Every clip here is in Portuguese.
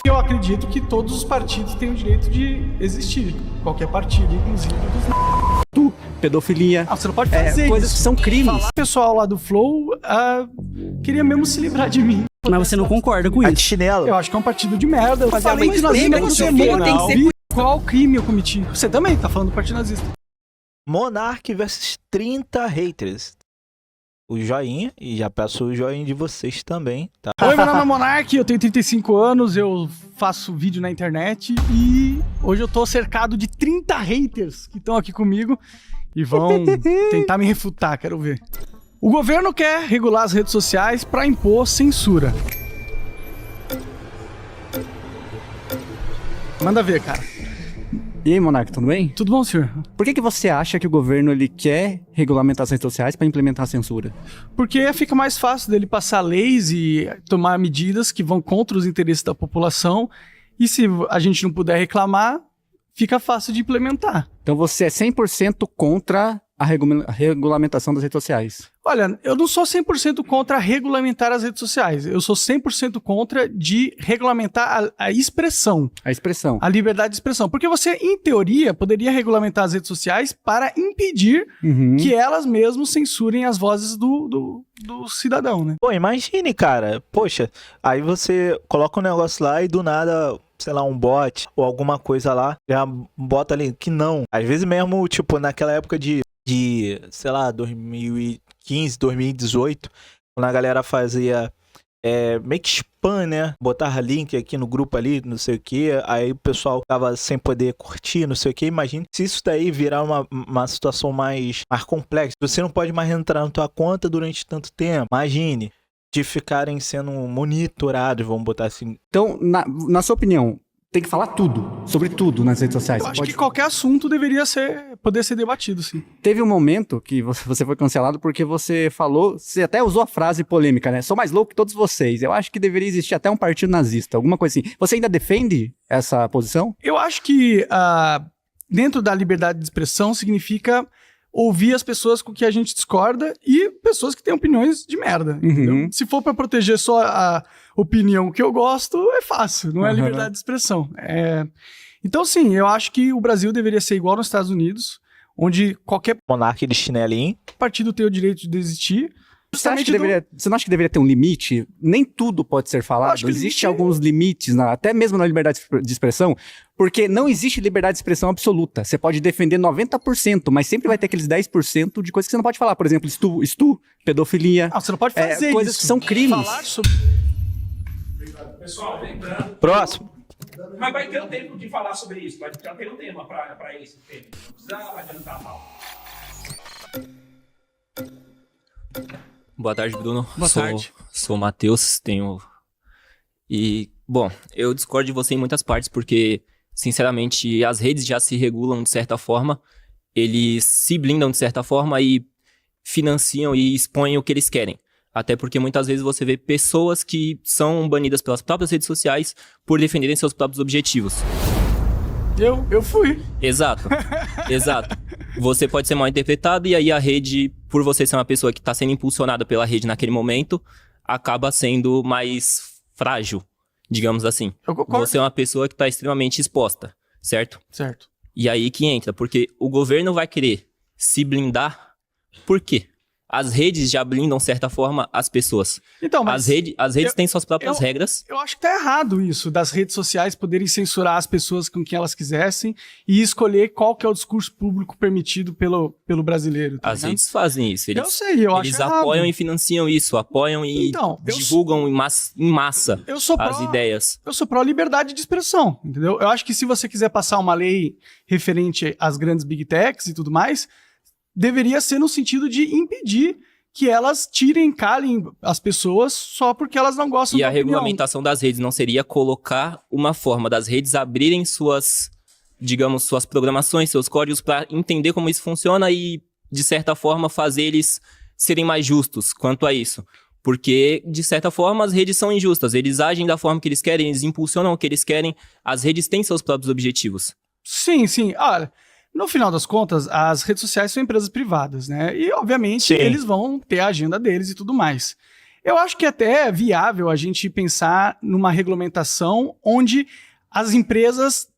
Eu acredito que todos os partidos têm o direito de existir. Qualquer partido, inclusive dos... Pedofilia. Você não pode fazer coisas que são crimes. O pessoal lá do Flow queria mesmo se livrar de mim. Mas você não concorda com A isso? de chinelo. Eu acho que é um partido de merda. Eu falei de mas nazismo lembra no que seu o filho canal. tem que ser Qual crime eu cometi? Você também tá falando do partido nazista. Monark versus 30 haters. O joinha, e já peço o joinha de vocês também, tá? Oi, meu nome é Monark, eu tenho 35 anos, eu faço vídeo na internet e hoje eu tô cercado de 30 haters que estão aqui comigo e vão tentar me refutar, quero ver. O governo quer regular as redes sociais para impor censura. Manda ver, cara. E aí, Monark, tudo bem? Tudo bom, senhor? Por que você acha que o governo ele quer regulamentar as redes sociais para implementar a censura? Porque fica mais fácil dele passar leis e tomar medidas que vão contra os interesses da população e se a gente não puder reclamar, fica fácil de implementar. Então você é 100% contra a regulamentação das redes sociais. Olha, eu não sou 100% contra regulamentar as redes sociais. Eu sou 100% contra de regulamentar a expressão. A expressão. A liberdade de expressão. Porque você, em teoria, poderia regulamentar as redes sociais para impedir que elas mesmas censurem as vozes do cidadão, né? Pô, imagine, cara. Poxa, aí você coloca um negócio lá e do nada, sei lá, um bot ou alguma coisa lá, já bota ali que não. Às vezes mesmo, tipo, naquela época de sei lá, 2015, 2018, quando a galera fazia meio que spam, né? Botar link aqui no grupo ali, não sei o que, aí o pessoal tava sem poder curtir, não sei o que. Imagine se isso daí virar uma situação mais complexa. Você não pode mais entrar na tua conta durante tanto tempo. Imagine de ficarem sendo monitorados, vamos botar assim. Então, na sua opinião, tem que falar tudo, sobre tudo nas redes sociais. Eu acho que qualquer assunto deveria poder ser debatido, sim. Teve um momento que você foi cancelado porque você falou, você até usou a frase polêmica, né? Sou mais louco que todos vocês. Eu acho que deveria existir até um partido nazista, alguma coisa assim. Você ainda defende essa posição? Eu acho que dentro da liberdade de expressão significa ouvir as pessoas com que a gente discorda e pessoas que têm opiniões de merda, entendeu? Se for pra proteger só a opinião que eu gosto, é fácil, não é liberdade de expressão. Então, sim, eu acho que o Brasil deveria ser igual nos Estados Unidos, onde qualquer Monarca de chinelinho. partido tem o direito de existir. Você não acha que deveria ter um limite? Nem tudo pode ser falado. Acho que Existem alguns limites, até mesmo na liberdade de expressão, porque não existe liberdade de expressão absoluta. Você pode defender 90%, mas sempre vai ter aqueles 10% de coisas que você não pode falar. Por exemplo, estupro, pedofilia. Você não pode fazer coisas isso. que são crimes. Falar sobre... Pessoal, lembrando. Próximo. Mas vai ter um tempo de falar sobre isso. Vai ter um tema para esse tema. Não precisa adiantar a fala. Boa tarde, Bruno. Boa tarde. Sou o Matheus, bom, eu discordo de você em muitas partes, porque, sinceramente, as redes já se regulam de certa forma, eles se blindam de certa forma e financiam e expõem o que eles querem. Até porque muitas vezes você vê pessoas que são banidas pelas próprias redes sociais por defenderem seus próprios objetivos. Eu fui. Exato, exato. Você pode ser mal interpretado e aí a rede, por você ser uma pessoa que está sendo impulsionada pela rede naquele momento, acaba sendo mais frágil, digamos assim. Eu concordo. Você é uma pessoa que está extremamente exposta, certo? Certo. E aí que entra, porque o governo vai querer se blindar, por quê? As redes já blindam, de certa forma, as pessoas. Então, mas As redes têm suas próprias regras. eu acho que tá errado isso, das redes sociais poderem censurar as pessoas com quem elas quisessem e escolher qual que é o discurso público permitido pelo brasileiro. Tá As ligado? redes fazem isso. Eu sei, eu acho Eles errado. apoiam e financiam isso, apoiam e Então, divulgam em massa Eu sou as pró- ideias. Eu sou pró-liberdade de expressão, entendeu? Eu acho que se você quiser passar uma lei referente às grandes big techs e tudo mais, deveria ser no sentido de impedir que elas calem as pessoas só porque elas não gostam E da a opinião. regulamentação das redes não seria colocar uma forma das redes abrirem suas programações, seus códigos para entender como isso funciona e, de certa forma, fazer eles serem mais justos quanto a isso. Porque, de certa forma, as redes são injustas. Eles agem da forma que eles querem, eles impulsionam o que eles querem. As redes têm seus próprios objetivos. Sim, sim. Olha, no final das contas, as redes sociais são empresas privadas, né? E, obviamente, Sim. eles vão ter a agenda deles e tudo mais. Eu acho que até é viável a gente pensar numa regulamentação onde as empresas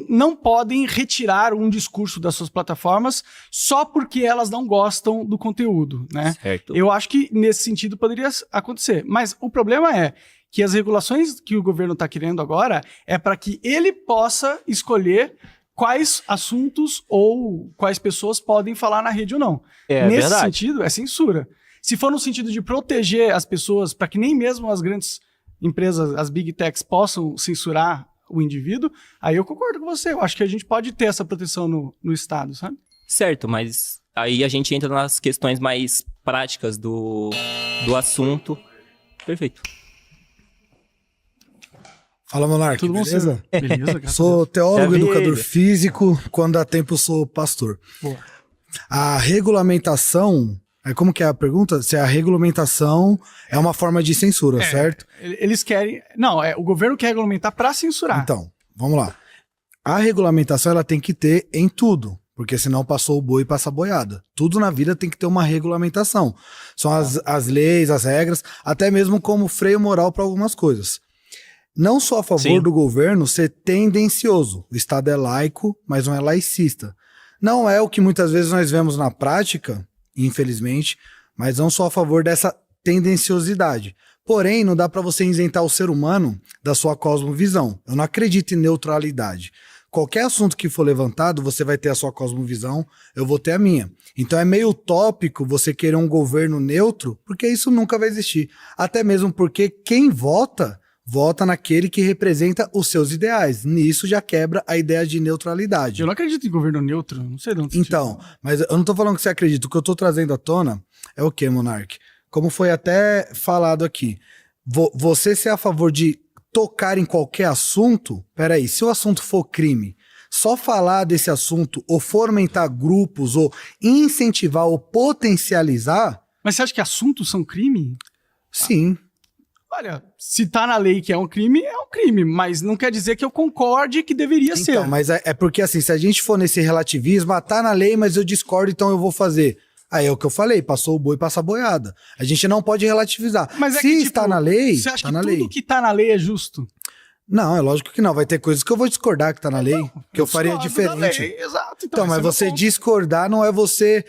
não podem retirar um discurso das suas plataformas só porque elas não gostam do conteúdo, né? Certo. Eu acho que nesse sentido poderia acontecer. Mas o problema é que as regulações que o governo está querendo agora é para que ele possa escolher quais assuntos ou quais pessoas podem falar na rede ou não. Nesse verdade. sentido, é censura. Se for no sentido de proteger as pessoas para que nem mesmo as grandes empresas, as big techs, possam censurar o indivíduo, aí eu concordo com você. Eu acho que a gente pode ter essa proteção no Estado, sabe? Certo, mas aí a gente entra nas questões mais práticas do assunto. Perfeito. Fala, Monark, Tudo bom, beleza? Beleza, graças a Sou Deus. teólogo, Já vi educador ele. físico, quando dá tempo sou pastor. Boa. A regulamentação, como que é a pergunta? Se a regulamentação é uma forma de censura, certo? Eles querem... Não, o governo quer regulamentar para censurar. Então, vamos lá. A regulamentação ela tem que ter em tudo, porque senão passou o boi e passa a boiada. Tudo na vida tem que ter uma regulamentação. São as leis, as regras, até mesmo como freio moral para algumas coisas. Não sou a favor Sim. do governo ser tendencioso. O Estado é laico, mas não é laicista. Não é o que muitas vezes nós vemos na prática, infelizmente, mas não sou a favor dessa tendenciosidade. Porém, não dá para você isentar o ser humano da sua cosmovisão. Eu não acredito em neutralidade. Qualquer assunto que for levantado, você vai ter a sua cosmovisão, eu vou ter a minha. Então é meio utópico você querer um governo neutro, porque isso nunca vai existir. Até mesmo porque quem vota naquele que representa os seus ideais. Nisso já quebra a ideia de neutralidade. Eu não acredito em governo neutro, não sei de onde Então, mas eu não tô falando que você acredita. O que eu tô trazendo à tona é o quê, Monark? Como foi até falado aqui, você ser a favor de tocar em qualquer assunto, peraí, se o assunto for crime, só falar desse assunto ou fomentar grupos ou incentivar ou potencializar, Mas você acha que assuntos são crime? sim. Olha, se tá na lei que é um crime, mas não quer dizer que eu concorde que deveria Então, ser. mas é porque assim, se a gente for nesse relativismo, tá na lei, mas eu discordo, então eu vou fazer. Aí é o que eu falei, passou o boi, passa a boiada. A gente não pode relativizar. Mas é se que, está tipo, na lei, Você acha tá que na tudo lei. que tá na lei é justo? Não, é lógico que não. Vai ter coisas que eu vou discordar que tá na lei, que eu faria discordo da diferente. lei, exato. Então, mas esse é meu você ponto. discordar não é você,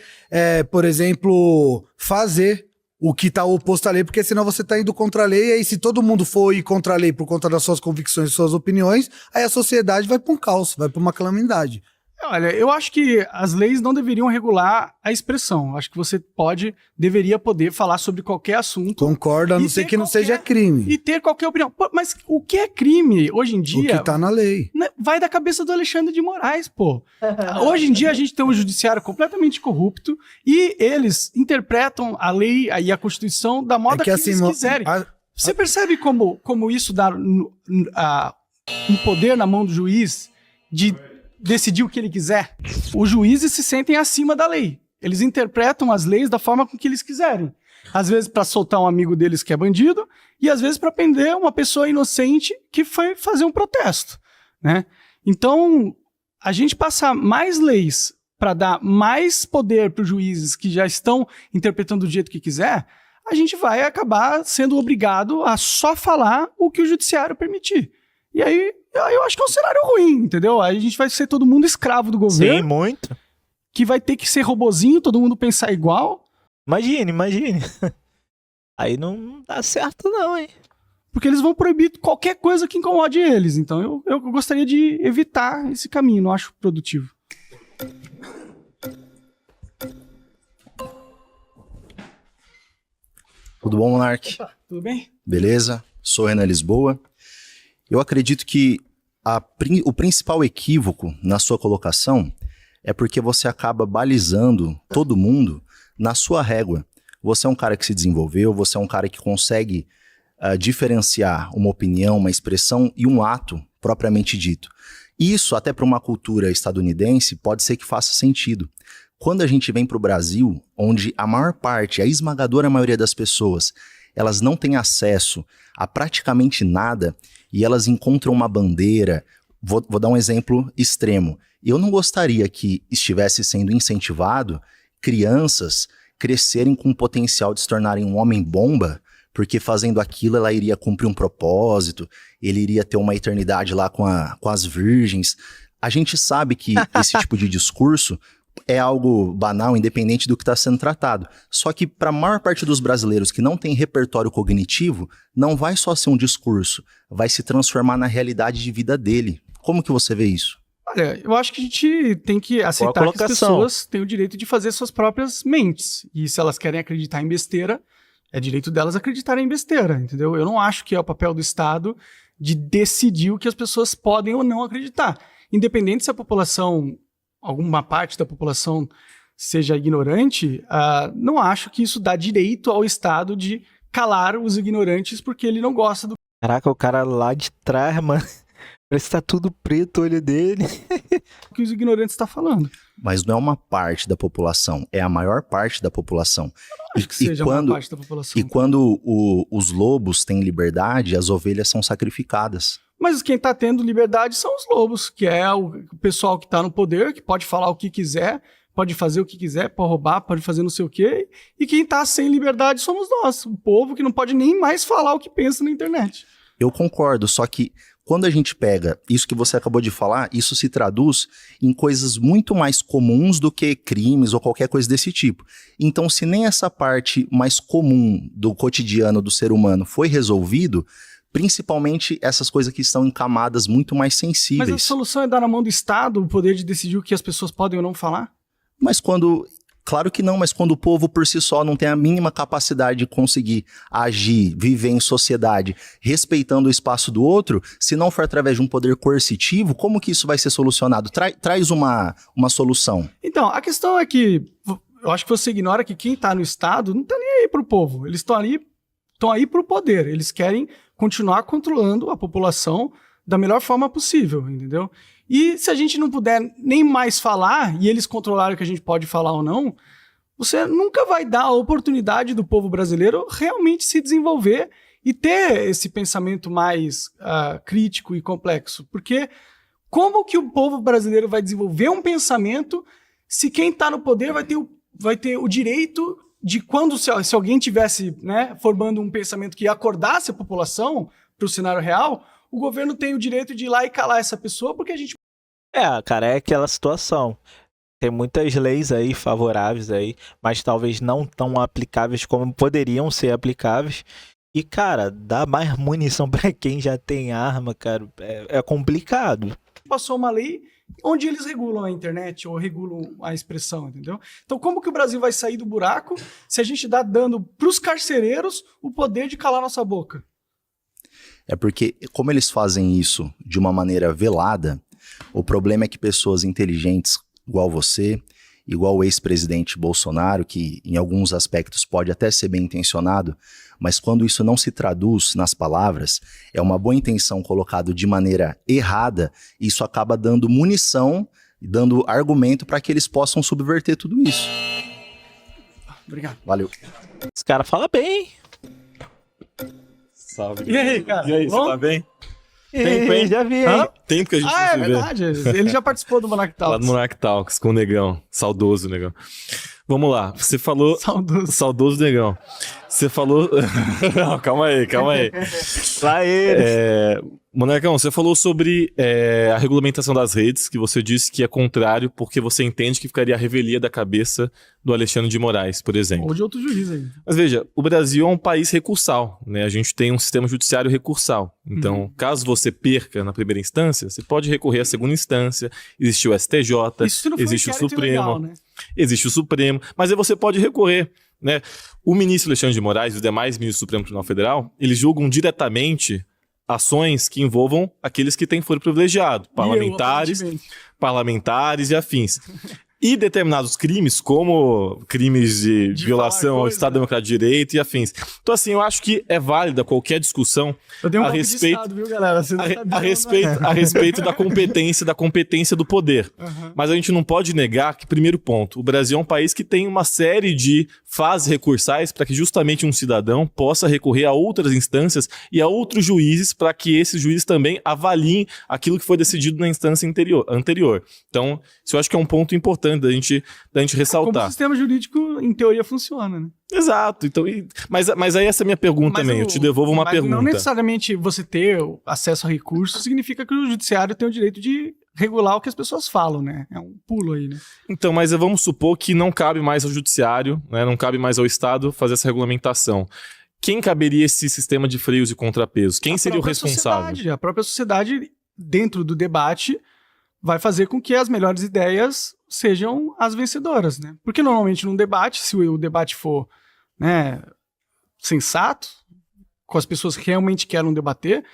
por exemplo, fazer o que tá oposto à lei, porque senão você tá indo contra a lei, e aí se todo mundo for ir contra a lei por conta das suas convicções e suas opiniões, aí a sociedade vai pra um caos, vai pra uma calamidade. Olha, eu acho que as leis não deveriam regular a expressão. Acho que você deveria poder falar sobre qualquer assunto Concordo, a E não ser ter que não qualquer- seja crime. e ter qualquer opinião. Pô, mas o que é crime hoje em O dia que tá na lei. né, vai da cabeça do Alexandre de Moraes, pô. Hoje em dia a gente tem um judiciário completamente corrupto e eles interpretam a lei e a Constituição da moda que eles quiserem. Você percebe como isso dá um poder na mão do juiz de decidir o que ele quiser? Os juízes se sentem acima da lei. Eles interpretam as leis da forma com que eles quiserem. Às vezes para soltar um amigo deles que é bandido e às vezes para prender uma pessoa inocente que foi fazer um protesto, né? Então, a gente passar mais leis para dar mais poder para os juízes que já estão interpretando do jeito que quiser, a gente vai acabar sendo obrigado a só falar o que o judiciário permitir. E aí, eu acho que é um cenário ruim, entendeu? Aí a gente vai ser todo mundo escravo do Sim, governo, muito. que vai ter que ser robozinho, todo mundo pensar igual, Imagine. Aí não dá certo não, hein? porque eles vão proibir qualquer coisa que incomode eles. Então eu gostaria de evitar esse caminho, não acho produtivo. Tudo bom, Monark? Tudo bem? Beleza? Sou Renan Lisboa. Eu acredito que o principal equívoco na sua colocação é porque você acaba balizando todo mundo na sua régua. Você é um cara que se desenvolveu, você é um cara que consegue diferenciar uma opinião, uma expressão e um ato propriamente dito. Isso, até para uma cultura estadunidense, pode ser que faça sentido. Quando a gente vem para o Brasil, onde a maior parte, a esmagadora maioria das pessoas, elas não têm acesso a praticamente nada e elas encontram uma bandeira. Vou dar um exemplo extremo. Eu não gostaria que estivesse sendo incentivado crianças crescerem com o potencial de se tornarem um homem-bomba porque fazendo aquilo ela iria cumprir um propósito, ele iria ter uma eternidade lá com as virgens. A gente sabe que esse tipo de discurso é algo banal, independente do que está sendo tratado. Só que para a maior parte dos brasileiros que não tem repertório cognitivo, não vai só ser um discurso, vai se transformar na realidade de vida dele. Como que você vê isso? Olha, eu acho que a gente tem que aceitar que as pessoas têm o direito de fazer suas próprias mentes. E se elas querem acreditar em besteira, é direito delas acreditarem em besteira, entendeu? Eu não acho que é o papel do Estado de decidir o que as pessoas podem ou não acreditar. Independente se a população, alguma parte da população seja ignorante, não acho que isso dá direito ao Estado de calar os ignorantes porque ele não gosta do Caraca, o cara lá de trás, mano. Parece que tá tudo preto o olho dele. que os ignorantes estão falando. Mas não é uma parte da população, é a maior parte da população. Acho que seja uma parte da população. E quando os lobos têm liberdade, as ovelhas são sacrificadas. Mas quem tá tendo liberdade são os lobos, que é o pessoal que tá no poder, que pode falar o que quiser, pode fazer o que quiser, pode roubar, pode fazer não sei o quê. E quem tá sem liberdade somos nós, o povo que não pode nem mais falar o que pensa na internet. Eu concordo, só que quando a gente pega isso que você acabou de falar, isso se traduz em coisas muito mais comuns do que crimes ou qualquer coisa desse tipo. Então, se nem essa parte mais comum do cotidiano do ser humano foi resolvido, principalmente essas coisas que estão em camadas muito mais sensíveis. Mas a solução é dar na mão do Estado o poder de decidir o que as pessoas podem ou não falar? Claro que não, mas quando o povo por si só não tem a mínima capacidade de conseguir agir, viver em sociedade, respeitando o espaço do outro, se não for através de um poder coercitivo, como que isso vai ser solucionado? Traz uma solução. Então, a questão é que eu acho que você ignora que quem está no Estado não está nem aí para o povo. Eles estão aí para o poder. Eles querem continuar controlando a população da melhor forma possível, entendeu? E se a gente não puder nem mais falar, e eles controlarem o que a gente pode falar ou não, você nunca vai dar a oportunidade do povo brasileiro realmente se desenvolver e ter esse pensamento mais crítico e complexo. Porque como que o povo brasileiro vai desenvolver um pensamento se quem está no poder vai ter o direito de quando, se alguém tivesse, né, formando um pensamento que acordasse a população para o cenário real, o governo tem o direito de ir lá e calar essa pessoa porque a gente... Cara, é aquela situação. Tem muitas leis aí favoráveis aí, mas talvez não tão aplicáveis como poderiam ser aplicáveis. E, cara, dar mais munição pra quem já tem arma, cara, é complicado. Passou uma lei onde eles regulam a internet ou regulam a expressão, entendeu? Então, como que o Brasil vai sair do buraco se a gente dá dando pros carcereiros o poder de calar nossa boca? É porque, como eles fazem isso de uma maneira velada, o problema é que pessoas inteligentes, igual você, igual o ex-presidente Bolsonaro, que em alguns aspectos pode até ser bem intencionado, mas quando isso não se traduz nas palavras, é uma boa intenção colocado de maneira errada, isso acaba dando munição e dando argumento para que eles possam subverter tudo isso. Obrigado. Valeu. Esse cara fala bem. Salve. E aí, cara? E aí, você Bom? tá bem? Tempo, hein? Já vi, hein? Tempo que a gente não É se vê. verdade. Ele já participou do Monarch Lá Talks. do Monarch Talks, com o Negão. Saudoso Negão. Vamos lá. Você falou... Saudoso. Saudoso Negão. Você falou... Não, calma aí. Lá ele. Monarcão, você falou sobre a regulamentação das redes, que você disse que é contrário porque você entende que ficaria a revelia da cabeça do Alexandre de Moraes, por exemplo. Ou de outro juiz aí. Mas veja, o Brasil é um país recursal, né? A gente tem um sistema judiciário recursal. Então, caso você perca na primeira instância, você pode recorrer à segunda instância. Existe o STJ, Isso não foi existe o inquérito Supremo, ilegal, né? existe o Supremo, mas aí você pode recorrer, né? O ministro Alexandre de Moraes e os demais ministros do Supremo Tribunal Federal, eles julgam diretamente ações que envolvam aqueles que têm foro privilegiado, parlamentares e afins. E determinados crimes, como crimes de violação ao Estado Democrático de Direito e afins. Então, assim, eu acho que é válida qualquer discussão Eu dei um a golpe respeito, de Estado, viu, galera? Você não sabia, a respeito da competência do poder. Uhum. Mas a gente não pode negar que, primeiro ponto, o Brasil é um país que tem uma série de fases recursais para que justamente um cidadão possa recorrer a outras instâncias e a outros juízes para que esses juízes também avaliem aquilo que foi decidido na instância anterior. Então, isso eu acho que é um ponto importante importante da gente Como o ressaltar. sistema jurídico, em teoria, funciona, né? Exato. Então, mas aí essa é a minha pergunta Mas também. Eu te devolvo uma mas pergunta. não necessariamente você ter o acesso a recursos significa que o judiciário tem o direito de regular o que as pessoas falam, né? É um pulo aí, né? Então, mas vamos supor que não cabe mais ao judiciário, né, não cabe mais ao Estado fazer essa regulamentação. Quem caberia esse sistema de freios e contrapesos? Quem seria o responsável? A própria sociedade, dentro do debate, vai fazer com que as melhores ideias sejam as vencedoras, né? Porque normalmente num debate, se o debate for, né, sensato, com as pessoas que realmente querem debater,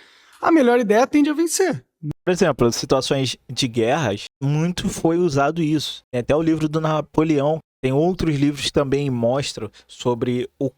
a melhor ideia tende a vencer. Por exemplo, situações de guerras, muito foi usado isso. Tem até o livro do Napoleão, tem outros livros que também mostram sobre o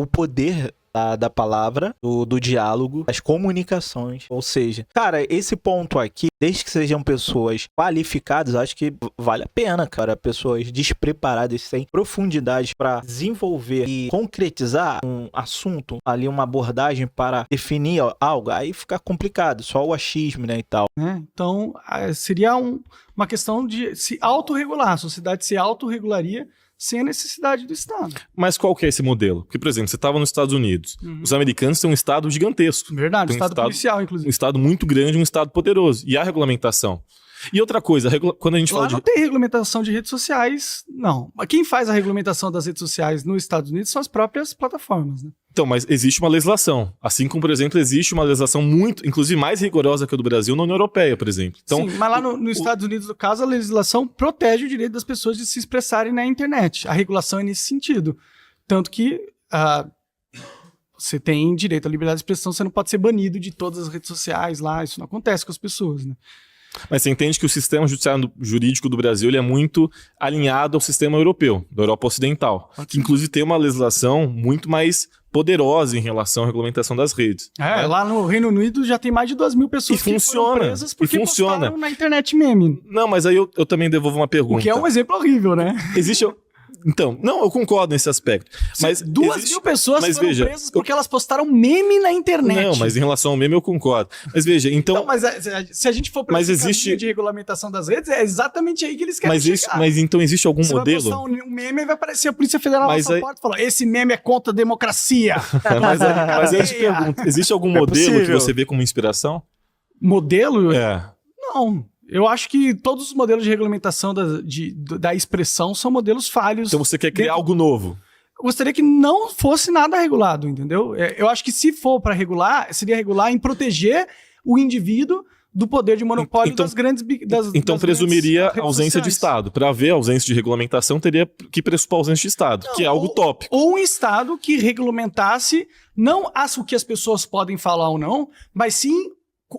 poder da palavra, do diálogo, das comunicações. Ou seja, cara, esse ponto aqui, desde que sejam pessoas qualificadas, acho que vale a pena, cara. Pessoas despreparadas, sem profundidade para desenvolver e concretizar um assunto, ali uma abordagem para definir algo, aí fica complicado, só o achismo, né, e tal. Então, seria uma questão de se autorregular. A sociedade se autorregularia sem a necessidade do Estado. Mas qual que é esse modelo? Porque, por exemplo, você estava nos Estados Unidos. Os americanos têm um Estado gigantesco. Verdade, Tem um Estado policial, inclusive. Um Estado muito grande, um Estado poderoso. E há regulamentação. E outra coisa, quando a gente fala Lá não tem regulamentação de redes sociais, não. Quem faz a regulamentação das redes sociais nos Estados Unidos são as próprias plataformas, né? Então, mas existe uma legislação. Assim como, por exemplo, existe uma legislação muito, inclusive mais rigorosa que a do Brasil na União Europeia, por exemplo. Então, sim, mas lá nos Estados Unidos, no caso, a legislação protege o direito das pessoas de se expressarem na internet. A regulação é nesse sentido. Tanto que você tem direito à liberdade de expressão, você não pode ser banido de todas as redes sociais lá, isso não acontece com as pessoas, né? Mas você entende que o sistema jurídico do Brasil ele é muito alinhado ao sistema europeu, da Europa Ocidental, que inclusive tem uma legislação muito mais poderosa em relação à regulamentação das redes. Né? Lá no Reino Unido já tem mais de 2.000 pessoas que foram presas porque postaram na internet meme. Não, mas aí eu também devolvo uma pergunta. O que é um exemplo horrível, né? Existe... Então, não, eu concordo nesse aspecto. Mas 2.000 pessoas mas foram veja, presas porque elas postaram meme na internet. Não, mas em relação ao meme eu concordo. Mas veja, então... mas se a gente for para esse caminho de regulamentação das redes, é exatamente aí que eles querem chegar. Mas então existe algum modelo... Você vai postar um meme e vai aparecer a Polícia Federal na sua porta e falar, esse meme é contra a democracia. mas eu te pergunto, existe algum modelo que você vê como inspiração? Modelo? Não. Eu acho que todos os modelos de regulamentação da expressão são modelos falhos. Então você quer criar algo novo? Eu gostaria que não fosse nada regulado, entendeu? Eu acho que se for para regular, seria regular em proteger o indivíduo do poder de monopólio das grandes... Então presumiria ausência de Estado. Para haver ausência de regulamentação, teria que pressupor ausência de Estado, que é algo tópico. Ou um Estado que regulamentasse não o que as pessoas podem falar ou não, mas sim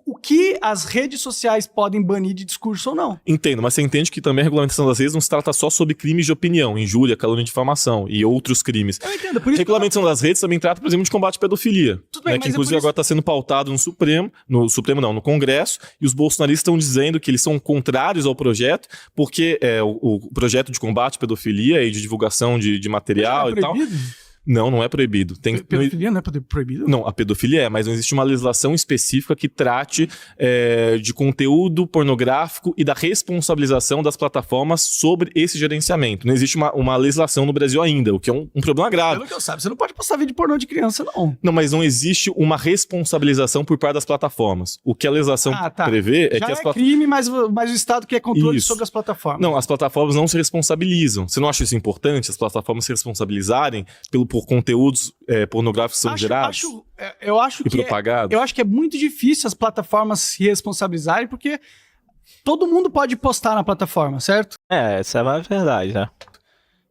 o que as redes sociais podem banir de discurso ou não. Entendo, mas você entende que também a regulamentação das redes não se trata só sobre crimes de opinião, injúria, calúnia e difamação e outros crimes. Eu entendo, por isso a regulamentação das redes também trata, por exemplo, de combate à pedofilia. Tudo bem, que inclusive agora está sendo pautado no Congresso, e os bolsonaristas estão dizendo que eles são contrários ao projeto, porque o projeto de combate à pedofilia e de divulgação de material e tal... Não é proibido. Pedofilia não é proibido? Não, a pedofilia mas não existe uma legislação específica que trate de conteúdo pornográfico e da responsabilização das plataformas sobre esse gerenciamento. Não existe uma legislação no Brasil ainda, o que é um problema grave. Pelo que eu saiba, você não pode postar vídeo pornô de criança, não. Não, mas não existe uma responsabilização por parte das plataformas. O que a legislação prevê é já que as plataformas... crime, mas o Estado quer controle sobre as plataformas. Não, as plataformas não se responsabilizam. Você não acha isso importante? As plataformas se responsabilizarem por conteúdos pornográficos que são gerados e propagados? Eu acho que é muito difícil as plataformas se responsabilizarem, porque todo mundo pode postar na plataforma, certo? Essa é a verdade, né?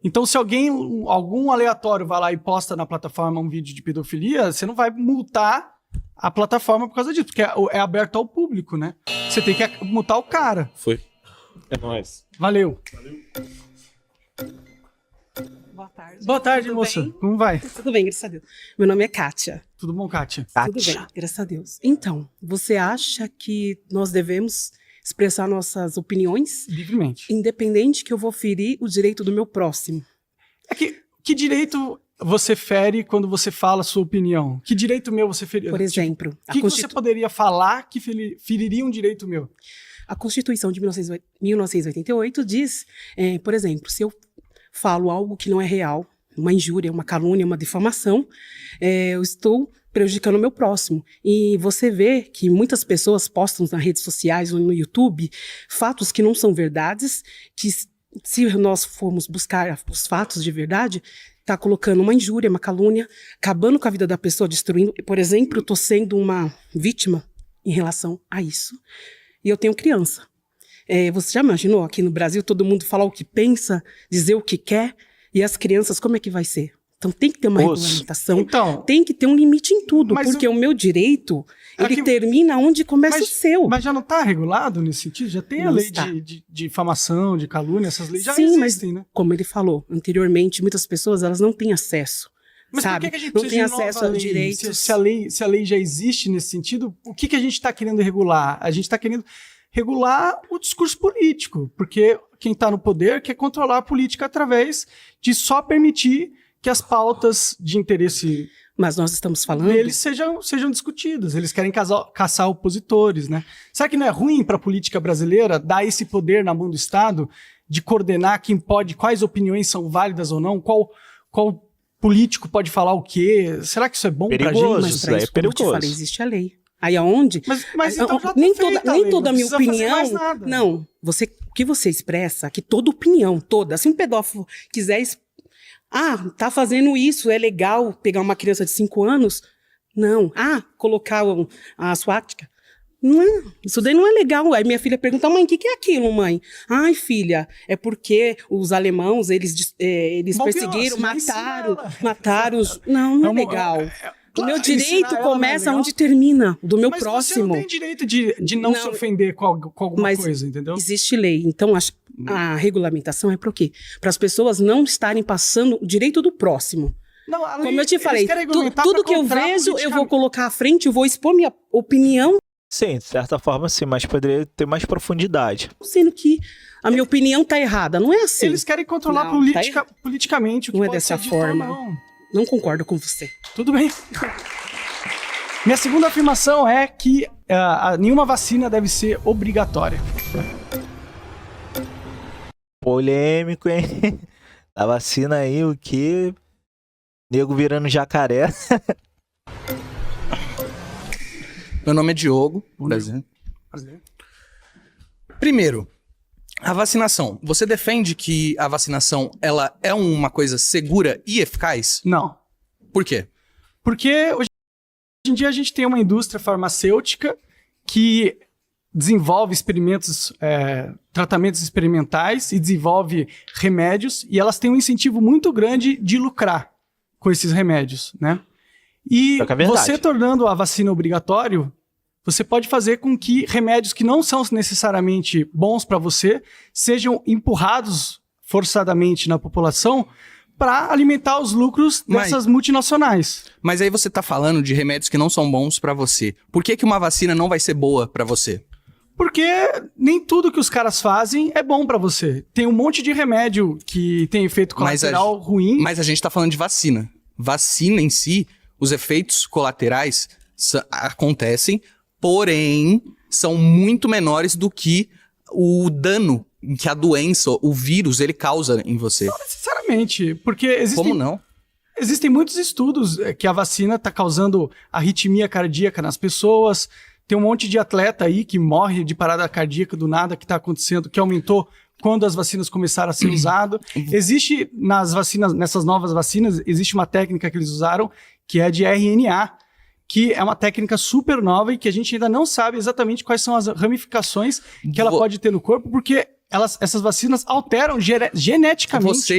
Então, se algum aleatório vai lá e posta na plataforma um vídeo de pedofilia, você não vai multar a plataforma por causa disso, porque é aberto ao público, né? Você tem que multar o cara. Foi. É nóis. Valeu. Boa tarde. Boa tarde, tudo moça. Bem? Como vai? Tudo bem, graças a Deus. Meu nome é Kátia. Tudo bom, Kátia? Tudo bem, graças a Deus. Então, você acha que nós devemos expressar nossas opiniões? Livremente. Independente que eu vou ferir o direito do meu próximo? Que direito você fere quando você fala a sua opinião? Que direito meu você feriria? Por exemplo... O que você poderia falar que feriria um direito meu? A Constituição de 1988 diz, por exemplo, se eu falo algo que não é real, uma injúria, uma calúnia, uma difamação, eu estou prejudicando o meu próximo. E você vê que muitas pessoas postam nas redes sociais ou no YouTube fatos que não são verdades, que se nós formos buscar os fatos de verdade, está colocando uma injúria, uma calúnia, acabando com a vida da pessoa, destruindo. Por exemplo, eu estou sendo uma vítima em relação a isso. E eu tenho criança. Você já imaginou aqui no Brasil todo mundo falar o que pensa, dizer o que quer, e as crianças, como é que vai ser? Então tem que ter uma regulamentação, Então, tem que ter um limite em tudo, mas porque o meu direito, Aqui- ele termina onde começa o seu. Mas já não está regulado nesse sentido? Já tem a Não lei está. de difamação, de calúnia, essas leis já Sim, mas existem, né? como ele falou anteriormente, muitas pessoas elas não têm acesso. Mas sabe? por que a gente não precisa tem de nova acesso a lei? direitos. Se a lei já existe nesse sentido, o que a gente está querendo regular? A gente está querendo regular o discurso político, porque quem está no poder quer controlar a política através de só permitir que as pautas de interesse Mas nós estamos falando. deles sejam discutidas. Eles querem caçar opositores, né? Será que não é ruim para a política brasileira dar esse poder na mão do Estado de coordenar quem pode, quais opiniões são válidas ou não, qual político pode falar o quê? Será que isso é bom para a gente? Perigoso. Mas Isso para aí é isso, como eu te perigoso. falei, existe a lei. Aí aonde? Mas então já tá nem feita toda, a nem lei, toda a não minha precisa fazer mais opinião. nada. Não, o que você expressa, que toda opinião, toda. Se um pedófilo quiser. Tá fazendo isso, é legal pegar uma criança de 5 anos? Não. Colocar a suástica? Não, isso daí não é legal. Aí minha filha pergunta, mãe, o que é aquilo, mãe? Ai, filha, é porque os alemãos, eles Bom, perseguiram, pior, você mataram os... Não é um- legal. O claro, meu ensinar direito ela não é começa legal. onde termina, o do meu Mas próximo. você não tem direito de não se ofender com alguma Mas coisa, entendeu? existe lei. Então, a regulamentação é para o quê? Para as pessoas não estarem passando o direito do próximo. Não, a lei- Como eu te eles falei, querem regulamentar tudo pra que eu controlar vejo, eu vou politicamente. colocar à frente, eu vou expor minha opinião, Sim, de certa forma sim, mas poderia ter mais profundidade. sendo que a minha opinião tá errada. Não é assim. Eles querem controlar Não, politicamente o que Não é pode dessa ser dito ou forma. não. Não concordo com você. Tudo bem. Minha segunda afirmação é que nenhuma vacina deve ser obrigatória. Polêmico, hein? A vacina aí, o que? Nego virando jacaré. Meu nome é Diogo. Prazer. Primeiro, a vacinação. Você defende que a vacinação ela é uma coisa segura e eficaz? Não. Por quê? Porque hoje em dia a gente tem uma indústria farmacêutica que desenvolve tratamentos experimentais e desenvolve remédios, e elas têm um incentivo muito grande de lucrar com esses remédios, né? E É verdade. você tornando a vacina obrigatório, você pode fazer com que remédios que não são necessariamente bons para você sejam empurrados forçadamente na população para alimentar os lucros dessas multinacionais. Mas aí você tá falando de remédios que não são bons pra você. Por que uma vacina não vai ser boa pra você? Porque nem tudo que os caras fazem é bom para você. Tem um monte de remédio que tem efeito colateral ruim. Mas a gente tá falando de vacina. Vacina em si, os efeitos colaterais acontecem, porém são muito menores do que o dano que a doença, o vírus, ele causa em você. Não necessariamente, porque Como não? existem muitos estudos que a vacina está causando arritmia cardíaca nas pessoas. Tem um monte de atleta aí que morre de parada cardíaca do nada que está acontecendo, que aumentou quando as vacinas começaram a ser usadas. Existe nessas novas vacinas, existe uma técnica que eles usaram, que é de RNA, que é uma técnica super nova e que a gente ainda não sabe exatamente quais são as ramificações que ela pode ter no corpo, porque essas vacinas alteram geneticamente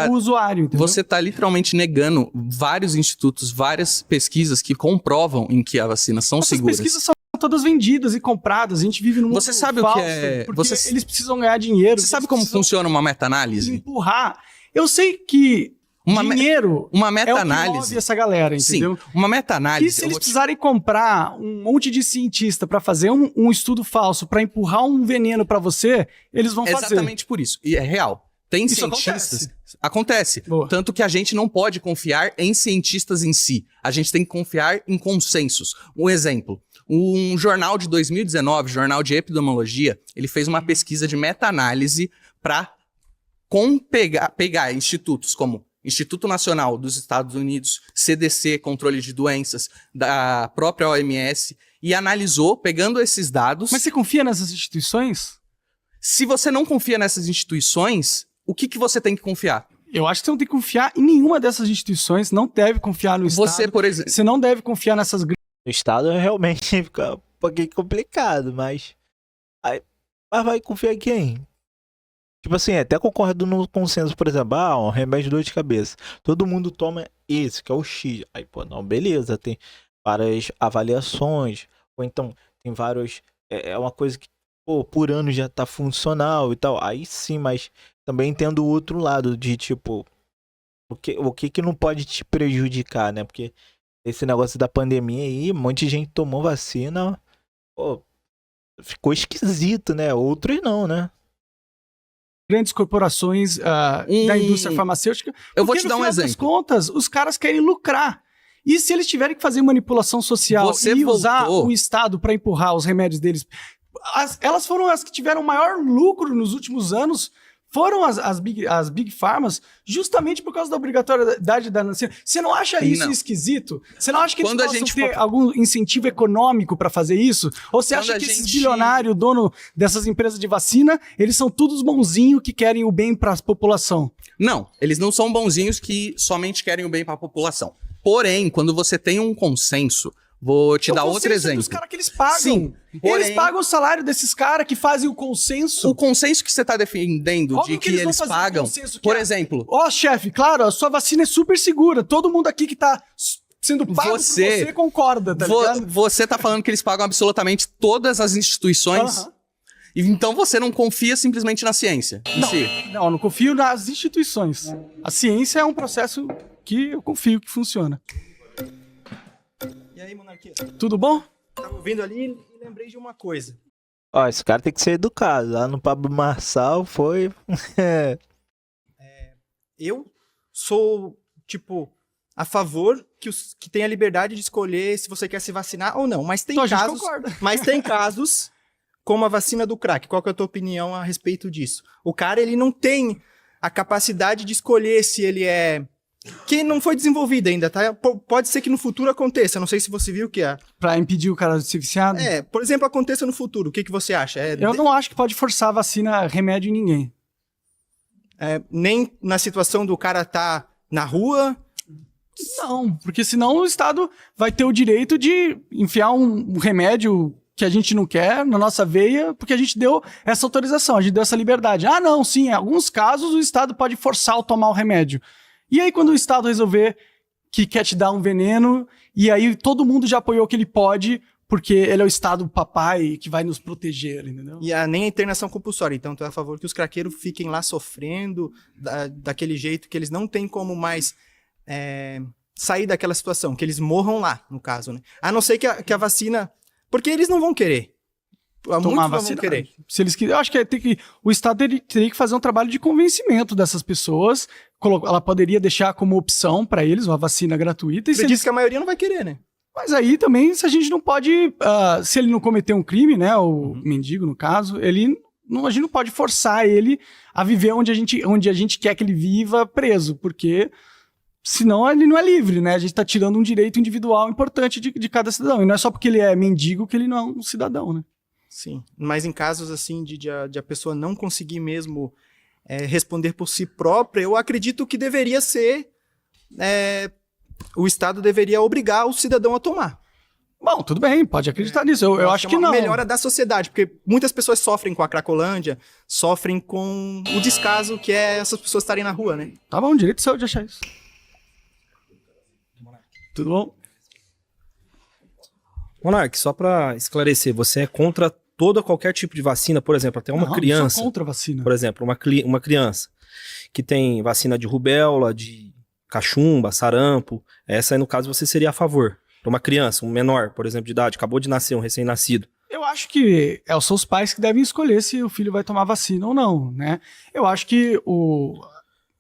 o usuário. Entendeu? Você está literalmente negando vários institutos, várias pesquisas que comprovam em que as vacinas são Essas seguras. pesquisas são todas vendidas e compradas. A gente vive num mundo Você sabe falso, o que é... porque eles precisam ganhar dinheiro. Você sabe como funciona uma meta-análise? Empurrar. Eu sei que dinheiro uma é o que meta-análise. move essa galera, entendeu? Sim, uma meta-análise. E se eles precisarem comprar um monte de cientista para fazer um estudo falso, para empurrar um veneno para você, eles vão fazer. Exatamente por isso. E é real. Tem Isso cientistas... Acontece. Tanto que a gente não pode confiar em cientistas em si. A gente tem que confiar em consensos. Um exemplo. Um jornal de 2019, Jornal de Epidemiologia, ele fez uma pesquisa de meta-análise para pegar institutos como Instituto Nacional dos Estados Unidos, CDC, Controle de Doenças, da própria OMS, e analisou, pegando esses dados... Mas você confia nessas instituições? Se você não confia nessas instituições, o que você tem que confiar? Eu acho que você não tem que confiar em nenhuma dessas instituições, não deve confiar no Estado. Você, por exemplo... Você não deve confiar nessas... O Estado realmente fica um pouquinho complicado, mas vai confiar em quem? Tipo assim, até concordo no consenso, por exemplo, um remédio de dor de cabeça. Todo mundo toma esse, que é o X. Aí, pô, não, beleza, tem várias avaliações, ou então tem vários... É uma coisa que, pô, por ano já tá funcional e tal. Aí sim, mas também entendo o outro lado de, tipo, o que não pode te prejudicar, né? Porque esse negócio da pandemia aí, um monte de gente tomou vacina, pô, ficou esquisito, né? Outros não, né? Grandes corporações da indústria farmacêutica. Eu vou te dar um exemplo. No final das contas, os caras querem lucrar. E se eles tiverem que fazer manipulação social usar o Estado para empurrar os remédios deles, elas foram as que tiveram maior lucro nos últimos anos, foram as Big Pharmas, justamente por causa da obrigatoriedade da nação. Você não acha isso esquisito? Você não acha que eles possam ter algum incentivo econômico para fazer isso? Ou você acha que esses bilionários, dono dessas empresas de vacina, eles são todos bonzinhos que querem o bem para a população? Não, eles não são bonzinhos que somente querem o bem para a população. Porém, quando você tem um consenso, vou te dar outro exemplo. Os caras que eles pagam. Sim, eles pagam o salário desses caras que fazem o consenso. O consenso que você está defendendo Óbvio de que eles pagam, por exemplo... chefe, claro, a sua vacina é super segura. Todo mundo aqui que tá sendo pago por você concorda, tá ligado? Você tá falando que eles pagam absolutamente todas as instituições... Então você não confia simplesmente na ciência em si? Não, eu não confio nas instituições. A ciência é um processo que eu confio que funciona. E aí, Monarquia? Tudo bom? Tava ouvindo ali e lembrei de uma coisa. Esse cara tem que ser educado. Lá no Pablo Marçal foi... Eu sou, a favor que tenha a liberdade de escolher se você quer se vacinar ou não. Mas tem casos... Mas tem casos... como a vacina do crack. Qual que é a tua opinião a respeito disso? O cara, ele não tem a capacidade de escolher se ele é... Que não foi desenvolvida ainda, tá? Pode ser que no futuro aconteça. Não sei se você viu que é... Pra impedir o cara de ser viciado? Por exemplo, aconteça no futuro. O que você acha? Eu não acho que pode forçar a vacina, remédio em ninguém. Nem na situação do cara tá na rua... Não, porque senão o Estado vai ter o direito de enfiar um remédio... que a gente não quer na nossa veia, porque a gente deu essa autorização, a gente deu essa liberdade. Não, sim, em alguns casos o Estado pode forçar a tomar o remédio. E aí quando o Estado resolver que quer te dar um veneno, e aí todo mundo já apoiou que ele pode, porque ele é o Estado papai que vai nos proteger, entendeu? E nem a internação compulsória, então tu é a favor que os craqueiros fiquem lá sofrendo daquele jeito que eles não têm como mais sair daquela situação, que eles morram lá, no caso, né? A não ser que a vacina... Porque eles não vão querer. Tomar vacina. Vão querer. Se eles quiserem, eu acho que o Estado teria que fazer um trabalho de convencimento dessas pessoas. Ela poderia deixar como opção para eles uma vacina gratuita. Você disse que a maioria não vai querer, né? Mas aí também, se a gente não pode... se ele não cometer um crime, né? O mendigo, no caso, a gente não pode forçar ele a viver onde a gente quer que ele viva preso. Porque... senão ele não é livre, né? A gente tá tirando um direito individual importante de cada cidadão. E não é só porque ele é mendigo que ele não é um cidadão, né? Sim, mas em casos assim de a pessoa não conseguir mesmo responder por si própria, eu acredito que deveria ser... o Estado deveria obrigar o cidadão a tomar. Bom, tudo bem, pode acreditar nisso. Eu acho que não. É uma melhora da sociedade, porque muitas pessoas sofrem com a Cracolândia, sofrem com o descaso que é essas pessoas estarem na rua, né? Tá bom, direito seu de achar isso. Tudo bom? Monark, só pra esclarecer, você é contra qualquer tipo de vacina, por exemplo, até uma criança... Não, sou contra a vacina. Por exemplo, uma criança que tem vacina de rubéola, de cachumba, sarampo, essa aí no caso você seria a favor. Para uma criança, um menor, por exemplo, de idade, acabou de nascer, um recém-nascido. Eu acho que são os pais que devem escolher se o filho vai tomar vacina ou não, né? Eu acho que o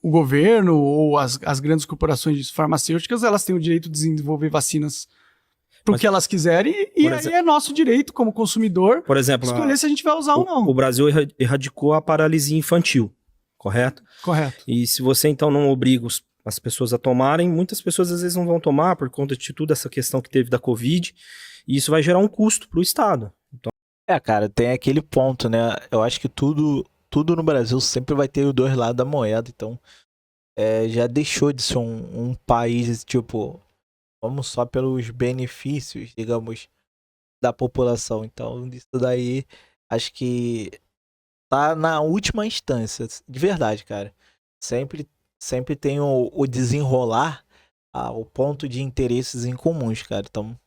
governo ou as grandes corporações farmacêuticas, elas têm o direito de desenvolver vacinas pro que elas quiserem, e aí é nosso direito como consumidor por exemplo, escolher se a gente vai usar ou não. O Brasil erradicou a paralisia infantil, correto? Correto. E se você então não obriga as pessoas a tomarem, muitas pessoas às vezes não vão tomar por conta de toda essa questão que teve da Covid, e isso vai gerar um custo pro Estado. Então... cara, tem aquele ponto, né? Eu acho que tudo no Brasil sempre vai ter os dois lados da moeda, então já deixou de ser um país, tipo, vamos só pelos benefícios, digamos, da população. Então, isso daí, acho que tá na última instância, de verdade, cara. Sempre tem o desenrolar o ponto de interesses em comuns, cara. Então,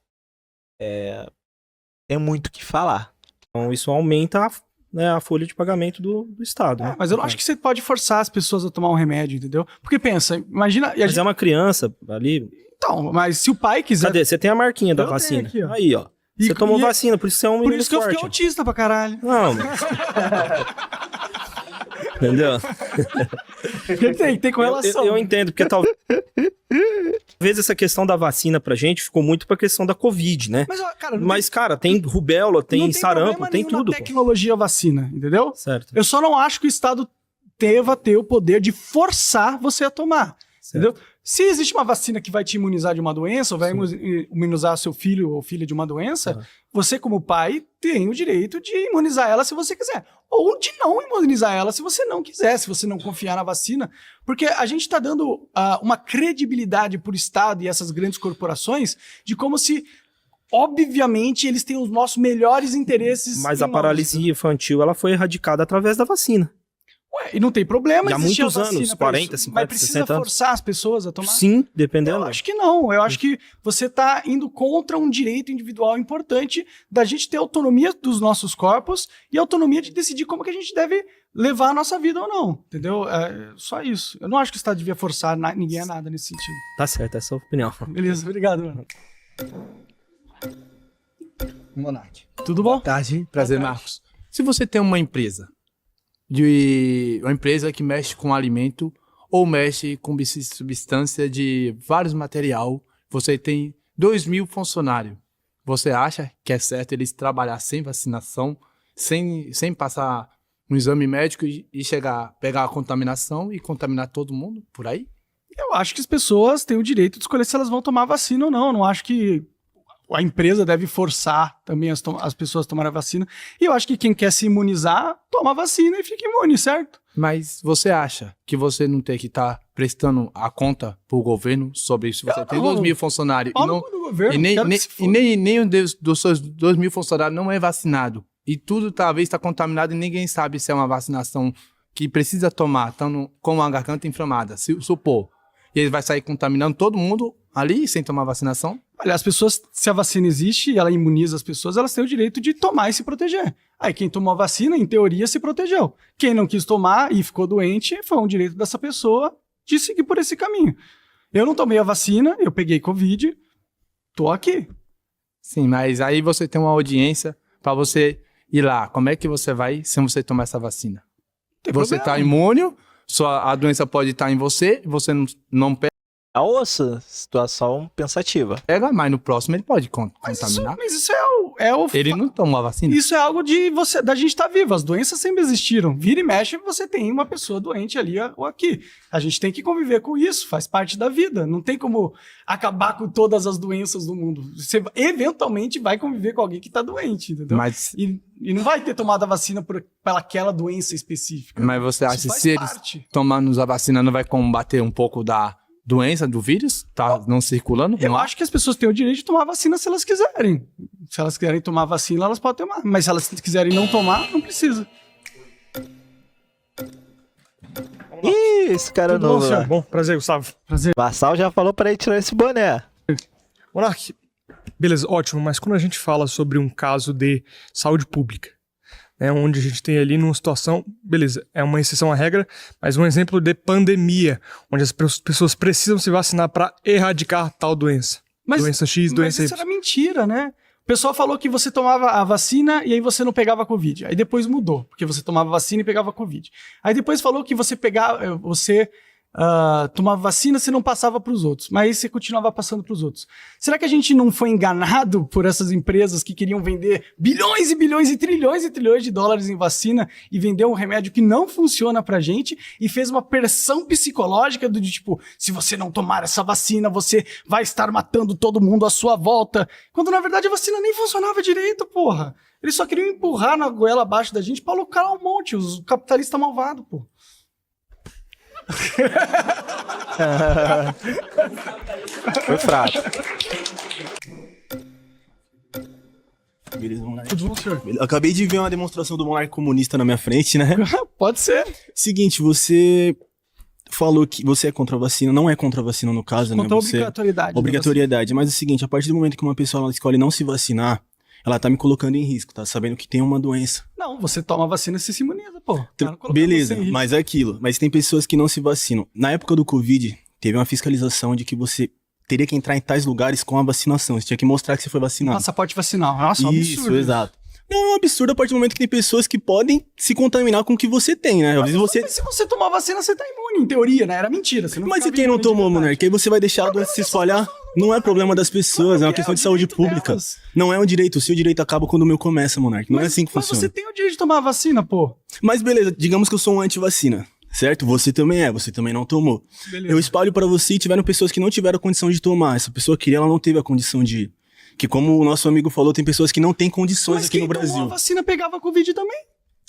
tem muito o que falar. Então, isso aumenta a folha de pagamento do Estado. Né? Mas eu não acho que você pode forçar as pessoas a tomar um remédio, entendeu? Porque pensa, imagina... Mas é uma criança ali... Então, mas se o pai quiser... Cadê? Você tem a marquinha da vacina. Aqui, ó. Aí, ó. Você tomou vacina, por isso você é um menino Por isso que eu fiquei forte. autista pra caralho. Não, mas... Entendeu? Tem correlação. Eu entendo, porque talvez essa questão da vacina pra gente ficou muito pra questão da Covid, né? Mas, cara, tem rubéola, tem sarampo, tem tudo. Tecnologia vacina, entendeu? Certo. Eu só não acho que o Estado deva ter o poder de forçar você a tomar, entendeu? Se existe uma vacina que vai te imunizar de uma doença, ou vai imunizar seu filho ou filha de uma doença, você como pai tem o direito de imunizar ela se você quiser. Ou de não imunizar ela se você não quiser, se você não confiar na vacina. Porque a gente está dando uma credibilidade para o Estado e essas grandes corporações de como se, obviamente, eles têm os nossos melhores interesses. Mas a paralisia infantil ela foi erradicada através da vacina. E não tem problema. Já há muitos anos, 40, 50, mas precisa 60 anos. forçar as pessoas a tomar? Sim, dependendo. Eu acho que não. Eu acho que você está indo contra um direito individual importante da gente ter autonomia dos nossos corpos e autonomia de decidir como que a gente deve levar a nossa vida ou não. Entendeu? É só isso. Eu não acho que o Estado devia forçar ninguém a nada nesse sentido. Tá certo, essa é a sua opinião. Beleza, obrigado, mano. Monark. Tudo bom? Boa tarde. Prazer, Marcos. Se você tem uma empresa que mexe com alimento ou mexe com substância de vários material, você tem 2.000 funcionários. Você acha que é certo eles trabalhar sem vacinação, sem passar um exame médico e pegar a contaminação e contaminar todo mundo por aí? Eu acho que as pessoas têm o direito de escolher se elas vão tomar vacina ou não. Eu não acho que a empresa deve forçar também as pessoas a tomarem a vacina. E eu acho que quem quer se imunizar, toma a vacina e fica imune, certo? Mas você acha que você não tem que estar prestando a conta pro governo sobre isso? Você tem 2.000 funcionários e nem um dos seus 2.000 funcionários não é vacinado. E tudo talvez está contaminado e ninguém sabe se é uma vacinação que precisa tomar, com a garganta inflamada, se supor. E ele vai sair contaminando todo mundo ali sem tomar vacinação? Olha, as pessoas, se a vacina existe e ela imuniza as pessoas, elas têm o direito de tomar e se proteger. Aí quem tomou a vacina, em teoria, se protegeu. Quem não quis tomar e ficou doente, foi um direito dessa pessoa de seguir por esse caminho. Eu não tomei a vacina, eu peguei Covid, tô aqui. Sim, mas aí você tem uma audiência para você ir lá. Como é que você vai sem você tomar essa vacina? Você está imune, a doença pode estar em você não pega. Nossa, situação pensativa. Pega, mas no próximo ele pode contaminar. Mas isso é o Ele não tomou a vacina. Isso é algo da gente estar vivo. As doenças sempre existiram. Vira e mexe, você tem uma pessoa doente ali ou aqui. A gente tem que conviver com isso, faz parte da vida. Não tem como acabar com todas as doenças do mundo. Você eventualmente vai conviver com alguém que está doente, entendeu? E não vai ter tomado a vacina por aquela doença específica. Mas você acha que se eles tomando a vacina não vai combater um pouco da doença, do vírus? Tá não circulando? Eu acho que as pessoas têm o direito de tomar vacina se elas quiserem. Se elas quiserem tomar vacina, elas podem tomar. Mas se elas quiserem não tomar, não precisa. Ih, esse cara Tudo novo. bom, senhor? Bom, prazer, Gustavo. Prazer. Vassal já falou pra ele tirar esse boné. Monark, beleza, ótimo, mas quando a gente fala sobre um caso de saúde pública, né, onde a gente tem ali numa situação, beleza, é uma exceção à regra, mas um exemplo de pandemia, onde as pessoas precisam se vacinar para erradicar tal doença. Doença X, doença Y. Mas isso era mentira, né? O pessoal falou que você tomava a vacina e aí você não pegava Covid. Aí depois mudou, porque você tomava vacina e pegava Covid. Aí depois falou que você tomava vacina, você não passava para os outros, mas aí você continuava passando para os outros. Será que a gente não foi enganado por essas empresas que queriam vender bilhões e bilhões e trilhões de dólares em vacina e vender um remédio que não funciona pra gente e fez uma pressão psicológica do tipo, se você não tomar essa vacina, você vai estar matando todo mundo à sua volta, quando na verdade a vacina nem funcionava direito, porra. Eles só queriam empurrar na goela abaixo da gente pra lucrar um monte, os capitalistas malvados, pô. Foi fraco. Beleza, Monark. Tudo bom, senhor? Acabei de ver uma demonstração do Monark comunista na minha frente, né? Pode ser. Seguinte, você falou que você é contra a vacina, não é contra a vacina no caso, contra né? Contra a obrigatoriedade. Obrigatoriedade, mas é o seguinte, a partir do momento que uma pessoa ela escolhe não se vacinar, ela tá me colocando em risco, tá? Sabendo que tem uma doença. Não, você toma vacina e você se imuniza, pô. Beleza, mas é aquilo. Mas tem pessoas que não se vacinam. Na época do Covid, teve uma fiscalização de que você teria que entrar em tais lugares com a vacinação. Você tinha que mostrar que você foi vacinado. Passaporte vacinal. Nossa, é um absurdo. Isso, exato. Não, é um absurdo a partir do momento que tem pessoas que podem se contaminar com o que você tem, né? Às vezes você... Mas se você tomar vacina, você tá imune, em teoria, né? Era mentira. Você não mas e quem não tomou, Monark? Aí você vai deixar a doença se espalhar? Não é problema das pessoas, é uma questão de saúde pública. Não é um direito. O seu direito acaba quando o meu começa, Monark. Não é assim que funciona. Mas você tem o direito de tomar a vacina, pô. Mas beleza, digamos que eu sou um anti-vacina. Certo? Você também é, você também não tomou. Beleza. Eu espalho pra você e tiveram pessoas que não tiveram a condição de tomar. Essa pessoa queria, ela não teve a condição de ir. Que como o nosso amigo falou, tem pessoas que não têm condições aqui no Brasil. Mas quem tomou a vacina pegava Covid também?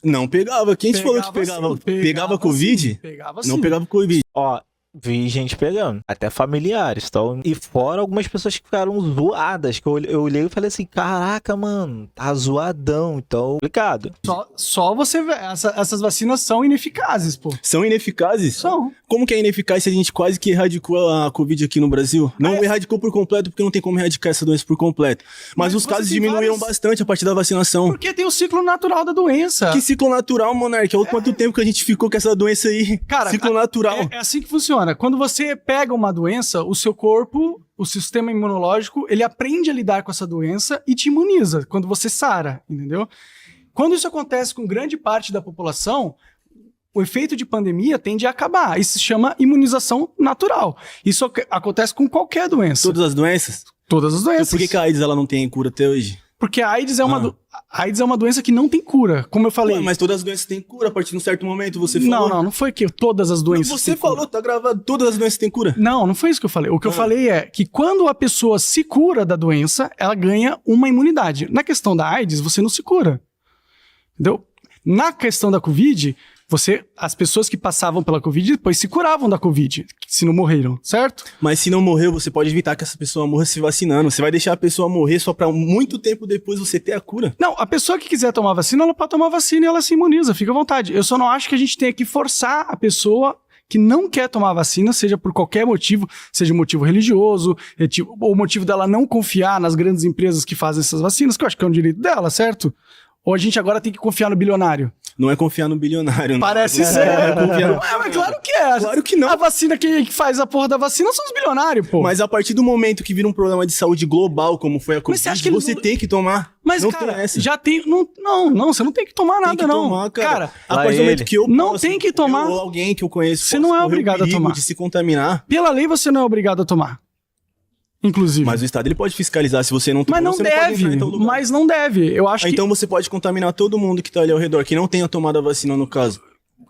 Não pegava. Quem te falou que pegava? Pegava Covid? Sim, pegava sim. Não pegava Covid. Ó, vi gente pegando, até familiares, então, e fora algumas pessoas que ficaram zoadas, que eu olhei e falei assim, caraca, mano, tá zoadão, então, complicado. Só você vê, essas vacinas são ineficazes, pô. São ineficazes? São. Como que é ineficaz se a gente quase que erradicou a Covid aqui no Brasil? Não erradicou por completo, porque não tem como erradicar essa doença por completo. Mas os casos diminuíram bastante a partir da vacinação. Porque tem o ciclo natural da doença. Que ciclo natural, Monark? Olha quanto tempo que a gente ficou com essa doença aí. Cara, ciclo natural. É assim que funciona. Quando você pega uma doença, o seu corpo, o sistema imunológico, ele aprende a lidar com essa doença e te imuniza quando você sara, entendeu? Quando isso acontece com grande parte da população, o efeito de pandemia tende a acabar. Isso se chama imunização natural. Isso acontece com qualquer doença. Todas as doenças? Todas as doenças. Por que a AIDS ela não tem cura até hoje? Porque a AIDS é uma doença que não tem cura, como eu falei. Ué, mas todas as doenças têm cura a partir de um certo momento, você falou. Não foi que todas as doenças não, você falou, tá gravado, todas as doenças têm cura. Não foi isso que eu falei. O que eu falei é que quando a pessoa se cura da doença, ela ganha uma imunidade. Na questão da AIDS, você não se cura. Entendeu? Na questão da Covid, as pessoas que passavam pela Covid depois se curavam da Covid, se não morreram, certo? Mas se não morreu, você pode evitar que essa pessoa morra se vacinando. Você vai deixar a pessoa morrer só pra muito tempo depois você ter a cura? Não, a pessoa que quiser tomar vacina, ela pode tomar vacina e ela se imuniza, fica à vontade. Eu só não acho que a gente tenha que forçar a pessoa que não quer tomar vacina, seja por qualquer motivo, seja motivo religioso, ou motivo dela não confiar nas grandes empresas que fazem essas vacinas, que eu acho que é um direito dela, certo? Ou a gente agora tem que confiar no bilionário? Não é confiar no bilionário, não. Parece ser. Mas claro que é. Claro que não. A vacina, quem faz a porra da vacina são os bilionários, pô. Mas a partir do momento que vira um problema de saúde global, como foi a Covid, você tem que tomar. Mas, não cara, tem essa. já tem... Não, você não tem que tomar nada, tem que não. Tomar, cara. A partir do momento que eu não tem que tomar. Ou alguém que eu conheço, você não é obrigado a tomar. De se contaminar. Pela lei, você não é obrigado a tomar. Inclusive. Mas o Estado ele pode fiscalizar se você não tomou. Mas não você deve. Mas não deve. Eu acho então você pode contaminar todo mundo que tá ali ao redor, que não tenha tomado a vacina no caso.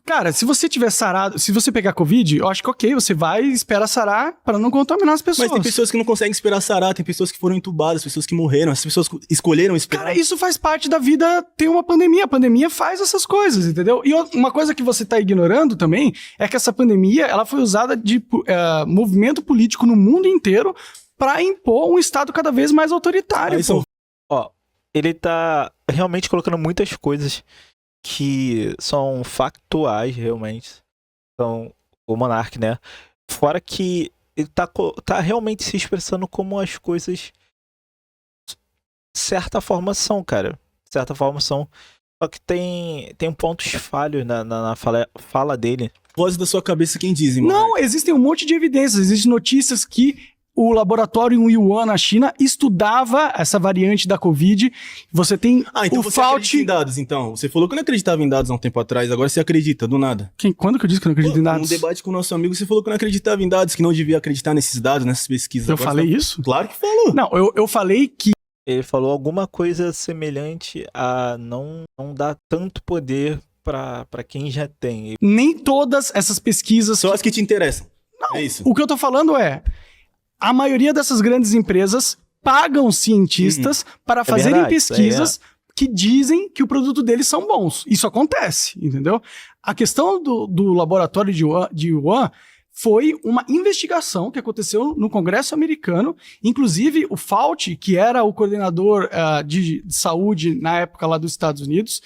Cara, se você tiver sarado, se você pegar Covid, eu acho que ok, você vai e espera sarar para não contaminar as pessoas. Mas tem pessoas que não conseguem esperar sarar, tem pessoas que foram entubadas, pessoas que morreram, as pessoas escolheram esperar. Cara, isso faz parte da vida, tem uma pandemia. A pandemia faz essas coisas, entendeu? E uma coisa que você tá ignorando também é que essa pandemia, ela foi usada de movimento político no mundo inteiro para impor um Estado cada vez mais autoritário. Ó, ele tá realmente colocando muitas coisas que são factuais, realmente. Então, o Monark, né? Fora que ele tá realmente se expressando como as coisas de certa forma são, cara. De certa forma são. Só que tem pontos falhos na fala dele. Voz da sua cabeça quem diz, mano. Não, existem um monte de evidências, existem notícias que o laboratório em Wuhan, na China, estudava essa variante da Covid. Você tem então o você acredita em dados, então. Você falou que não acreditava em dados há um tempo atrás, agora você acredita, do nada. Quando que eu disse que eu não acredito em dados? No debate com o nosso amigo, você falou que não acreditava em dados, que não devia acreditar nesses dados, nessas pesquisas. Eu falei isso? Claro que falou. Não, eu falei que... Ele falou alguma coisa semelhante a não dar tanto poder pra quem já tem. Nem todas essas pesquisas... Só as que te interessam. Não, é isso. O que eu tô falando é... A maioria dessas grandes empresas pagam cientistas para fazerem pesquisas que dizem que o produto deles são bons. Isso acontece, entendeu? A questão do laboratório de Wuhan foi uma investigação que aconteceu no Congresso americano. Inclusive, o Fauci, que era o coordenador de saúde na época lá dos Estados Unidos,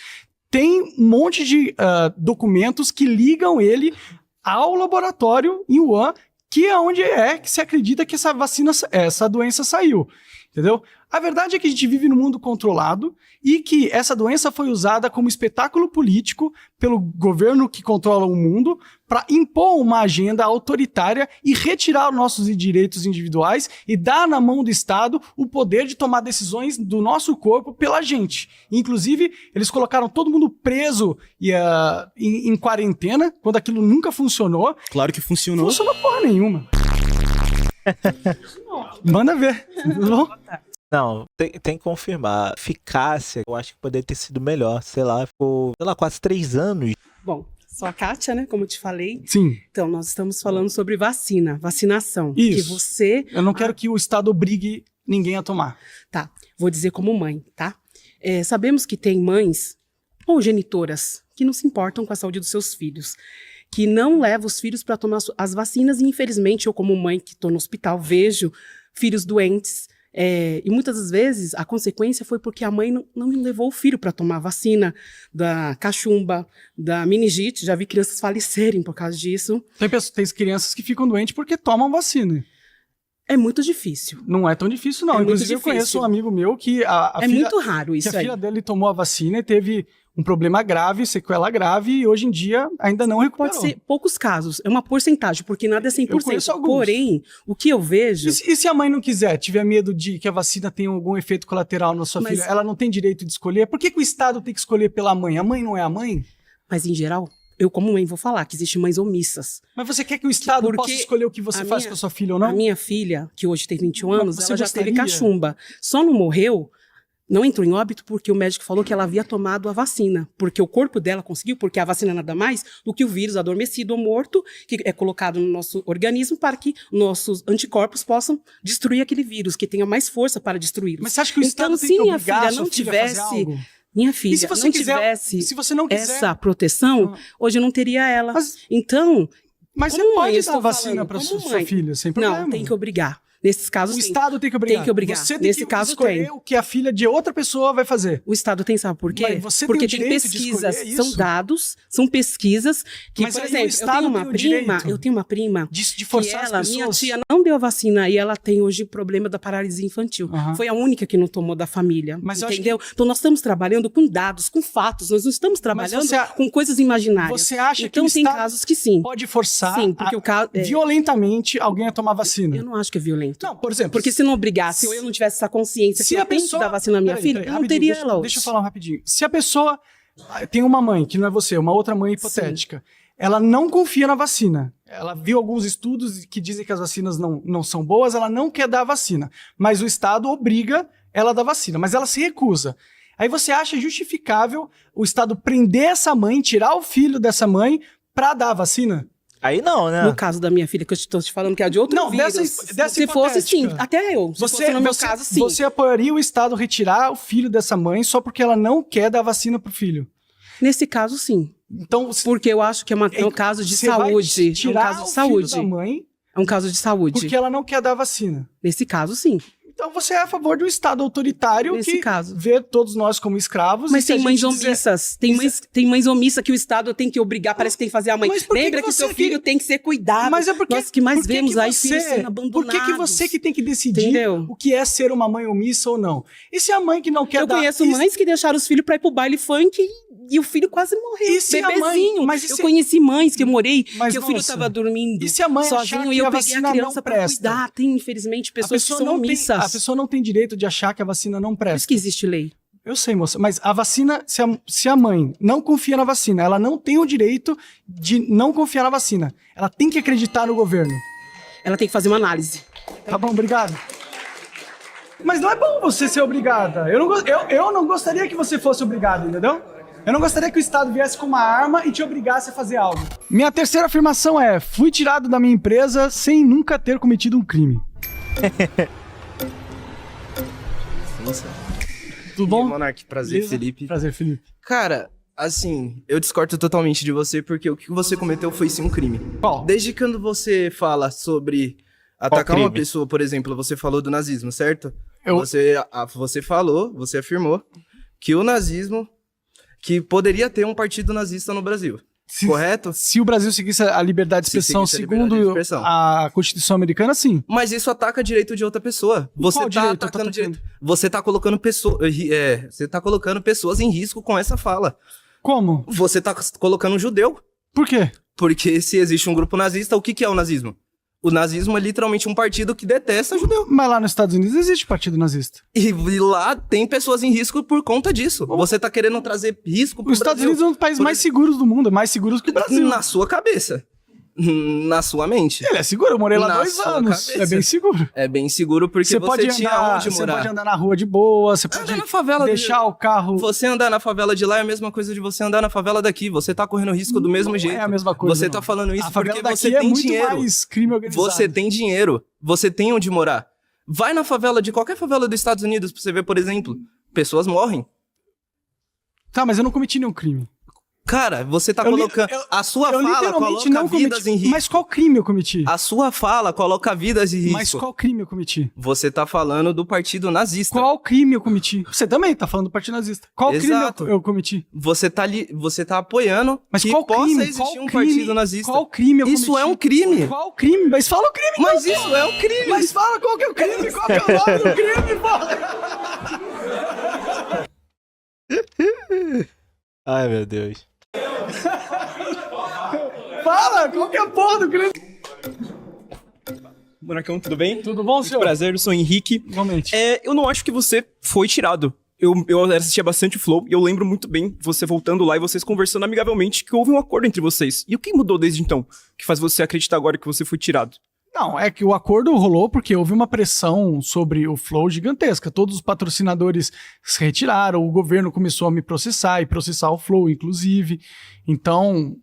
tem um monte de documentos que ligam ele ao laboratório em Wuhan, que é onde que se acredita que essa doença saiu, entendeu? A verdade é que a gente vive num mundo controlado e que essa doença foi usada como espetáculo político pelo governo que controla o mundo para impor uma agenda autoritária e retirar nossos direitos individuais e dar na mão do Estado o poder de tomar decisões do nosso corpo pela gente. Inclusive, eles colocaram todo mundo preso em quarentena, quando aquilo nunca funcionou. Claro que funcionou. Funcionou porra nenhuma. Manda ver. Não, tem que confirmar. Eficácia, eu acho que poderia ter sido melhor. Sei lá, ficou, quase 3 anos. Bom, sou a Kátia, né? Como eu te falei. Sim. Então, nós estamos falando sobre vacinação. Isso. Que você... Eu não quero que o Estado obrigue ninguém a tomar. Tá, vou dizer como mãe, tá? Sabemos que tem mães ou genitoras que não se importam com a saúde dos seus filhos, que não levam os filhos para tomar as vacinas, e infelizmente eu, como mãe que estou no hospital, vejo filhos doentes. E muitas das vezes a consequência foi porque a mãe não levou o filho para tomar a vacina da cachumba, da meningite. Já vi crianças falecerem por causa disso. Tem crianças que ficam doentes porque tomam vacina. É muito difícil. Não é tão difícil, não. Inclusive, eu conheço um amigo meu que muito raro isso que a filha dele tomou a vacina e teve um problema grave, sequela grave, e hoje em dia ainda não recuperou. Pode ser poucos casos, é uma porcentagem, porque nada é 100%. Eu conheço alguns. Porém, o que eu vejo... E se a mãe não quiser, tiver medo de que a vacina tenha algum efeito colateral na sua filha, ela não tem direito de escolher? Por que o Estado tem que escolher pela mãe? A mãe não é a mãe? Mas, em geral, eu como mãe vou falar que existem mães omissas. Mas você quer que o Estado possa escolher o que você faz com a sua filha ou não? A minha filha, que hoje tem 21 anos, ela já teve cachumba. Só não morreu... Não entrou em óbito porque o médico falou que ela havia tomado a vacina, porque o corpo dela conseguiu, porque a vacina é nada mais do que o vírus adormecido ou morto, que é colocado no nosso organismo para que nossos anticorpos possam destruir aquele vírus, que tenha mais força para destruí-lo. Mas você acha que o Estado tem que obrigar a sua filha a fazer algo? Minha filha, e se você não tivesse essa proteção, hoje eu não teria ela. Então, mas você pode dar vacina para sua filha, sem problema. Não, tem que obrigar. Nesses casos, o Estado tem que obrigar. Tem que obrigar. Você tem Nesse que caso, escolher o que a filha de outra pessoa vai fazer. O Estado tem, sabe por quê? Porque tem pesquisas, são dados, são pesquisas que, por exemplo, eu tenho uma prima de forçar as pessoas. Minha tia não deu a vacina e ela tem hoje problema da paralisia infantil. Foi a única que não tomou da família, entendeu? Então nós estamos trabalhando com dados, com fatos, nós não estamos trabalhando com coisas imaginárias. Você acha então, que o tem Estado casos que sim. Pode forçar porque o caso, violentamente alguém a tomar vacina? Eu não acho que é violento. Não, por exemplo... Porque se não obrigasse, ou eu não tivesse essa consciência que eu tenho que dar vacina à minha filha, eu não teria ela hoje. Deixa eu falar rapidinho. Se a pessoa tem uma mãe, que não é você, uma outra mãe hipotética, ela não confia na vacina, ela viu alguns estudos que dizem que as vacinas não são boas, ela não quer dar a vacina, mas o Estado obriga ela a dar vacina, mas ela se recusa. Aí você acha justificável o Estado prender essa mãe, tirar o filho dessa mãe para dar a vacina? Aí não, né? No caso da minha filha, que eu estou te falando que é de outro vírus. Se fosse, sim. Até eu. Se fosse no meu caso, sim. Você apoiaria o Estado retirar o filho dessa mãe só porque ela não quer dar vacina pro filho? Nesse caso, sim. Então, porque eu acho que é um caso de saúde. Tirar é um caso de saúde. Filho da mãe é um caso de saúde. Porque ela não quer dar vacina. Nesse caso, sim. Então você é a favor de um Estado autoritário Nesse que caso. vê todos nós como escravos. Mas e se tem a mães gente dizer- omissas. Tem mães omissas que o Estado tem que obrigar, parece que tem que fazer a mãe. Mas por que Lembra que que o você seu filho tem que ser cuidado. Mas é porque Nós que mais por que vemos que aí você- filhos sendo abandonados. Por que você que tem que decidir Entendeu? o que é ser uma mãe omissa ou não? E se a mãe que não quer Eu dar... conheço e- mães que deixaram os filhos pra ir pro baile funk e o filho quase morreu. E se a mãe- Bebezinho. mas e eu se- conheci mães que eu morei, Mas, que o filho moça, tava dormindo e se a mãe achar sozinho que e eu a peguei a vacina criança não pra presta? cuidar. Tem, infelizmente, pessoas que são omissas. A pessoa não tem direito de achar que a vacina não presta. Por isso que existe lei. Eu sei, moça, mas a vacina, se a mãe não confia na vacina, ela não tem o direito de não confiar na vacina. Ela tem que acreditar no governo. Ela tem que fazer uma análise. Tá bom, obrigado. Mas não é bom você ser obrigada. Eu não gostaria que você fosse obrigada, entendeu? Eu não gostaria que o Estado viesse com uma arma e te obrigasse a fazer algo. Minha terceira afirmação é: fui tirado da minha empresa sem nunca ter cometido um crime. Tudo bom? Monark, prazer, Beleza? Felipe. Prazer, Felipe. Cara, assim, eu discordo totalmente de você, porque o que você cometeu foi sim um crime. Qual? Desde quando você fala sobre atacar uma crime? pessoa, por exemplo, você falou do nazismo, certo? Eu- Você falou, você afirmou que o nazismo, que poderia ter um partido nazista no Brasil. Correto? Se o Brasil seguisse a liberdade de Se expressão seguisse a liberdade segundo de expressão. a Constituição Americana, sim. Mas isso ataca direito de outra pessoa. Você Qual tá direito? atacando direito. Você tá colocando você tá colocando pessoas em risco com essa fala. Como? Você tá colocando um judeu. Por quê? Porque se existe um grupo nazista, o que que é o nazismo? O nazismo é literalmente um partido que detesta judeu. Mas lá nos Estados Unidos existe partido nazista. E lá tem pessoas em risco por conta disso. Você tá querendo trazer risco pro Os Estados Brasil. Unidos é um dos países mais seguros do mundo, mais seguros que o Brasil. Na sua cabeça. Na sua mente. Ele é seguro, eu morei lá Na 2 sua anos. cabeça. É bem seguro. É bem seguro porque você tinha onde Você morar. pode andar na rua de boa, você pode na favela deixar o carro... Você andar na favela de lá é a mesma coisa de você andar na favela daqui. Você tá correndo risco do mesmo jeito. é a mesma coisa, Você não. tá falando isso A favela porque você daqui é tem muito dinheiro. mais crime organizado. Você tem dinheiro. Você tem onde morar. Vai na favela de qualquer favela dos Estados Unidos pra você ver, por exemplo. Pessoas morrem. Tá, mas eu não cometi nenhum crime. Cara, você tá Eu li- colocando... A sua eu fala literalmente coloca não vidas cometi. em risco. Mas qual crime eu cometi? A sua fala coloca vidas em risco. Mas qual crime eu cometi? Você tá falando do partido nazista. Qual crime eu cometi? Você também tá falando do partido nazista. Qual Exato. crime eu cometi? Você tá apoiando Mas que qual possa crime? existir Qual um crime? partido nazista. Qual crime eu Isso cometi? é um crime. Qual crime? Mas fala o crime. Mas então. isso é um crime. Mas fala qual que é o crime, qual que é o nome do crime, porra. Ai, meu Deus. Fala, qual que é a porra do crime? Monarcão, tudo bem? Tudo bom, senhor? Prazer, eu sou o Henrique. Igualmente. Eu não acho que você foi tirado. Eu assistia bastante o Flow e eu lembro muito bem você voltando lá e vocês conversando amigavelmente que houve um acordo entre vocês. E o que mudou desde então que faz você acreditar agora que você foi tirado? Não, é que o acordo rolou porque houve uma pressão sobre o Flow gigantesca. Todos os patrocinadores se retiraram, o governo começou a me processar e processar o Flow, inclusive. Então,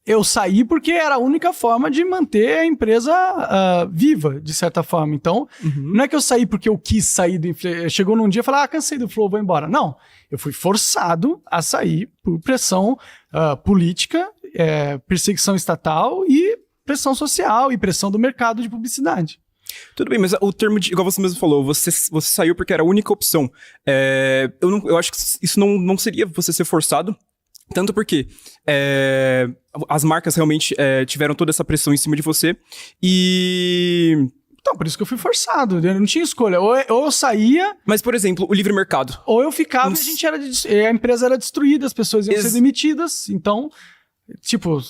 eu saí porque era a única forma de manter a empresa viva, de certa forma. Então, não é que eu saí porque eu quis sair do... Chegou num dia e falei, cansei do Flow, vou embora. Não, eu fui forçado a sair por pressão política, perseguição estatal e pressão social e pressão do mercado de publicidade. Tudo bem, mas o termo de, igual você mesmo falou, você saiu porque era a única opção. Eu acho que isso não seria você ser forçado, tanto porque as marcas realmente tiveram toda essa pressão em cima de você e... Então, por isso que eu fui forçado, eu não tinha escolha. Ou eu saía... Mas, por exemplo, o livre mercado. Ou eu ficava e a empresa era destruída, as pessoas iam ser demitidas, então... Tipo,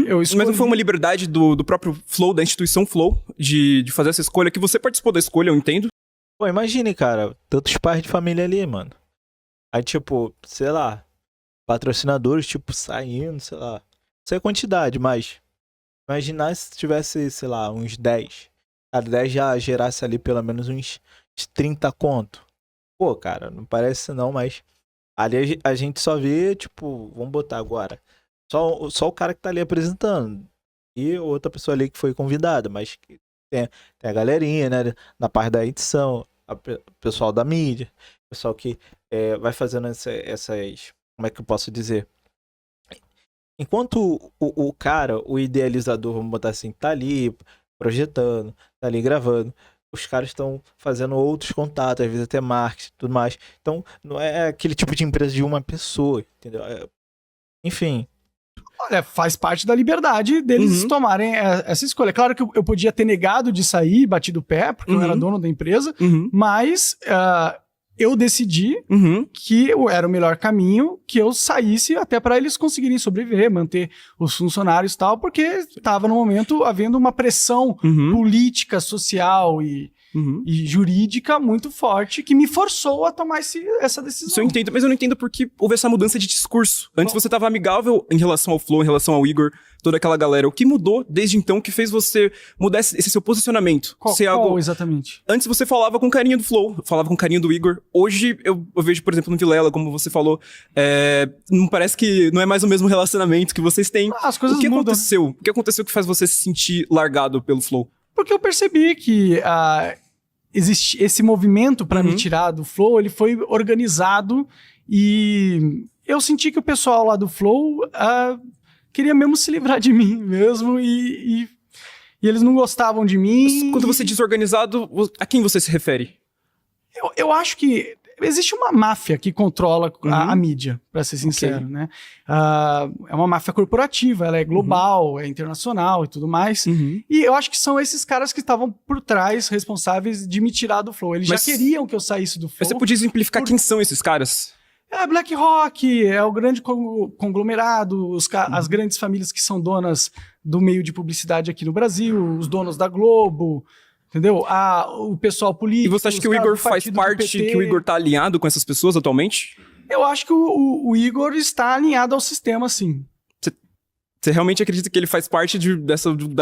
eu escolhi... Mas não foi uma liberdade do próprio Flow, da instituição Flow, de fazer essa escolha, que você participou da escolha, eu entendo. Pô, imagine, cara, tantos pais de família ali, mano. Aí, tipo, sei lá, patrocinadores, tipo, saindo, sei lá. Não sei a quantidade, mas imaginar se tivesse, sei lá, uns 10. Cada 10 já gerasse ali pelo menos uns 30 conto. Pô, cara, não parece não, mas ali a gente só vê, tipo, vamos botar agora. Só o cara que tá ali apresentando. E outra pessoa ali que foi convidada. Mas tem a galerinha, né? Na parte da edição. O pessoal da mídia. O pessoal que vai fazendo essas... Como é que eu posso dizer? Enquanto o cara, o idealizador, vamos botar assim, tá ali projetando, tá ali gravando. os caras estão fazendo outros contatos, às vezes até marketing e tudo mais. Então, não é aquele tipo de empresa de uma pessoa, entendeu? Enfim. Olha, faz parte da liberdade deles tomarem essa escolha. Claro que eu podia ter negado de sair, batido o pé, porque eu era dono da empresa, mas eu decidi que era o melhor caminho que eu saísse até para eles conseguirem sobreviver, manter os funcionários e tal, porque estava no momento havendo uma pressão política, social e jurídica muito forte que me forçou a tomar essa decisão. Isso eu entendo, mas eu não entendo porque houve essa mudança de discurso. Antes você estava amigável em relação ao Flow, em relação ao Igor, toda aquela galera. O que mudou desde então que fez você mudar esse seu posicionamento? Qual exatamente? Antes você falava com carinho do Flow, falava com carinho do Igor. Hoje eu vejo, por exemplo, no Vilela, como você falou, não parece que não é mais o mesmo relacionamento que vocês têm. As coisas o que mudam. aconteceu? O que aconteceu que faz você se sentir largado pelo Flow? Porque eu percebi que existe esse movimento para me tirar do Flow, ele foi organizado e eu senti que o pessoal lá do Flow queria mesmo se livrar de mim mesmo e eles não gostavam de mim. Quando você diz organizado, a quem você se refere? Eu acho que existe uma máfia que controla a mídia, para ser sincero, né? É uma máfia corporativa, ela é global, é internacional e tudo mais. E eu acho que são esses caras que estavam por trás, responsáveis de me tirar do Flow. Eles já queriam que eu saísse do Flow. Mas você podia exemplificar quem são esses caras? BlackRock, é o grande conglomerado, as grandes famílias que são donas do meio de publicidade aqui no Brasil, os donos da Globo, entendeu? O pessoal político. E você acha que o Igor faz parte, que o Igor tá alinhado com essas pessoas atualmente? Eu acho que o Igor está alinhado ao sistema, sim. Você realmente acredita que ele faz parte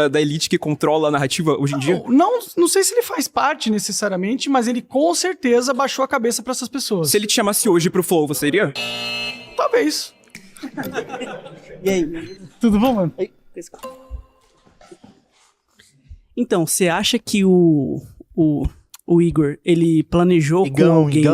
da elite que controla a narrativa hoje em dia? Não sei se ele faz parte necessariamente, mas ele com certeza baixou a cabeça para essas pessoas. Se ele te chamasse hoje pro Flow, você iria? Talvez. E aí? Tudo bom, mano? Então, você acha que o Igor, ele planejou com alguém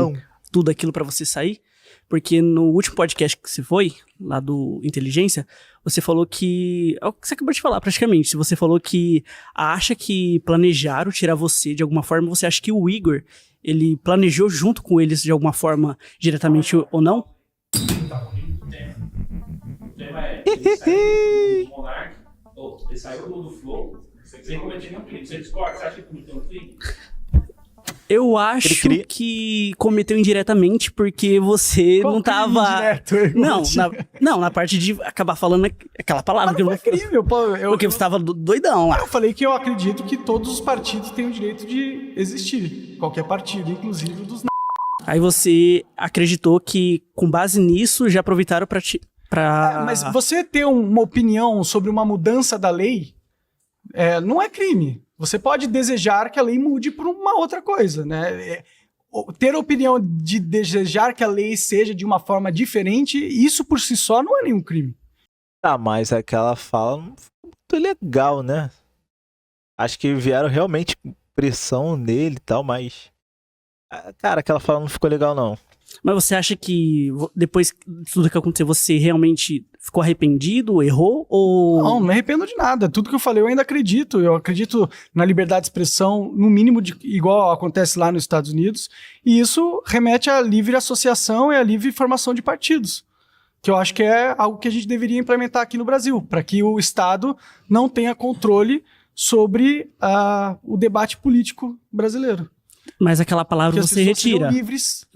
tudo aquilo pra você sair? Porque no último podcast que você foi, lá do Inteligência, você falou que... É o que você acabou de falar, praticamente. Você falou que acha que planejaram tirar você de alguma forma. Você acha que o Igor, ele planejou junto com eles de alguma forma, diretamente ou não? Ele saiu do Flow sem cometer nenhum crime. Você discorda? Você acha que cometeu um crime? Eu acho que cometeu indiretamente porque você não tava... Na parte de acabar falando aquela palavra. Mas não foi crime, porque você tava doidão lá. Eu falei que eu acredito que todos os partidos têm o direito de existir. Qualquer partido, inclusive dos... Aí você acreditou que, com base nisso, já aproveitaram mas você ter uma opinião sobre uma mudança da lei não é crime. Você pode desejar que a lei mude por uma outra coisa, né? Ter a opinião de desejar que a lei seja de uma forma diferente, isso por si só não é nenhum crime. Mas aquela fala não foi muito legal, né? Acho que vieram realmente pressão nele e tal, mas... Cara, aquela fala não ficou legal, não. Mas você acha que depois de tudo que aconteceu, você realmente ficou arrependido, errou ou... Não me arrependo de nada. Tudo que eu falei eu ainda acredito. Eu acredito na liberdade de expressão, no mínimo, igual acontece lá nos Estados Unidos. E isso remete à livre associação e à livre formação de partidos. Que eu acho que é algo que a gente deveria implementar aqui no Brasil, para que o Estado não tenha controle sobre o debate político brasileiro. Mas aquela palavra você retira. Livres.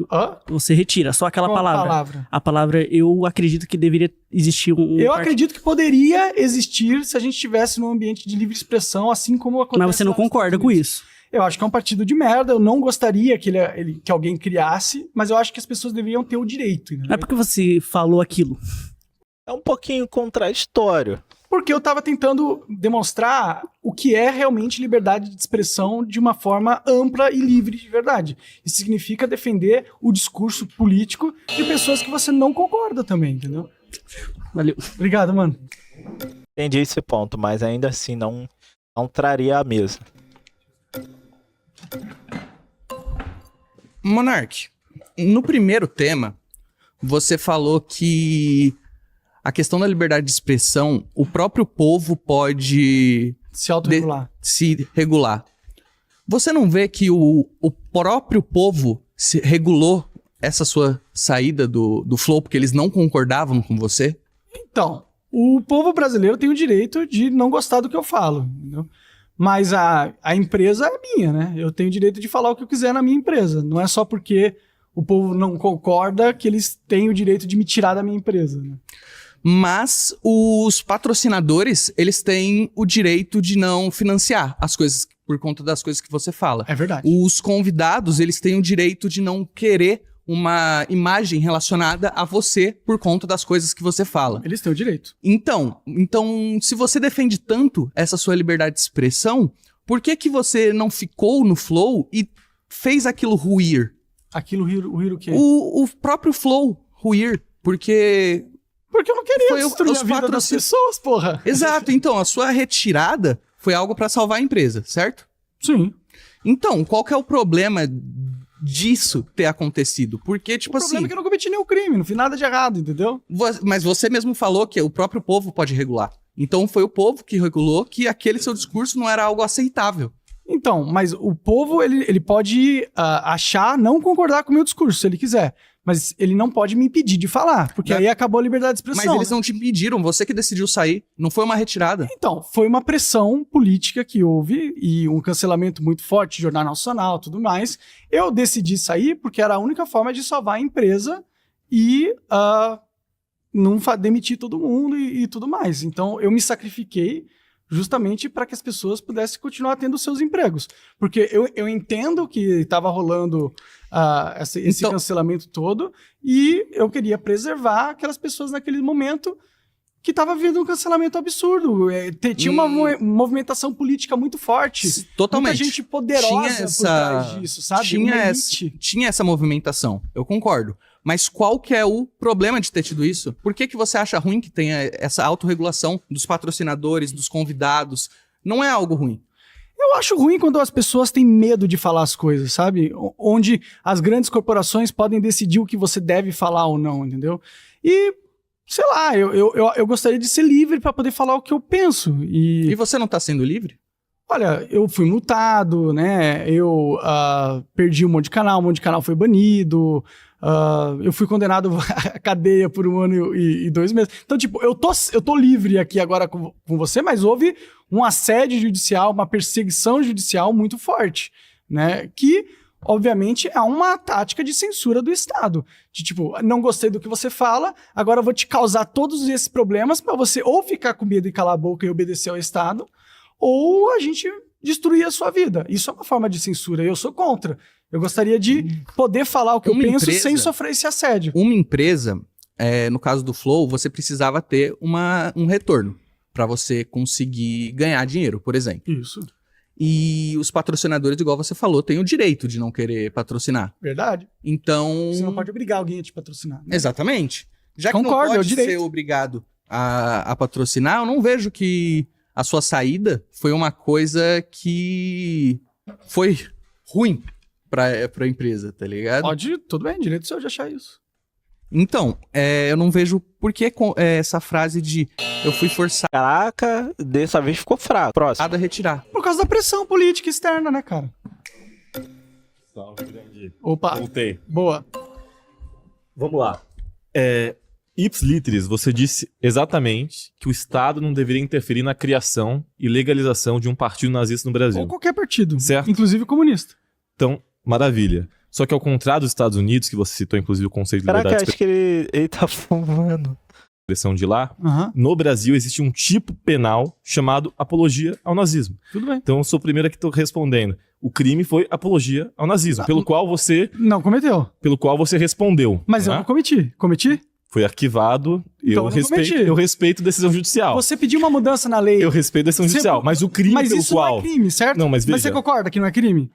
Você retira, só aquela palavra. A palavra, eu acredito que deveria existir acredito que poderia existir se a gente estivesse num ambiente de livre expressão, assim como acontece. Mas você não concorda com isso? Eu acho que é um partido de merda, eu não gostaria que alguém criasse, mas eu acho que as pessoas deveriam ter o direito. Né? Mas por que você falou aquilo? É um pouquinho contraditório. Porque eu estava tentando demonstrar o que é realmente liberdade de expressão de uma forma ampla e livre de verdade. Isso significa defender o discurso político de pessoas que você não concorda também, entendeu? Valeu. Obrigado, mano. Entendi esse ponto, mas ainda assim não traria à mesa. Monark, no primeiro tema, você falou que a questão da liberdade de expressão, o próprio povo pode se autorregular. Se regular. Você não vê que o próprio povo regulou essa sua saída do Flow porque eles não concordavam com você? Então, o povo brasileiro tem o direito de não gostar do que eu falo, entendeu? Mas a empresa é minha, né? Eu tenho o direito de falar o que eu quiser na minha empresa. Não é só porque o povo não concorda que eles têm o direito de me tirar da minha empresa, né? Mas os patrocinadores, eles têm o direito de não financiar as coisas por conta das coisas que você fala. É verdade. Os convidados, eles têm o direito de não querer uma imagem relacionada a você por conta das coisas que você fala. Eles têm o direito. Então, se você defende tanto essa sua liberdade de expressão, por que que você não ficou no Flow e fez aquilo ruir? Aquilo ruir o quê? O próprio Flow ruir, porque eu não queria destruir a vida das pessoas, porra. Exato, então a sua retirada foi algo pra salvar a empresa, certo? Sim. Então, qual que é o problema disso ter acontecido? Porque, tipo assim... O problema é que eu não cometi nenhum crime, não fiz nada de errado, entendeu? Mas você mesmo falou que o próprio povo pode regular. Então foi o povo que regulou que aquele seu discurso não era algo aceitável. Então, mas o povo, ele pode achar, não concordar com o meu discurso, se ele quiser. Mas ele não pode me impedir de falar, porque aí acabou a liberdade de expressão. Mas eles não te impediram, você que decidiu sair. Não foi uma retirada. Então, foi uma pressão política que houve e um cancelamento muito forte, Jornal Nacional, tudo mais. Eu decidi sair porque era a única forma de salvar a empresa e não demitir todo mundo e tudo mais. Então, eu me sacrifiquei justamente para que as pessoas pudessem continuar tendo seus empregos. Porque eu entendo que estava rolando esse cancelamento todo e eu queria preservar aquelas pessoas naquele momento que estava vivendo um cancelamento absurdo. Tinha uma movimentação política muito forte. Totalmente. Muita gente poderosa por trás disso, sabe? Tinha essa movimentação, eu concordo. Mas qual que é o problema de ter tido isso? Por que você acha ruim que tenha essa autorregulação dos patrocinadores, dos convidados? Não é algo ruim. Eu acho ruim quando as pessoas têm medo de falar as coisas, sabe? Onde as grandes corporações podem decidir o que você deve falar ou não, entendeu? E, sei lá, eu gostaria de ser livre para poder falar o que eu penso. E você não tá sendo livre? Olha, eu fui multado, né? Eu perdi um monte de canal foi banido. Eu fui condenado à cadeia por 1 ano e 2 meses. Então, tipo, eu tô livre aqui agora com você, mas houve um assédio judicial, uma perseguição judicial muito forte, né? Que, obviamente, é uma tática de censura do Estado. De, tipo, não gostei do que você fala, agora eu vou te causar todos esses problemas para você ou ficar com medo e calar a boca e obedecer ao Estado, ou a gente destruir a sua vida. Isso é uma forma de censura, eu sou contra. Eu gostaria de poder falar o que eu penso sem sofrer esse assédio. Uma empresa, no caso do Flow, você precisava ter um retorno para você conseguir ganhar dinheiro, por exemplo. Isso. E os patrocinadores, igual você falou, têm o direito de não querer patrocinar. Verdade. Então... Você não pode obrigar alguém a te patrocinar. Né? Exatamente. Já que não pode ser obrigado a patrocinar, eu não vejo que a sua saída foi uma coisa que foi ruim pra empresa, tá ligado? Pode, tudo bem, direito seu de achar isso. Então, eu não vejo por que essa frase de eu fui forçado. Caraca, dessa vez ficou fraco. Próximo. A retirar. Por causa da pressão política externa, né, cara? Salve, grande. Opa. Voltei. Boa. Vamos lá. Ipsiliteris, você disse exatamente que o Estado não deveria interferir na criação e legalização de um partido nazista no Brasil. Ou qualquer partido. Certo? Inclusive comunista. Então, maravilha. Só que ao contrário dos Estados Unidos, que você citou inclusive o conceito de liberdade de acho que ele tá fumando. expressão de lá, no Brasil existe um tipo penal chamado apologia ao nazismo. Tudo bem. Então eu sou o primeiro que estou respondendo. O crime foi apologia ao nazismo, pelo qual você... Não cometeu. Pelo qual você respondeu. Mas eu não cometi. Cometi? Foi arquivado. Então eu respeito decisão judicial. Você pediu uma mudança na lei. Eu respeito decisão judicial. Mas o crime mas pelo isso qual... não é crime, certo? Não, mas veja... Mas você concorda que não é crime?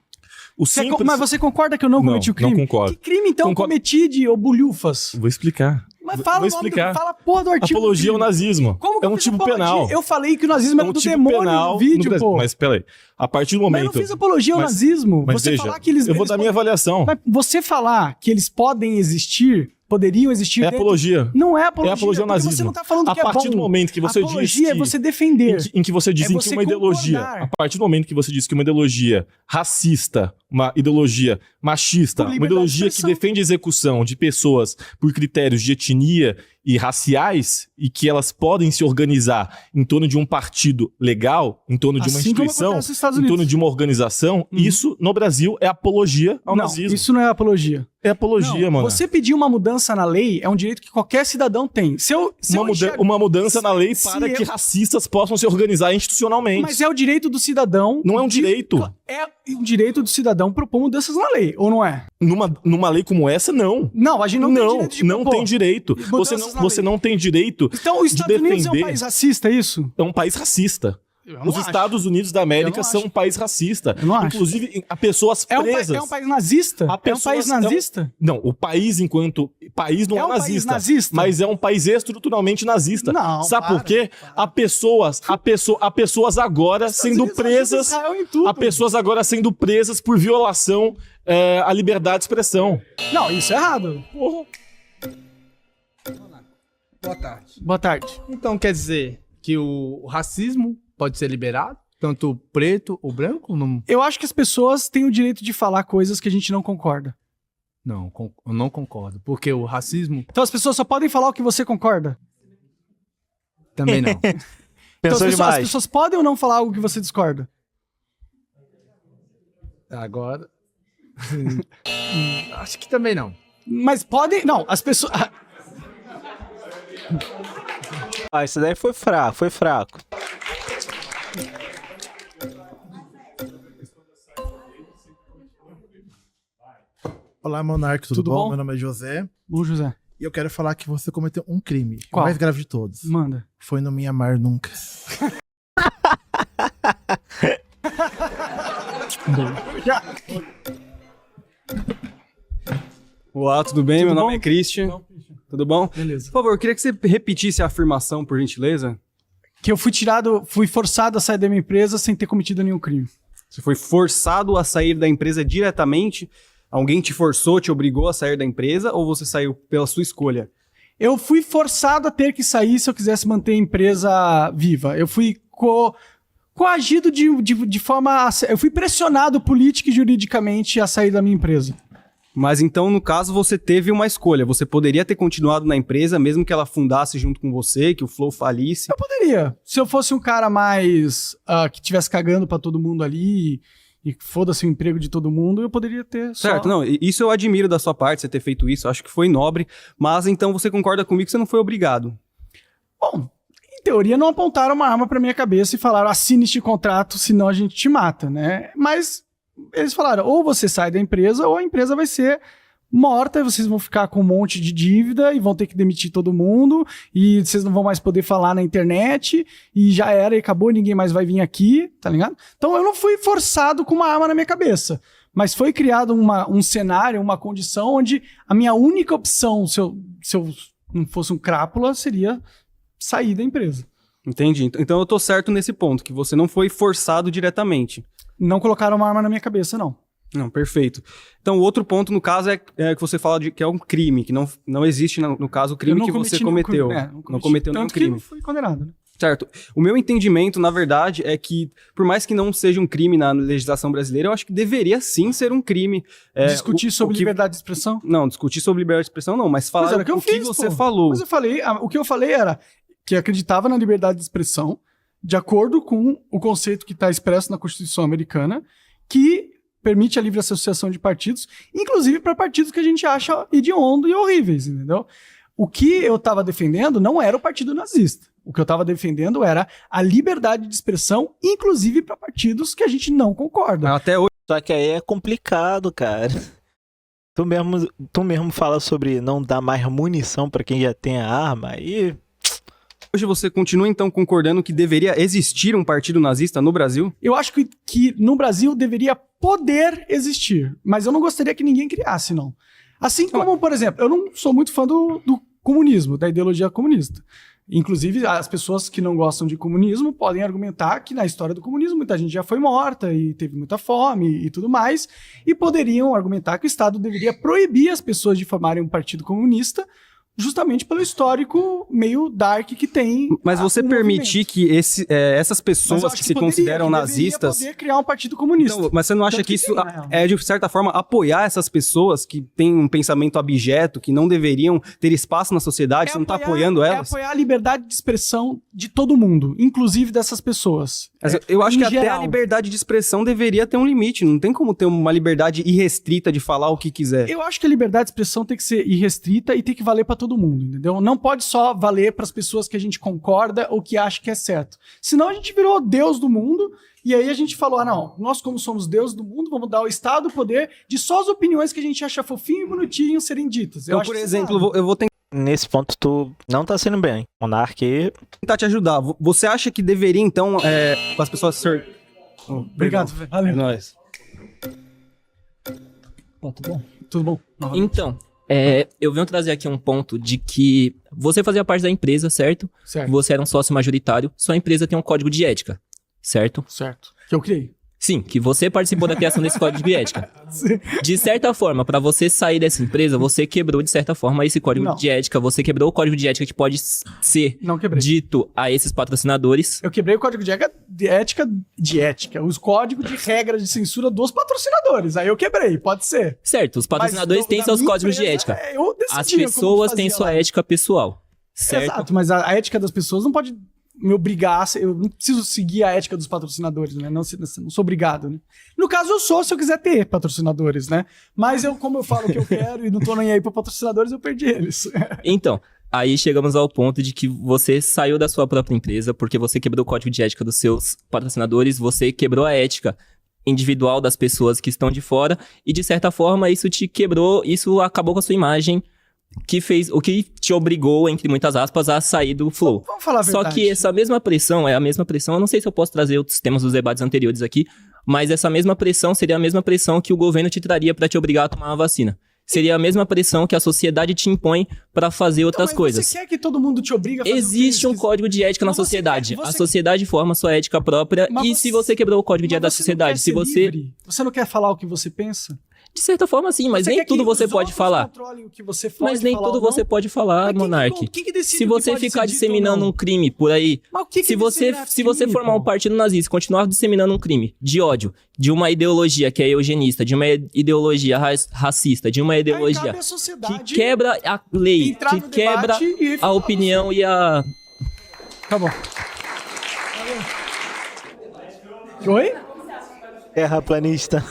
Mas você concorda que eu não cometi o crime? Não concordo. Que crime, então, cometi de bulhufas? Vou explicar. Mas fala Vou explicar. Fala a porra do artigo. Apologia ao nazismo. Como que é um tipo penal. Eu falei que o nazismo era do tipo demônio penal no vídeo, pô. Mas peraí. A partir do momento... Mas eu não fiz apologia ao nazismo. Mas você veja, falar que eles... eu vou dar minha avaliação. Mas você falar que eles podem existir poderiam existir. É apologia. Não é apologia. É apologia ao nazismo. Você não tá falando que é bom. A partir do momento que você diz apologia é você defender. Em que você diz É em você que uma ideologia... concordar. A partir do momento que você diz que uma ideologia racista, uma ideologia machista, Por uma liberdade ideologia de que expressão. defende a execução de pessoas por critérios de etnia e raciais e que elas podem se organizar em torno de um partido legal, em torno de uma Assim como instituição, acontece nos Estados em Unidos. torno de uma organização, isso no Brasil é apologia ao Não, nazismo. isso não é apologia. É apologia, Não, mano. Você pedir uma mudança na lei é um direito que qualquer cidadão tem. Uma mudança na lei para que eu- racistas possam se organizar institucionalmente. Mas é o direito do cidadão. Não é um direito. É o direito do cidadão propor mudanças na lei, ou não é? Numa lei como essa, não. Não, a gente não tem direito de não propor tem direito. mudanças na Você lei. não tem direito Então, os de Estados Unidos é um defender- país racista, é isso? É um país racista. Eu não Os acho. Estados Unidos da Eu América não são acho. um país racista. Eu não acho. Inclusive, a pessoas É presas. um país nazista? A É um pessoas- país nazista? Não, o país enquanto... País não é, É um país nazista, nazista? mas é um país estruturalmente nazista. Não, Sabe para, por quê? Há pessoas agora sendo presas... Há pessoas agora sendo presas por violação à liberdade de expressão. Não, isso é errado. Boa tarde. Boa tarde. Então quer dizer que o racismo pode ser liberado? Tanto o preto ou branco? Não, Eu acho que as pessoas têm o direito de falar coisas que a gente não concorda. não, eu não concordo. Porque o racismo Então as pessoas só podem falar o que você concorda? também não. Então as pessoas podem ou não falar algo que você discorda? Agora. Acho que também não. Mas podem... Não, as pessoas... Isso daí foi fraco. Olá, Monark, tudo bom? Meu nome é José. Bom, José. E eu quero falar que você cometeu um crime. Qual? O mais grave de todos. Manda. Foi no Me Amar Nunca. Olá, tudo bem? Meu nome é Christian. Tudo bom? Beleza. Por favor, eu queria que você repetisse a afirmação, por gentileza. Que eu fui forçado a sair da minha empresa sem ter cometido nenhum crime. Você foi forçado a sair da empresa diretamente? Alguém te forçou, te obrigou a sair da empresa ou você saiu pela sua escolha? Eu fui forçado a ter que sair se eu quisesse manter a empresa viva. Eu fui coagido de forma... Eu fui pressionado política e juridicamente a sair da minha empresa. Mas então, no caso, você teve uma escolha. Você poderia ter continuado na empresa, mesmo que ela fundasse junto com você, que o Flow falisse? Eu poderia. Se eu fosse um cara mais... que estivesse cagando pra todo mundo ali e foda-se o emprego de todo mundo, eu poderia ter só... Certo, não, isso eu admiro da sua parte, você ter feito isso, acho que foi nobre, mas então você concorda comigo que você não foi obrigado? Bom, em teoria não apontaram uma arma pra minha cabeça e falaram, assine este contrato, senão a gente te mata, né? Mas eles falaram, ou você sai da empresa ou a empresa vai ser morta, vocês vão ficar com um monte de dívida e vão ter que demitir todo mundo e vocês não vão mais poder falar na internet e já era e acabou, ninguém mais vai vir aqui, tá ligado? Então eu não fui forçado com uma arma na minha cabeça, mas foi criado um cenário, uma condição onde a minha única opção, se eu não fosse um crápula, seria sair da empresa. Entendi, então eu tô certo nesse ponto, que você não foi forçado diretamente. Não colocaram uma arma na minha cabeça, não. Não, perfeito. Então, o outro ponto, no caso, é que você fala que é um crime, que não existe, no caso, o crime que você cometeu. Não cometeu nenhum crime. Que fui condenado, né? Certo. O meu entendimento, na verdade, é que, por mais que não seja um crime na legislação brasileira, eu acho que deveria sim ser um crime. Discutir sobre liberdade de expressão? Não, discutir sobre liberdade de expressão não, mas falar o que você falou. Mas o que eu falei era que acreditava na liberdade de expressão, de acordo com o conceito que está expresso na Constituição americana, que permite a livre associação de partidos, inclusive para partidos que a gente acha hediondo e horríveis, entendeu? O que eu estava defendendo não era o partido nazista. O que eu estava defendendo era a liberdade de expressão, inclusive para partidos que a gente não concorda. Até hoje. Só que aí é complicado, cara. Tu mesmo fala sobre não dar mais munição para quem já tem a arma e... Hoje você continua, então, concordando que deveria existir um partido nazista no Brasil? Eu acho que no Brasil deveria poder existir, mas eu não gostaria que ninguém criasse, não. Assim como, por exemplo, eu não sou muito fã do comunismo, da ideologia comunista. Inclusive, as pessoas que não gostam de comunismo podem argumentar que na história do comunismo muita gente já foi morta e teve muita fome e tudo mais, e poderiam argumentar que o Estado deveria proibir as pessoas de formarem um partido comunista, justamente pelo histórico meio dark que tem. Mas você permitir que essas pessoas que se consideram nazistas... poder criar um partido comunista. Então, mas você não acha que isso é, de certa forma, apoiar essas pessoas que têm um pensamento abjeto, que não deveriam ter espaço na sociedade, você não está apoiando elas? É apoiar a liberdade de expressão de todo mundo, inclusive dessas pessoas. Mas eu acho que até a liberdade de expressão deveria ter um limite. Não tem como ter uma liberdade irrestrita de falar o que quiser. Eu acho que a liberdade de expressão tem que ser irrestrita e tem que valer para todo mundo, entendeu? Não pode só valer para as pessoas que a gente concorda ou que acha que é certo. Senão a gente virou Deus do mundo e aí a gente falou, não, nós como somos Deus do mundo, vamos dar ao Estado o poder de só as opiniões que a gente acha fofinho e bonitinho serem ditas. Então, por exemplo, eu vou tentar... Nesse ponto, tu não tá sendo bem. Monark... Tentar te ajudar. Você acha que deveria, então, as pessoas ser... Obrigado, valeu. É nóis. Tudo bom? Tudo bom. Então, eu venho trazer aqui um ponto de que você fazia parte da empresa, certo? Certo. Você era um sócio majoritário, sua empresa tem um código de ética, certo? Certo. Que eu criei. Sim, que você participou da criação desse código de ética. De certa forma, para você sair dessa empresa, você quebrou, de certa forma, esse código de ética. Você quebrou o código de ética que pode ser dito a esses patrocinadores. Eu quebrei o código de ética, os códigos de regra de censura dos patrocinadores. Aí eu quebrei, pode ser. Certo, os patrocinadores têm seus códigos de ética. As pessoas têm sua ética pessoal, certo? Exato, mas a ética das pessoas não pode me obrigar, eu não preciso seguir a ética dos patrocinadores, né? Não sou obrigado, né? No caso, eu sou, se eu quiser ter patrocinadores, né? Mas como eu falo o que eu quero e não tô nem aí para patrocinadores, eu perdi eles. Então, aí chegamos ao ponto de que você saiu da sua própria empresa porque você quebrou o código de ética dos seus patrocinadores, você quebrou a ética individual das pessoas que estão de fora e, de certa forma, isso te quebrou, isso acabou com a sua imagem, que fez o que te obrigou, entre muitas aspas, a sair do Flow. Vamos falar a verdade. Só que essa mesma pressão é a mesma pressão. Eu não sei se eu posso trazer outros temas dos debates anteriores aqui, mas essa mesma pressão seria a mesma pressão que o governo te traria para te obrigar a tomar uma vacina. Seria a mesma pressão que a sociedade te impõe para fazer outras coisas. Você quer que todo mundo te obrigue a fazer Existe um código de ética na sociedade. A sociedade forma sua ética própria se você quebrou o código de ética da sociedade, se você... Livre? Você não quer falar o que você pensa? De certa forma, sim, mas nem tudo você pode falar. Mas nem tudo você pode falar, Monark. Se você ficar disseminando um crime por aí, se você formar um partido nazista e continuar disseminando um crime de ódio, de uma ideologia que é eugenista, de uma ideologia racista, de uma ideologia que quebra a lei, que quebra a opinião e a... Acabou. Oi? Terraplanista.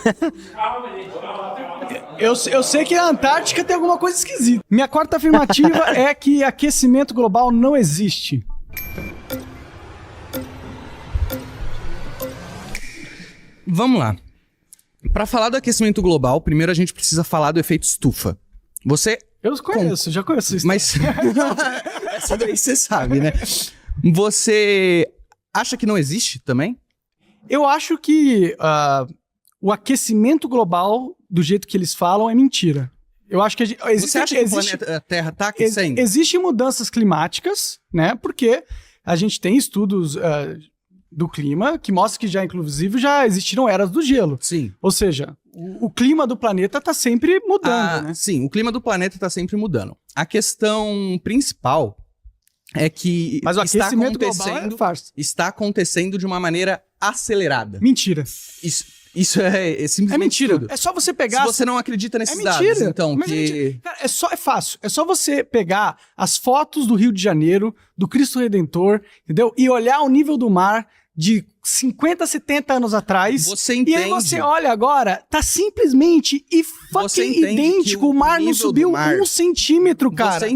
Eu sei que a Antártica tem alguma coisa esquisita. Minha quarta afirmativa é que aquecimento global não existe. Vamos lá. Para falar do aquecimento global, primeiro a gente precisa falar do efeito estufa. Você... Eu conheço, já conheço isso. Mas... Essa daí você sabe, né? Você acha que não existe também? Eu acho que o aquecimento global, do jeito que eles falam, é mentira. Eu acho que você acha que o planeta Terra está aquecendo? Existem mudanças climáticas, né? Porque a gente tem estudos do clima que mostram que inclusive, já existiram eras do gelo. Sim. Ou seja, o clima do planeta está sempre mudando, né? Sim, o clima do planeta está sempre mudando. A questão principal é que mas o aquecimento global está acontecendo de uma maneira acelerada. Mentira. Isso é simplesmente mentira. Tudo. É só você pegar... Se você não acredita nesses dados, então... Cara, é fácil. É só você pegar as fotos do Rio de Janeiro, do Cristo Redentor, entendeu? E olhar o nível do mar de 50, 70 anos atrás. Você entende. E aí você olha agora, tá simplesmente idêntico. O mar não subiu 1 centímetro, cara. Você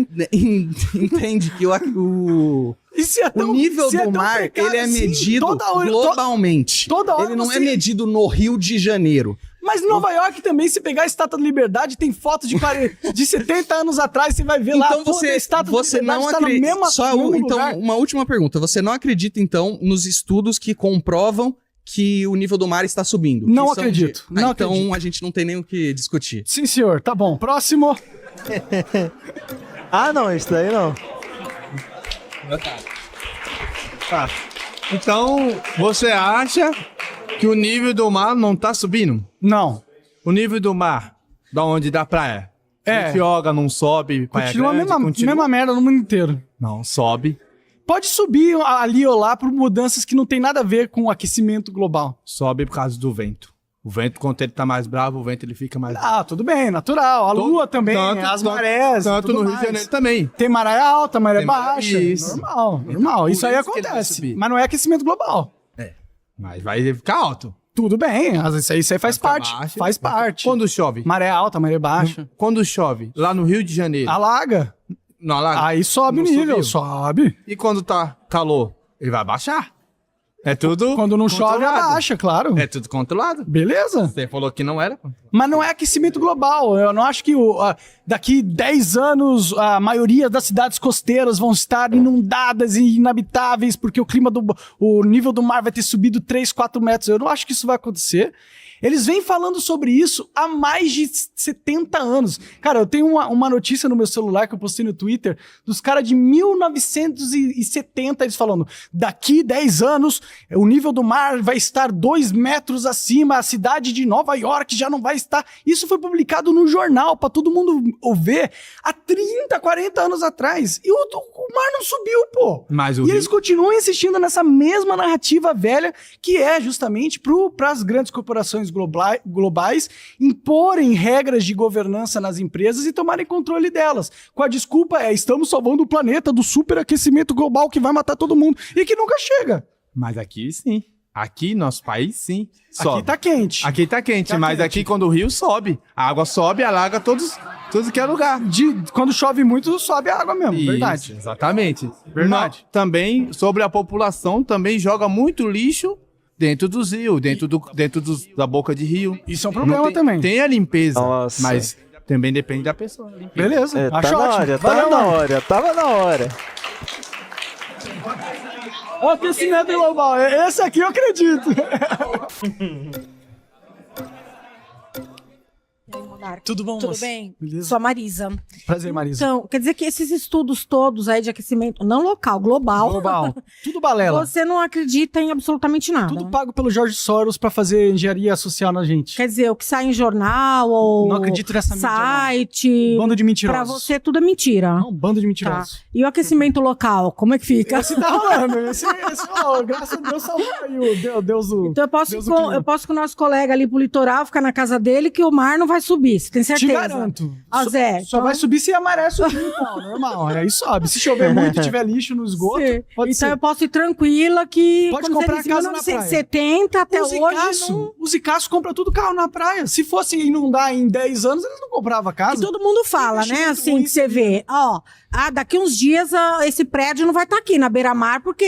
entende que o nível do mar, ele é medido globalmente. Toda hora ele não é medido no Rio de Janeiro. Mas em Nova York também, se pegar a Estátua da Liberdade, tem fotos de 70 anos atrás, você vai ver lá, então a Estátua da Liberdade está na mesma lugar. Uma última pergunta. Você não acredita, então, nos estudos que comprovam que o nível do mar está subindo? Não acredito. Então a gente não tem nem o que discutir. Sim, senhor. Tá bom. Próximo. Não, isso daí não. Tá. Então, você acha que o nível do mar não tá subindo? Não. O nível do mar, da onde da praia? É. Joga, não sobe, praia Continua a grande, mesma merda no mundo inteiro. Não, sobe. Pode subir ali ou lá por mudanças que não tem nada a ver com o aquecimento global. Sobe por causa do vento. O vento, quando ele tá mais bravo, o vento ele fica mais... Ah, tudo bem, natural. A lua também, as marés. Tanto no Rio de Janeiro também. Tem maré alta, maré Tem baixa. isso. Normal. Isso aí Por isso que ele vai acontece. subir. Mas não é aquecimento global. Mas vai ficar alto. Tudo bem, isso aí faz parte. Faz parte. Quando chove? Maré alta, maré baixa. Quando chove, lá no Rio de Janeiro... Alaga. Não alaga? Aí sobe o nível, sobe. E quando tá calor, ele vai baixar? É tudo Quando não chove, controlado. abaixa, claro. É tudo controlado. Beleza. Você falou que não era. Mas não é aquecimento global. Eu não acho que daqui 10 anos a maioria das cidades costeiras vão estar inundadas e inabitáveis porque o nível do mar vai ter subido 3, 4 metros. Eu não acho que isso vai acontecer. Eles vêm falando sobre isso há mais de 70 anos. Cara, eu tenho uma notícia no meu celular que eu postei no Twitter dos caras de 1970, eles falando, daqui 10 anos o nível do mar vai estar 2 metros acima, a cidade de Nova York já não vai estar... Isso foi publicado no jornal para todo mundo ver há 30, 40 anos atrás. E o mar não subiu, pô. Mas o e eles continuam insistindo nessa mesma narrativa velha que é justamente para as grandes corporações globais imporem regras de governança nas empresas e tomarem controle delas. Com a desculpa estamos salvando o planeta do superaquecimento global que vai matar todo mundo e que nunca chega. Mas aqui sim. Aqui, nosso país, sim. Aqui tá quente. Aqui tá quente, mas aqui quando o rio sobe, a água sobe e alaga tudo que é lugar. Quando chove muito, sobe a água mesmo, Isso, verdade. Exatamente. Verdade. Também, sobre a população, também joga muito lixo dentro dos rios, dentro da boca de rio. Isso é um problema também. Tem a limpeza, Nossa. mas também depende da pessoa. Beleza, Tá na hora. O aquecimento global, esse aqui eu acredito. Tudo bom, Tudo moça? bem? Beleza? Sou a Marisa. Prazer, Marisa. Então, quer dizer que esses estudos todos aí de aquecimento, não local, global. Global. Tudo balela. Você não acredita em absolutamente nada. Tudo pago pelo Jorge Soros pra fazer engenharia social na gente. Quer dizer, o que sai em jornal ou Não acredito nessa mídia, site. Bando de mentirosos. Pra você tudo é mentira. Um bando de mentirosos. Tá. E o aquecimento local, como é que fica? Esse tá rolando. Graças a Deus salvou aí o Deus do... Então eu posso, Deus ir do com, clima. eu posso ir com o nosso colega ali pro litoral, ficar na casa dele, que o mar não vai subir. Você tem certeza? Te garanto. Ah, Zé, Só vai subir se a maré subir e tal, normal. Aí sobe. Se chover muito e tiver lixo no esgoto, Sim. pode então ser. eu posso ir tranquila que... Pode como comprar você casa disse, na praia. 1970 até O hoje Zicasso, não... o Zicasso compra tudo carro na praia. Se fosse inundar em 10 anos, eles não compravam casa. E todo mundo fala, né? Assim, que você vê, ó, daqui uns dias esse prédio não vai estar aqui na beira-mar, porque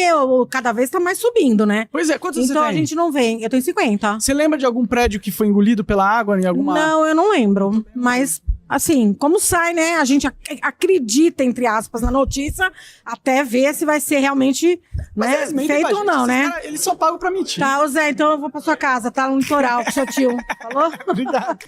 cada vez tá mais subindo, né? Pois é, quantos então você a tem? gente não vem. Eu tenho 50. Você lembra de algum prédio que foi engolido pela água em alguma... Não, eu não lembro. Mas, assim, como sai, né? A gente acredita, entre aspas, na notícia, até ver se vai ser realmente né, feito ou não, né? Eles são pagos pra mentir. Tá, ô Zé, então eu vou pra sua casa, tá? No litoral, com seu tio. Falou? Obrigado.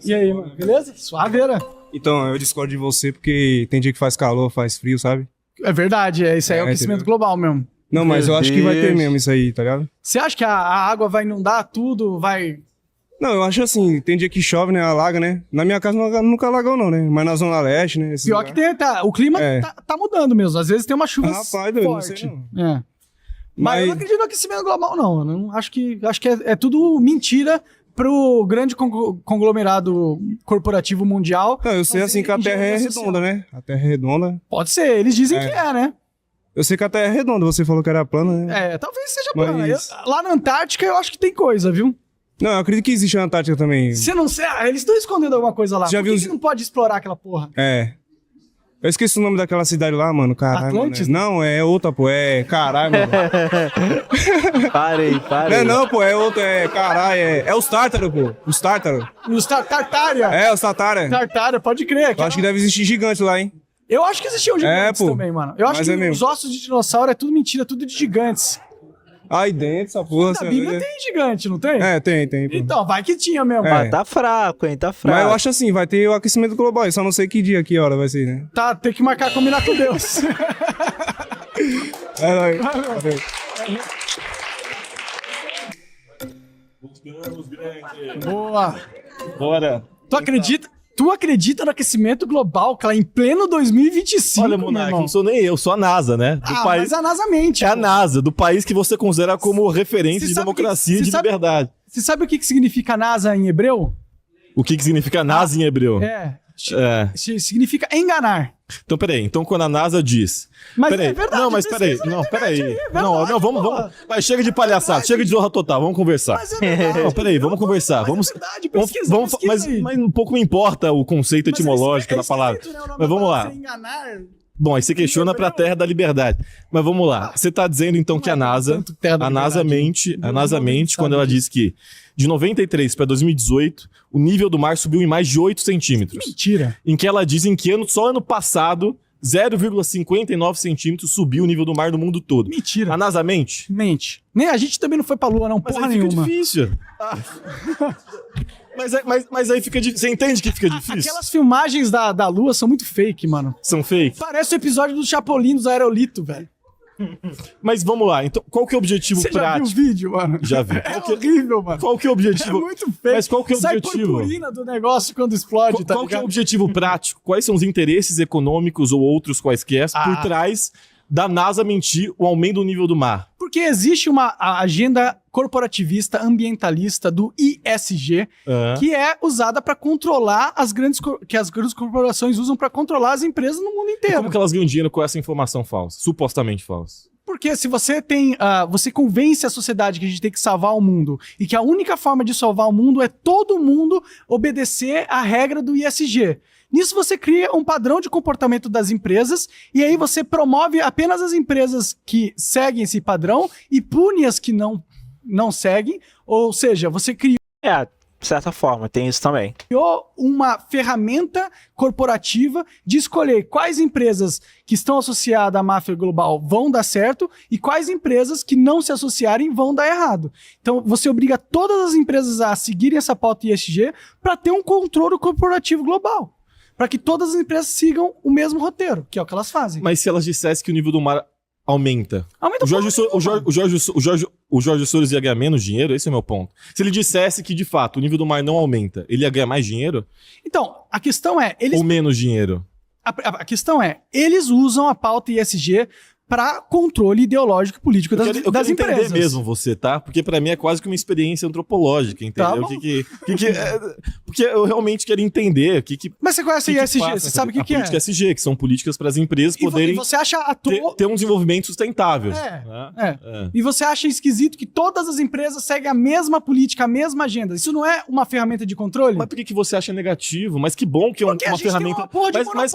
E aí, mano? Beleza? Suaveira. Então, eu discordo de você porque tem dia que faz calor, faz frio, sabe? É verdade, isso aí é o aquecimento entendeu? global mesmo. Não, mas Meu eu acho que vai ter Deus. mesmo isso aí, tá ligado? Você acha que a água vai inundar tudo? Vai... Não, eu acho assim, tem dia que chove, né, alaga, né? Na minha casa nunca alagou não, né? Mas na Zona Leste, né? esses Pior lugares. que tem, o clima É. tá mudando mesmo. Às vezes tem uma chuva Rapaz, doido, não sei forte. não. É. Mas eu não acredito no aquecimento global, não. Eu não acho que é tudo mentira pro grande conglomerado corporativo mundial. Não, eu sei assim que a Terra é redonda, né? A Terra é redonda. Pode ser, eles dizem que é, né? Eu sei que a Terra é redonda, você falou que era plana, né? É, talvez seja Mas- plana. Lá na Antártica eu acho que tem coisa, viu? Não, eu acredito que existe a Antártica também. Você não sei, eles estão escondendo alguma coisa lá. Já Por viu que os- que não pode explorar aquela porra? É. Eu esqueci o nome daquela cidade lá, mano. Caralho, mano. Atlantis? Não, é outra, pô. É. Caralho, mano. Parei. Não é não, pô. É outra. É. Caralho. É os tártaros, pô. Os tártaros. Os Tartária. É, os Tartária. Tartária, pode crer. Eu acho que deve existir gigante lá, hein? Eu acho que existiam gigantes pô. também, mano. Eu acho Mas que é mesmo. os ossos de dinossauro é tudo mentira, tudo de gigantes. Aí dentro, essa porra... Na Bíblia tem gigante, não tem? É, tem. Pô. Então, vai que tinha mesmo. É. Tá fraco, hein? Tá fraco. Mas eu acho assim, vai ter o aquecimento global, só não sei que dia, que hora vai ser, né? Tá, tem que marcar, combinar com Deus. Boa. Bora. Tu acredita no aquecimento global, cara, em pleno 2025, Olha, Monark, não sou nem eu, sou a NASA, né? Mas a NASA mente. É a NASA, do país que você considera como referência de democracia e de liberdade. Você sabe o que significa NASA em hebreu? O que significa NASA em hebreu? Significa enganar. Então, peraí. Então, quando a NASA diz... Mas peraí. é verdade. Não, mas peraí. Não, peraí. Não, vamos... Mas chega de palhaçada. Chega de zorra total. Vamos conversar. Mas é verdade. Não, peraí. Vamos conversar. Vamos... pesquisa Mas um pouco me importa o conceito etimológico da palavra. Mas vamos lá. Bom, aí você questiona pra Terra da Liberdade. Mas vamos lá. Você tá dizendo, então, que a NASA mente quando ela diz que de 93 para 2018, o nível do mar subiu em mais de 8 centímetros. Mentira. Em que ela diz que só ano passado, 0,59 centímetros subiu o nível do mar no mundo todo. Mentira. A NASA mente? Mente. Nem a gente também não foi pra Lua, não. Mas Porra aí fica nenhuma. difícil. Mas aí fica difícil. Você entende que fica difícil? Aquelas filmagens da Lua são muito fake, mano. São fake? Parece o episódio do Chapolin dos Aerolito, velho. Mas vamos lá, então qual que é o objetivo prático? Você já viu o vídeo, mano? Já vi. É horrível, mano. Qual que é o objetivo? É muito feio. Mas qual que é o objetivo? Sai purpurina do negócio quando explode, Qual que é o objetivo prático? Quais são os interesses econômicos ou outros quaisquer por trás da NASA mentir o aumento do nível do mar? Porque existe uma agenda corporativista ambientalista do ISG que é usada para controlar que as grandes corporações usam para controlar as empresas no mundo E inteiro. como que elas ganham dinheiro com essa informação falsa? Supostamente falsa. Porque se você tem. Você convence a sociedade que a gente tem que salvar o mundo e que a única forma de salvar o mundo é todo mundo obedecer à regra do ISG. Nisso você cria um padrão de comportamento das empresas e aí você promove apenas as empresas que seguem esse padrão e pune as que não seguem. Ou seja, você criou. De certa forma, tem isso também. Criou uma ferramenta corporativa de escolher quais empresas que estão associadas à máfia global vão dar certo e quais empresas que não se associarem vão dar errado. Então você obriga todas as empresas a seguirem essa pauta ISG para ter um controle corporativo global. Para que todas as empresas sigam o mesmo roteiro, que é o que elas fazem. Mas se elas dissessem que o nível do mar aumenta. O Jorge Soros ia ganhar menos dinheiro? Esse é o meu ponto. Se ele dissesse que, de fato, o nível do mar não aumenta, ele ia ganhar mais dinheiro? Então, a questão é... Ou menos dinheiro? A questão é, eles usam a pauta ISG para controle ideológico e político das empresas. Eu quero entender mesmo você, tá? Porque pra mim é quase que uma experiência antropológica, entendeu? Porque eu realmente quero entender o que. Mas você conhece a ISG? Você sabe o que é? Política SG, que são políticas para as empresas poderem você acha ter um desenvolvimento sustentável. E você acha esquisito que todas as empresas seguem a mesma política, a mesma agenda? Isso não é uma ferramenta de controle? Mas por que você acha negativo? Mas que bom que é uma ferramenta. Mas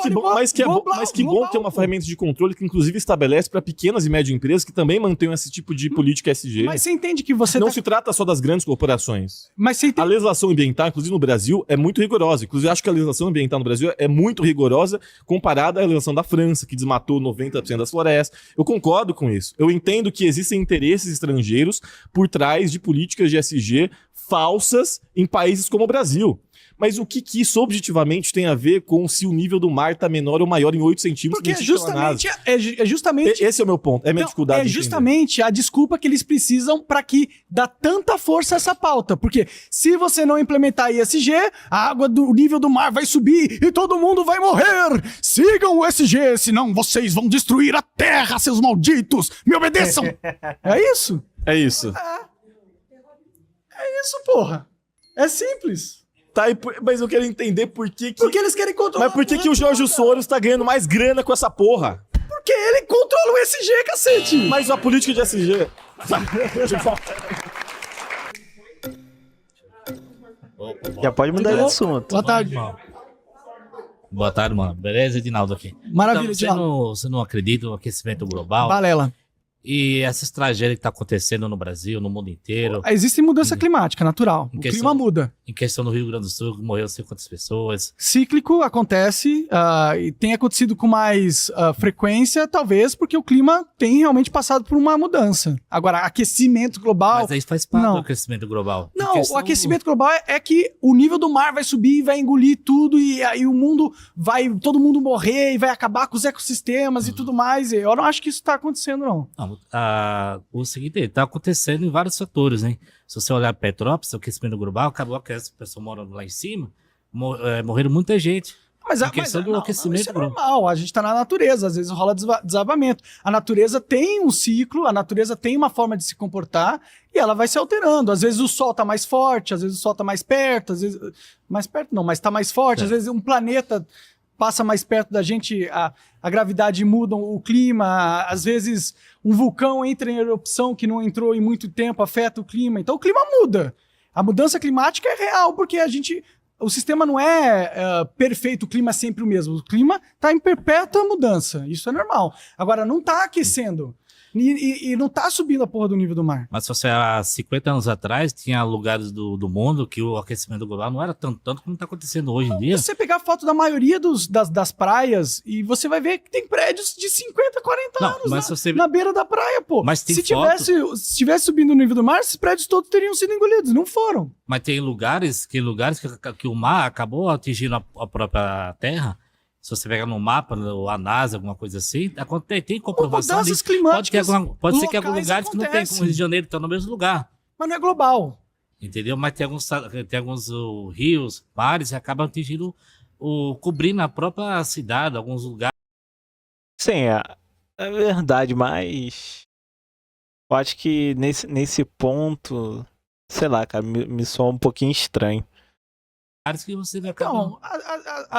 que bom que é uma ferramenta de controle que inclusive estabelece para pequenas e médias empresas que também mantêm esse tipo de política SG. Mas você entende que você não se trata só das grandes corporações. Mas você entende... A legislação ambiental, inclusive no Brasil, é muito rigorosa. Inclusive, acho que a legislação ambiental no Brasil é muito rigorosa comparada à legislação da França, que desmatou 90% das florestas. Eu concordo com isso. Eu entendo que existem interesses estrangeiros por trás de políticas de SG falsas em países como o Brasil. Mas o que isso objetivamente tem a ver com se o nível do mar está menor ou maior em 8 centímetros? Porque é justamente... Esse é o meu ponto, é minha dificuldade. É justamente a desculpa que eles precisam para que dá tanta força a essa pauta. Porque se você não implementar ISG, a água do nível do mar vai subir e todo mundo vai morrer. Sigam o ESG, senão vocês vão destruir a terra, seus malditos. Me obedeçam. É isso? É isso. É isso, porra. É simples. Tá, mas eu quero entender por que... Porque eles querem controlar... Mas por que o Jorge Soros tá ganhando mais grana com essa porra? Porque ele controla o ESG, cacete! Mas a política de SG... Já pode mudar de assunto. Boa tarde. Boa tarde, mano. Beleza, Edinaldo aqui. Maravilha, então, você não acredita no aquecimento global? Balela. E essas tragédias que tá acontecendo no Brasil, no mundo inteiro. Existe mudança climática, natural. O clima muda. Em questão do Rio Grande do Sul, morreu não sei quantas pessoas. Cíclico acontece e tem acontecido com mais frequência, talvez porque o clima tem realmente passado por uma mudança. Agora, aquecimento global... Mas aí faz parte do aquecimento global. Não, o aquecimento global é que o nível do mar vai subir, vai engolir tudo e aí o mundo vai... Todo mundo morrer e vai acabar com os ecossistemas e tudo mais. Eu não acho que isso tá acontecendo, não. O seguinte, está acontecendo em vários fatores, né? Se você olhar Petrópolis, o aquecimento global, acabou que as pessoas morando lá em cima, morreram muita gente. Mas do aquecimento isso é normal, a gente está na natureza, às vezes rola desabamento. A natureza tem um ciclo, a natureza tem uma forma de se comportar e ela vai se alterando. Às vezes o sol está mais forte, às vezes o sol está mais perto, às vezes... Mais perto não, mas está mais forte, às vezes um planeta... passa mais perto da gente, a gravidade muda o clima, às vezes um vulcão entra em erupção que não entrou em muito tempo, afeta o clima. Então o clima muda. A mudança climática é real, porque o sistema não é perfeito, o clima é sempre o mesmo. O clima está em perpétua mudança, isso é normal. Agora, não está aquecendo. E não tá subindo a porra do nível do mar. Mas se você há 50 anos atrás, tinha lugares do mundo que o aquecimento global não era tanto como está acontecendo hoje em dia. Se você pegar a foto da maioria das praias, e você vai ver que tem prédios de 50, 40 anos na beira da praia, pô. Mas tem se tivesse subindo o nível do mar, esses prédios todos teriam sido engolidos, não foram. Mas tem lugares que o mar acabou atingindo a própria terra. Se você pegar no mapa, a NASA, alguma coisa assim, tem comprovação. Mudanças climáticas. Pode ser que alguns lugares que não tem, como o Rio de Janeiro está no mesmo lugar. Mas não é global. Entendeu? Mas tem alguns rios, mares, que acabam atingindo, cobrindo a própria cidade, alguns lugares. Sim, é verdade, mas eu acho que nesse ponto, sei lá, cara, me soa um pouquinho estranho. Que você vai Então,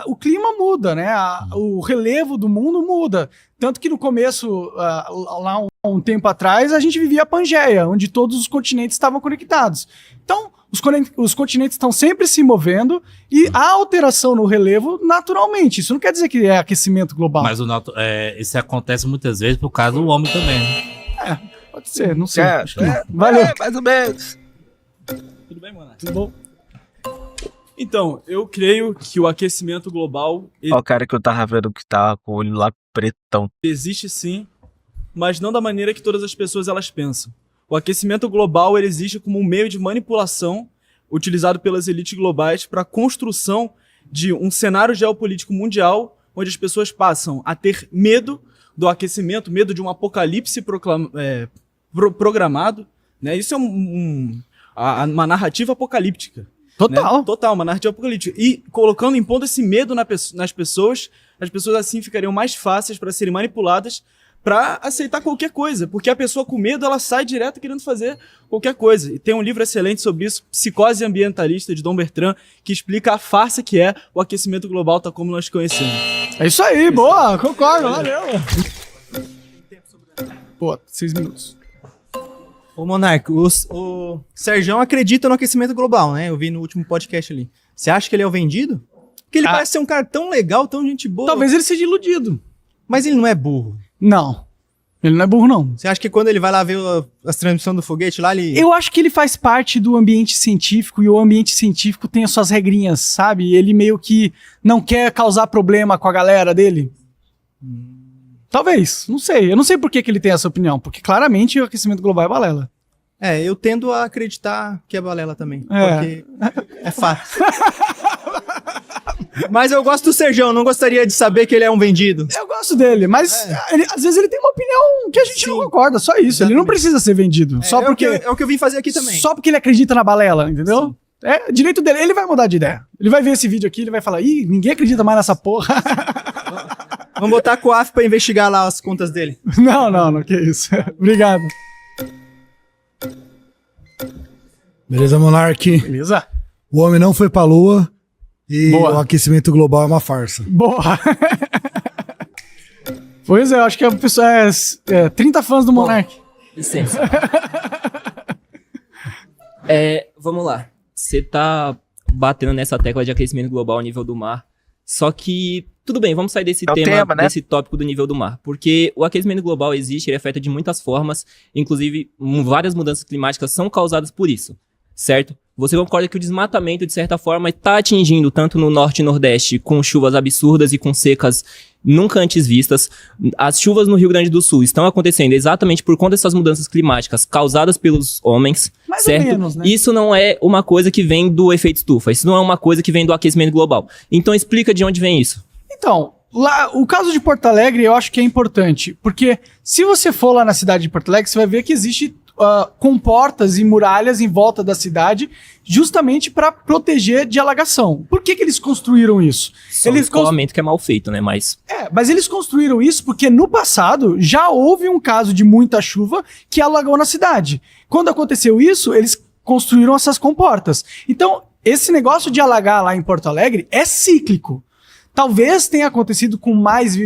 o clima muda, né? O relevo do mundo muda. Tanto que no começo, lá um tempo atrás, a gente vivia a Pangeia, onde todos os continentes estavam conectados. Então, os continentes estão sempre se movendo e há alteração no relevo naturalmente. Isso não quer dizer que é aquecimento global. Mas isso acontece muitas vezes por causa do homem também, né? Pode ser, não sei. Valeu. Mais ou menos. Tudo bem, mano? Tudo bom? Então, eu creio que o aquecimento global... Ó, o cara que eu tava vendo que tava com o olho lá pretão. Existe sim, mas não da maneira que todas as pessoas elas pensam. O aquecimento global ele existe como um meio de manipulação utilizado pelas elites globais para a construção de um cenário geopolítico mundial onde as pessoas passam a ter medo do aquecimento, medo de um apocalipse programado. Né? Isso é uma narrativa apocalíptica. Total. Né? Total, uma narrativa apocalíptica. E impondo esse medo nas pessoas, as pessoas assim ficariam mais fáceis para serem manipuladas para aceitar qualquer coisa. Porque a pessoa com medo, ela sai direto querendo fazer qualquer coisa. E tem um livro excelente sobre isso, Psicose Ambientalista, de Dom Bertrand, que explica a farsa que é o aquecimento global, tá como nós conhecemos. É isso aí, boa, concordo, valeu. Pô, 6 minutos. Ô, Monark, o Serjão acredita no aquecimento global, né? Eu vi no último podcast ali. Você acha que ele é o vendido? Porque ele parece ser um cara tão legal, tão gente boa. Talvez ele seja iludido. Mas ele não é burro. Não. Ele não é burro, não. Você acha que quando ele vai lá ver as transmissões do foguete lá, ele... Eu acho que ele faz parte do ambiente científico e o ambiente científico tem as suas regrinhas, sabe? Ele meio que não quer causar problema com a galera dele. Talvez, não sei. Eu não sei por que ele tem essa opinião, porque claramente o aquecimento global é balela. Eu tendo a acreditar que é balela também. Porque é fato. Mas eu gosto do Serjão, não gostaria de saber que ele é um vendido. Eu gosto dele, mas às vezes ele tem uma opinião que a gente não concorda, só isso. Exatamente. Ele não precisa ser vendido. Só porque é o que eu vim fazer aqui também. Só porque ele acredita na balela, entendeu? Sim. É direito dele, ele vai mudar de ideia. Ele vai ver esse vídeo aqui, ele vai falar, ih, ninguém acredita mais nessa porra. Vamos botar a Coaf pra investigar lá as contas dele. Não, que isso. Obrigado. Beleza, Monark? Beleza. O homem não foi pra lua e o aquecimento global é uma farsa. Boa. Pois é, eu acho que a pessoa é 30 fãs do Monark. Licença. Vamos lá. Você tá batendo nessa tecla de aquecimento global ao nível do mar. Só que tudo bem, vamos sair desse tema, né? Desse tópico do nível do mar. Porque o aquecimento global existe, ele é feito de muitas formas, inclusive várias mudanças climáticas são causadas por isso, certo? Você concorda que o desmatamento, de certa forma, está atingindo tanto no norte e nordeste com chuvas absurdas e com secas nunca antes vistas. As chuvas no Rio Grande do Sul estão acontecendo exatamente por conta dessas mudanças climáticas causadas pelos homens, Mais certo? ou menos, né? Isso não é uma coisa que vem do efeito estufa, isso não é uma coisa que vem do aquecimento global. Então explica de onde vem isso. Então, lá, o caso de Porto Alegre eu acho que é importante, porque se você for lá na cidade de Porto Alegre, você vai ver que existe comportas e muralhas em volta da cidade, justamente para proteger de alagação. Por que eles construíram isso? Só eles escoamento que é mal feito, né? Mas eles construíram isso porque no passado já houve um caso de muita chuva que alagou na cidade. Quando aconteceu isso, eles construíram essas comportas. Então, esse negócio de alagar lá em Porto Alegre é cíclico. Talvez tenha acontecido com mais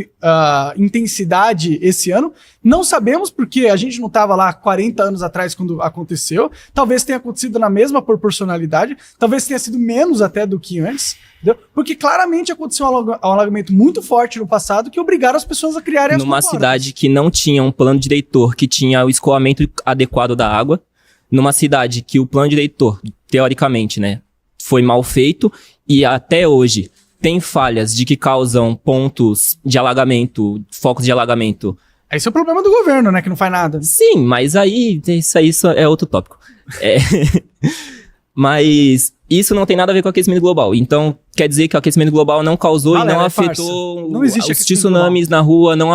intensidade esse ano. Não sabemos, porque a gente não estava lá 40 anos atrás quando aconteceu. Talvez tenha acontecido na mesma proporcionalidade. Talvez tenha sido menos até do que antes. Entendeu? Porque claramente aconteceu um alagamento muito forte no passado que obrigaram as pessoas a criarem as comportas. Numa cidade que não tinha um plano diretor, que tinha o escoamento adequado da água. Numa cidade que o plano diretor, teoricamente, né, foi mal feito. E até hoje tem falhas de que causam pontos de alagamento, focos de alagamento. Esse é o problema do governo, né? Que não faz nada. Sim, mas aí isso é outro tópico. Mas isso não tem nada a ver com o aquecimento global. Então, quer dizer que o aquecimento global não causou e não afetou os tsunamis na rua, não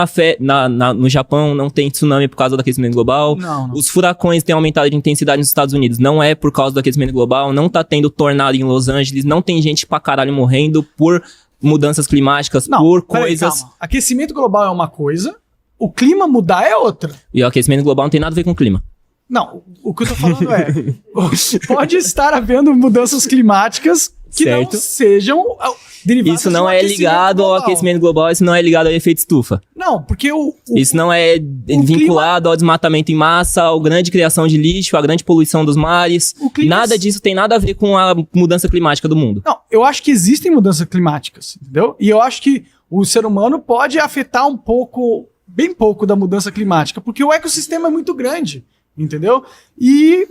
no Japão não tem tsunami por causa do aquecimento global. Não. Os furacões têm aumentado de intensidade nos Estados Unidos, não é por causa do aquecimento global, não tá tendo tornado em Los Angeles, não tem gente pra caralho morrendo por mudanças climáticas, por coisas... Calma. Aquecimento global é uma coisa, o clima mudar é outra. E o aquecimento global não tem nada a ver com o clima. Não, o que eu tô falando é... pode estar havendo mudanças climáticas que não sejam derivadas Isso não é ligado ao aquecimento global, isso não é ligado ao efeito estufa. Não, porque isso não é vinculado ao desmatamento em massa, à grande criação de lixo, à grande poluição dos mares. Nada disso tem nada a ver com a mudança climática do mundo. Não, eu acho que existem mudanças climáticas, entendeu? E eu acho que o ser humano pode afetar um pouco, bem pouco da mudança climática, porque o ecossistema é muito grande. Entendeu? E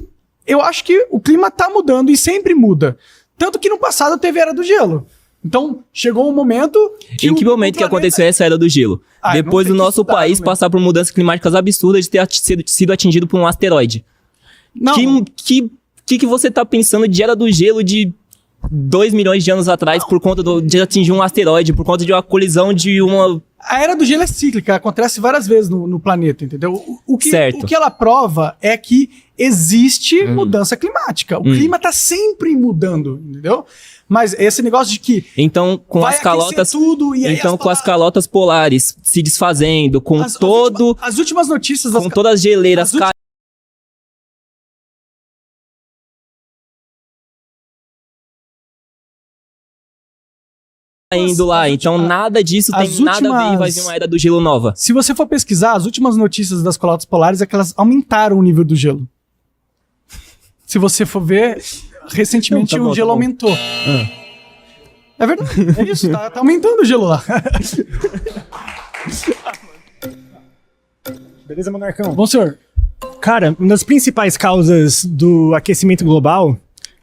eu acho que o clima tá mudando e sempre muda. Tanto que no passado teve a Era do Gelo. Então, chegou um momento... Em que momento que aconteceu essa Era do Gelo? Depois do nosso país passar por mudanças climáticas absurdas de ter sido atingido por um asteroide. Não. Que você tá pensando de Era do Gelo de 2 milhões de anos atrás por conta de atingir um asteroide, por conta de uma colisão de uma... A Era do Gelo é cíclica, acontece várias vezes no planeta, entendeu? O que ela prova é que existe mudança climática. O clima tá sempre mudando, entendeu? Mas esse negócio de que... Então, com as calotas... com as calotas polares se desfazendo, com as últimas notícias... Com todas as geleiras indo lá, então nada disso tem nada a ver e vai vir uma Era do Gelo nova. Se você for pesquisar, as últimas notícias das calotas polares é que elas aumentaram o nível do gelo. Se você for ver, recentemente o gelo aumentou. É verdade, é isso, tá aumentando o gelo lá. Beleza, Monarcão? Bom, senhor. Cara, uma das principais causas do aquecimento global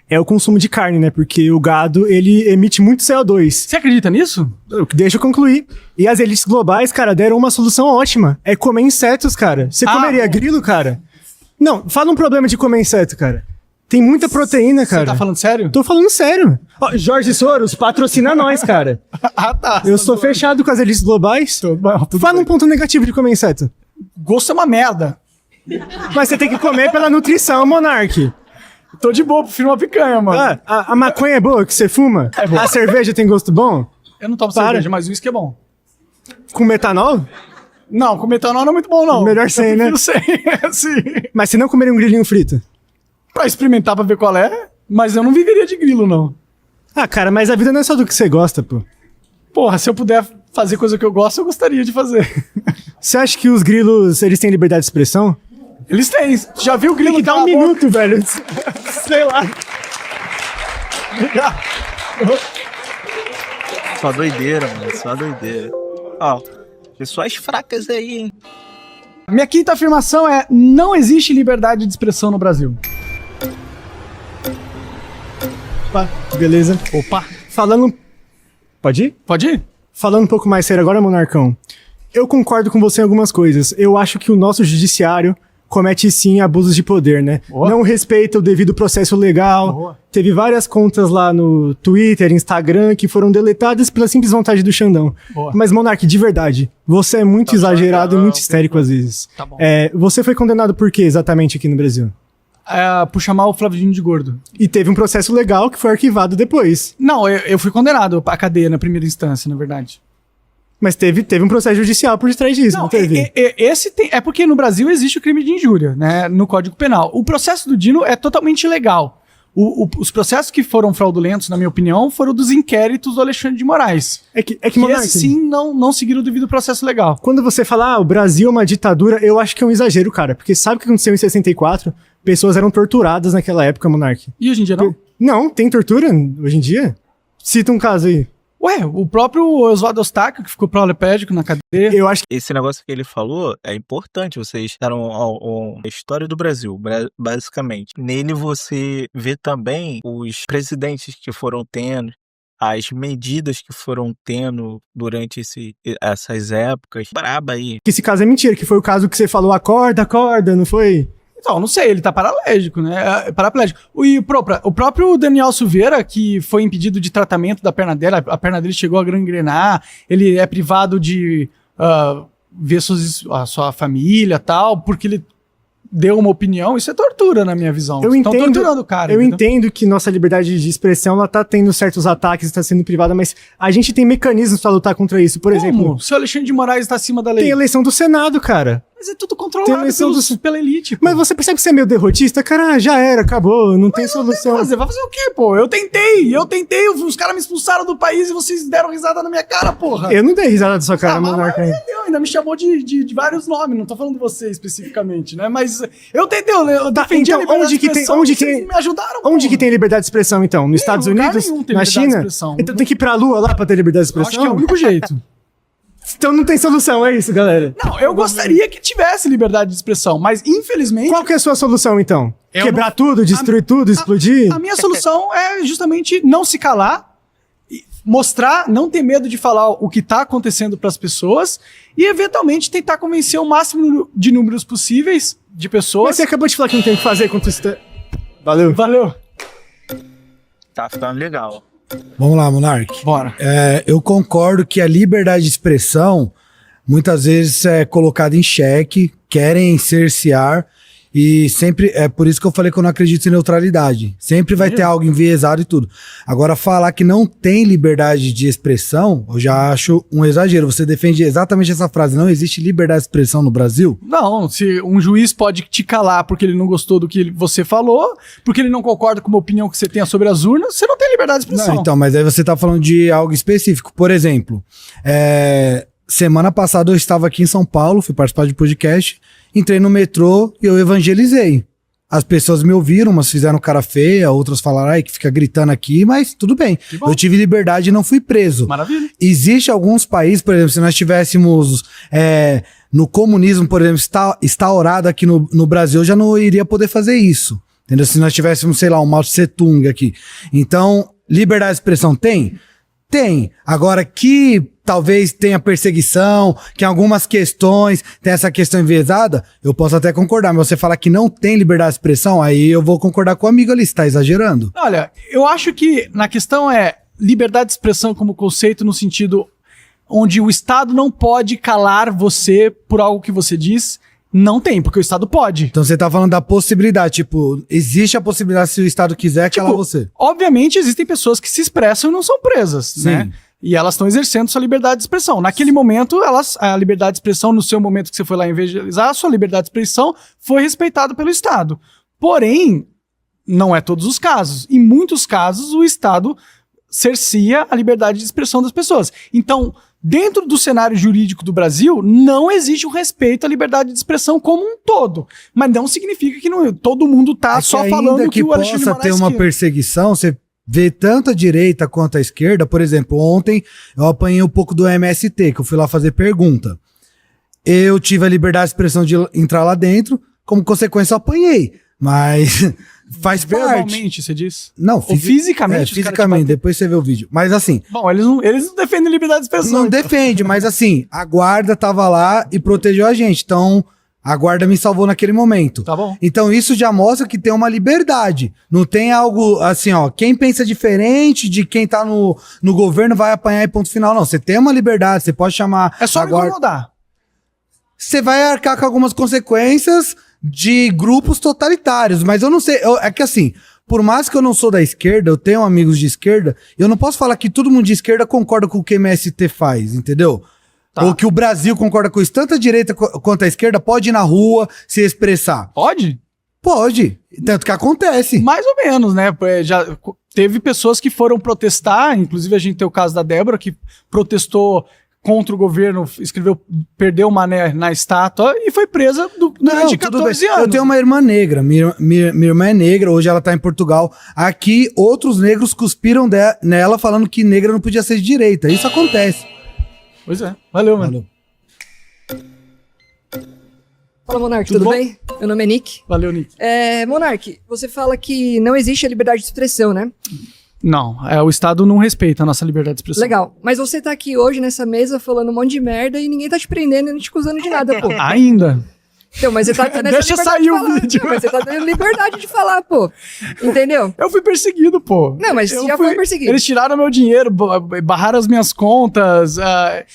é o consumo de carne, né? Porque o gado, ele emite muito CO2. Você acredita nisso? Deixa eu concluir. E as elites globais, cara, deram uma solução ótima. É comer insetos, cara. Você comeria grilo, cara? Não, fala um problema de comer inseto, cara. Tem muita proteína, cara. Você tá falando sério? Tô falando sério. Ó, Jorge Soros, patrocina nós, cara. Tá. Eu sou fechado com as elites globais. Fala um ponto negativo de comer inseto. Gosto é uma merda. Mas você tem que comer pela nutrição, Monark. Tô de boa, prefiro uma picanha, mano. A maconha é boa que você fuma? É boa. A cerveja tem gosto bom? Eu não tomo cerveja, mas o uísque é bom. Com metanol? Não, com metanol não é muito bom, não. Melhor sem, né? Sem, sim. Mas você não comeria um grilinho frito? Pra experimentar, pra ver qual é, mas eu não viveria de grilo, não. Ah, cara, mas a vida não é só do que você gosta, pô. Porra, se eu puder fazer coisa que eu gosto, eu gostaria de fazer. Você acha que os grilos, eles têm liberdade de expressão? Eles têm. Já viu o grilo? Tem que dar um minuto, velho. Sei lá. Só doideira, mano. Só doideira. Ó, pessoas fracas aí, hein? Minha quinta afirmação é: não existe liberdade de expressão no Brasil. Opa, beleza. Opa. Falando... Pode ir? Pode ir. Falando um pouco mais sério agora, Monarcão. Eu concordo com você em algumas coisas. Eu acho que o nosso judiciário comete sim abusos de poder, né? Boa. Não respeita o devido processo legal. Boa. Teve várias contas lá no Twitter, Instagram, que foram deletadas pela simples vontade do Xandão. Boa. Mas, Monark, de verdade, você é muito exagerado e muito histérico às vezes. Tá bom. Você foi condenado por quê exatamente aqui no Brasil? Por chamar o Flavinho de gordo. E teve um processo legal que foi arquivado depois. Não, eu fui condenado à cadeia na primeira instância, na verdade. Mas teve um processo judicial por detrás disso, não teve? É porque no Brasil existe o crime de injúria, né, no Código Penal. O processo do Dino é totalmente legal. Os processos que foram fraudulentos, na minha opinião, foram dos inquéritos do Alexandre de Moraes. É que Monark, esses sim não seguiram o devido processo legal. Quando você fala, o Brasil é uma ditadura, eu acho que é um exagero, cara. Porque sabe o que aconteceu em 64? Pessoas eram torturadas naquela época, Monark. E hoje em dia não? Não, tem tortura hoje em dia? Cita um caso aí. Ué, o próprio Oswaldo Eustáquio, que ficou paraplégico na cadeia. Eu acho que esse negócio que ele falou é importante. Vocês deram a história do Brasil, basicamente. Nele você vê também os presidentes que foram tendo, as medidas que foram tendo durante essas épocas. Braba aí. Esse caso é mentira, que foi o caso que você falou, acorda, não foi? Então, não sei, ele tá paraplégico, né? Paraplégico. E o próprio Daniel Silveira, que foi impedido de tratamento da perna dele, a perna dele chegou a gangrenar, ele é privado de ver a sua família e tal, porque ele deu uma opinião. Isso é tortura, na minha visão. Estão torturando o cara. Eu entendo que nossa liberdade de expressão, ela tá tendo certos ataques, está sendo privada, mas a gente tem mecanismos para lutar contra isso. Por exemplo... Se o Alexandre de Moraes tá acima da lei. Tem eleição do Senado, cara. Mas é tudo controlado pela elite. Pô. Mas você percebe que você é meio derrotista? Cara, já era, acabou, não tem solução. Vai fazer o quê, pô? Eu tentei, os caras me expulsaram do país e vocês deram risada na minha cara, porra. Eu não dei risada da sua cara, Monarca. Ainda me chamou de vários nomes, não tô falando de você especificamente, né? Mas eu tentei, eu defendi a liberdade de expressão, vocês me ajudaram, onde que tem liberdade de expressão, então? Nos Estados Unidos? Na China? Então tem que ir pra Lua lá pra ter liberdade de expressão? Eu acho que é o único jeito. Então não tem solução, é isso, galera? Não, eu gostaria que tivesse liberdade de expressão, mas infelizmente... Qual que é a sua solução, então? Quebrar tudo, destruir tudo, explodir? A minha solução é justamente não se calar, mostrar, não ter medo de falar o que tá acontecendo pras pessoas e, eventualmente, tentar convencer o máximo de números possíveis de pessoas. Mas você acabou de falar que não tem o que fazer contra isso. Valeu. Tá ficando legal. Vamos lá, Monark. Bora. Eu concordo que a liberdade de expressão muitas vezes é colocada em xeque, querem cercear, e sempre é por isso que eu falei que eu não acredito em neutralidade. Sempre vai ter algo enviesado e tudo. Agora, falar que não tem liberdade de expressão, eu já acho um exagero. Você defende exatamente essa frase: não existe liberdade de expressão no Brasil? Não, se um juiz pode te calar porque ele não gostou do que você falou, porque ele não concorda com uma opinião que você tenha sobre as urnas, você não tem liberdade de expressão. Não, então, mas aí você tá falando de algo específico. Por exemplo, semana passada eu estava aqui em São Paulo, fui participar de podcast, entrei no metrô e eu evangelizei. As pessoas me ouviram, umas fizeram cara feia, outras falaram, ai, que fica gritando aqui, mas tudo bem. Eu tive liberdade e não fui preso. Maravilha. Existe alguns países, por exemplo, se nós tivéssemos no comunismo, por exemplo, instaurado aqui no Brasil, eu já não iria poder fazer isso. Entendeu? Se nós tivéssemos, sei lá, um Mao Tse Tung aqui. Então, liberdade de expressão tem? Tem. Agora, que talvez tenha perseguição, que em algumas questões tem essa questão enviesada, eu posso até concordar, mas você falar que não tem liberdade de expressão, aí eu vou concordar com o amigo ali, você tá exagerando. Olha, eu acho que na questão liberdade de expressão como conceito no sentido onde o Estado não pode calar você por algo que você diz. Não tem, porque o Estado pode. Então você tá falando da possibilidade, tipo, existe a possibilidade, se o Estado quiser, calar você. Obviamente existem pessoas que se expressam e não são presas, né? E elas estão exercendo sua liberdade de expressão. Naquele momento, a liberdade de expressão, no seu momento que você foi lá evangelizar, a sua liberdade de expressão foi respeitada pelo Estado. Porém, não é todos os casos. Em muitos casos, o Estado cerceia a liberdade de expressão das pessoas. Então, dentro do cenário jurídico do Brasil, não existe um respeito à liberdade de expressão como um todo. Mas não significa que todo mundo tá só falando que o Alexandre de Moraes possa ter uma perseguição, você ver tanto a direita quanto a esquerda, por exemplo, ontem eu apanhei um pouco do MST, que eu fui lá fazer pergunta. Eu tive a liberdade de expressão de entrar lá dentro, como consequência eu apanhei, mas faz Verbalmente, parte. você diz? Não, Ou fisicamente? fisicamente, depois você vê o vídeo. Mas assim... Bom, eles não defendem liberdade de expressão. Não defende, mas assim, a guarda tava lá e protegeu a gente, então... A guarda me salvou naquele momento. Tá bom. Então isso já mostra que tem uma liberdade. Não tem algo assim, ó, quem pensa diferente de quem tá no governo vai apanhar e ponto final. Não, você tem uma liberdade, você pode chamar... É só a guarda. incomodar. Você vai arcar com algumas consequências de grupos totalitários, mas eu não sei, é que assim, por mais que eu não sou da esquerda, eu tenho amigos de esquerda, eu não posso falar que todo mundo de esquerda concorda com o que o MST faz, entendeu? Tá. Ou que o Brasil concorda com isso. Tanto a direita quanto a esquerda pode ir na rua se expressar. Pode? Pode. Tanto que acontece. Mais ou menos, né? Já teve pessoas que foram protestar, inclusive a gente tem o caso da Débora, que protestou contra o governo, perdeu uma na estátua e foi presa durante 14 anos. Eu tenho uma irmã negra, minha irmã é negra, hoje ela tá em Portugal. Aqui, outros negros cuspiram nela falando que negra não podia ser de direita. Isso acontece. Pois é. Valeu, mano. Fala, Monark, tudo bem? Meu nome é Nick. Valeu, Nick. Monark, você fala que não existe a liberdade de expressão, né? Não, o Estado não respeita a nossa liberdade de expressão. Legal, mas você tá aqui hoje nessa mesa falando um monte de merda e ninguém tá te prendendo e não te acusando de nada, pô. Ainda. Então, mas você tá tendo essa Deixa sair o vídeo. Mas você tá tendo liberdade de falar, pô. Entendeu? Eu fui perseguido, pô. Não, mas você já foi perseguido. Eles tiraram meu dinheiro, barraram as minhas contas.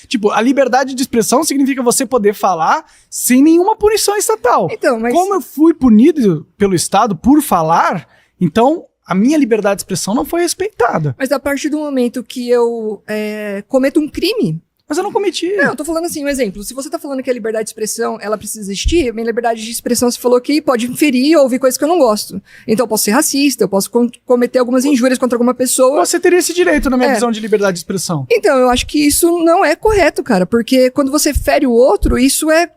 Tipo, a liberdade de expressão significa você poder falar sem nenhuma punição estatal. Então, mas... Como eu fui punido pelo Estado por falar, então a minha liberdade de expressão não foi respeitada. Mas a partir do momento que eu cometo um crime... Mas eu não cometi. Não, eu tô falando assim, um exemplo. Se você tá falando que a liberdade de expressão, ela precisa existir, minha liberdade de expressão, você falou que pode inferir ou ouvir coisas que eu não gosto. Então eu posso ser racista, eu posso cometer algumas injúrias contra alguma pessoa. Você teria esse direito na minha visão de liberdade de expressão. Então, eu acho que isso não é correto, cara. Porque quando você fere o outro, isso é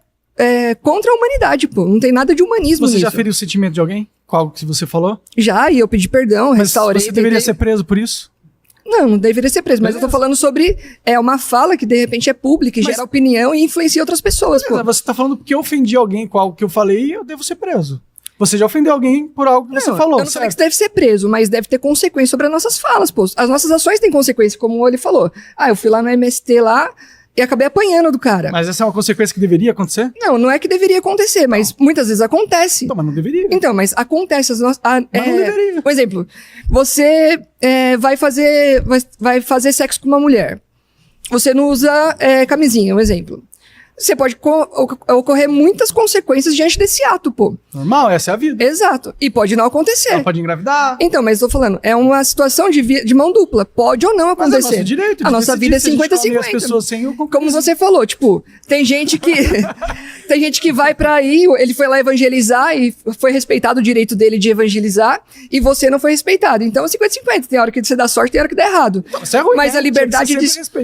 contra a humanidade, pô. Não tem nada de humanismo Você nisso. já feriu o sentimento de alguém? Com algo que você falou? Já, e eu pedi perdão, restaurei. Você deveria ser preso por isso? Não deveria ser preso, mas eu tô falando sobre uma fala que de repente é pública, gera opinião e influencia outras pessoas, pô. Você tá falando que eu ofendi alguém com algo que eu falei e eu devo ser preso. Você já ofendeu alguém por algo que você falou, eu não falei que você deve ser preso, mas deve ter consequência sobre as nossas falas, pô. As nossas ações têm consequência, como ele falou. Eu fui lá no MST lá e acabei apanhando do cara. Mas essa é uma consequência que deveria acontecer? Não é que deveria acontecer, mas muitas vezes acontece. Então, mas não deveria. Então, mas acontece. Mas não deveria. Por exemplo, você vai fazer sexo com uma mulher. Você não usa camisinha, um exemplo. Você pode ocorrer muitas consequências diante desse ato, pô. Normal, essa é a vida. Exato. E pode não acontecer. Ela pode engravidar. Então, mas eu tô falando, é uma situação de mão dupla. Pode ou não acontecer. Mas é nosso direito de a nossa vida é decidir se a gente 50-50. as pessoas sem o Como você falou, tipo, tem gente que tem gente que vai pra aí, ele foi lá evangelizar e foi respeitado o direito dele de evangelizar e você não foi respeitado. Então, é 50-50. Tem hora que você dá sorte, tem hora que dá errado. Então, isso é ruim, mas né? a liberdade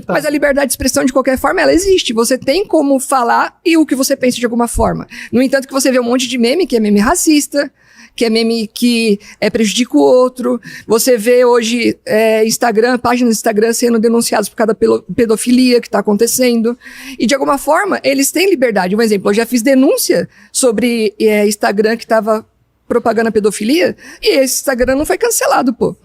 mas a liberdade de expressão, de qualquer forma, ela existe. Você tem como falar e o que você pensa de alguma forma. No entanto, que você vê um monte de meme que é meme racista, que é meme que prejudica o outro. Você vê hoje páginas do Instagram sendo denunciadas por causa da pedofilia que está acontecendo. E de alguma forma, eles têm liberdade. Um exemplo, eu já fiz denúncia sobre Instagram que estava propagando a pedofilia e esse Instagram não foi cancelado, pô.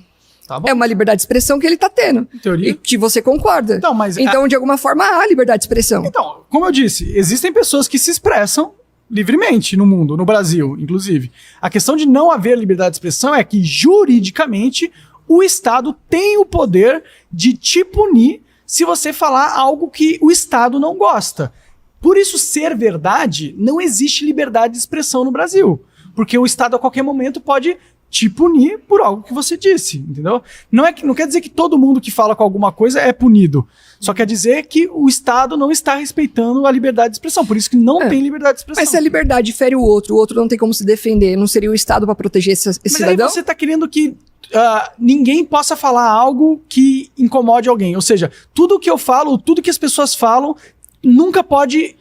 Tá bom. É uma liberdade de expressão que ele tá tendo. Em teoria. E que você concorda. Então, de alguma forma, há liberdade de expressão. Então, como eu disse, existem pessoas que se expressam livremente no mundo, no Brasil, inclusive. A questão de não haver liberdade de expressão é que, juridicamente, o Estado tem o poder de te punir se você falar algo que o Estado não gosta. Por isso ser verdade, não existe liberdade de expressão no Brasil. Porque o Estado, a qualquer momento, pode te punir por algo que você disse, entendeu? Não quer dizer que todo mundo que fala com alguma coisa é punido. Só quer dizer que o Estado não está respeitando a liberdade de expressão. Por isso que não tem liberdade de expressão. Mas se a liberdade fere o outro não tem como se defender, não seria o Estado para proteger esse cidadão? Aí você está querendo que ninguém possa falar algo que incomode alguém. Ou seja, tudo que eu falo, tudo que as pessoas falam, nunca pode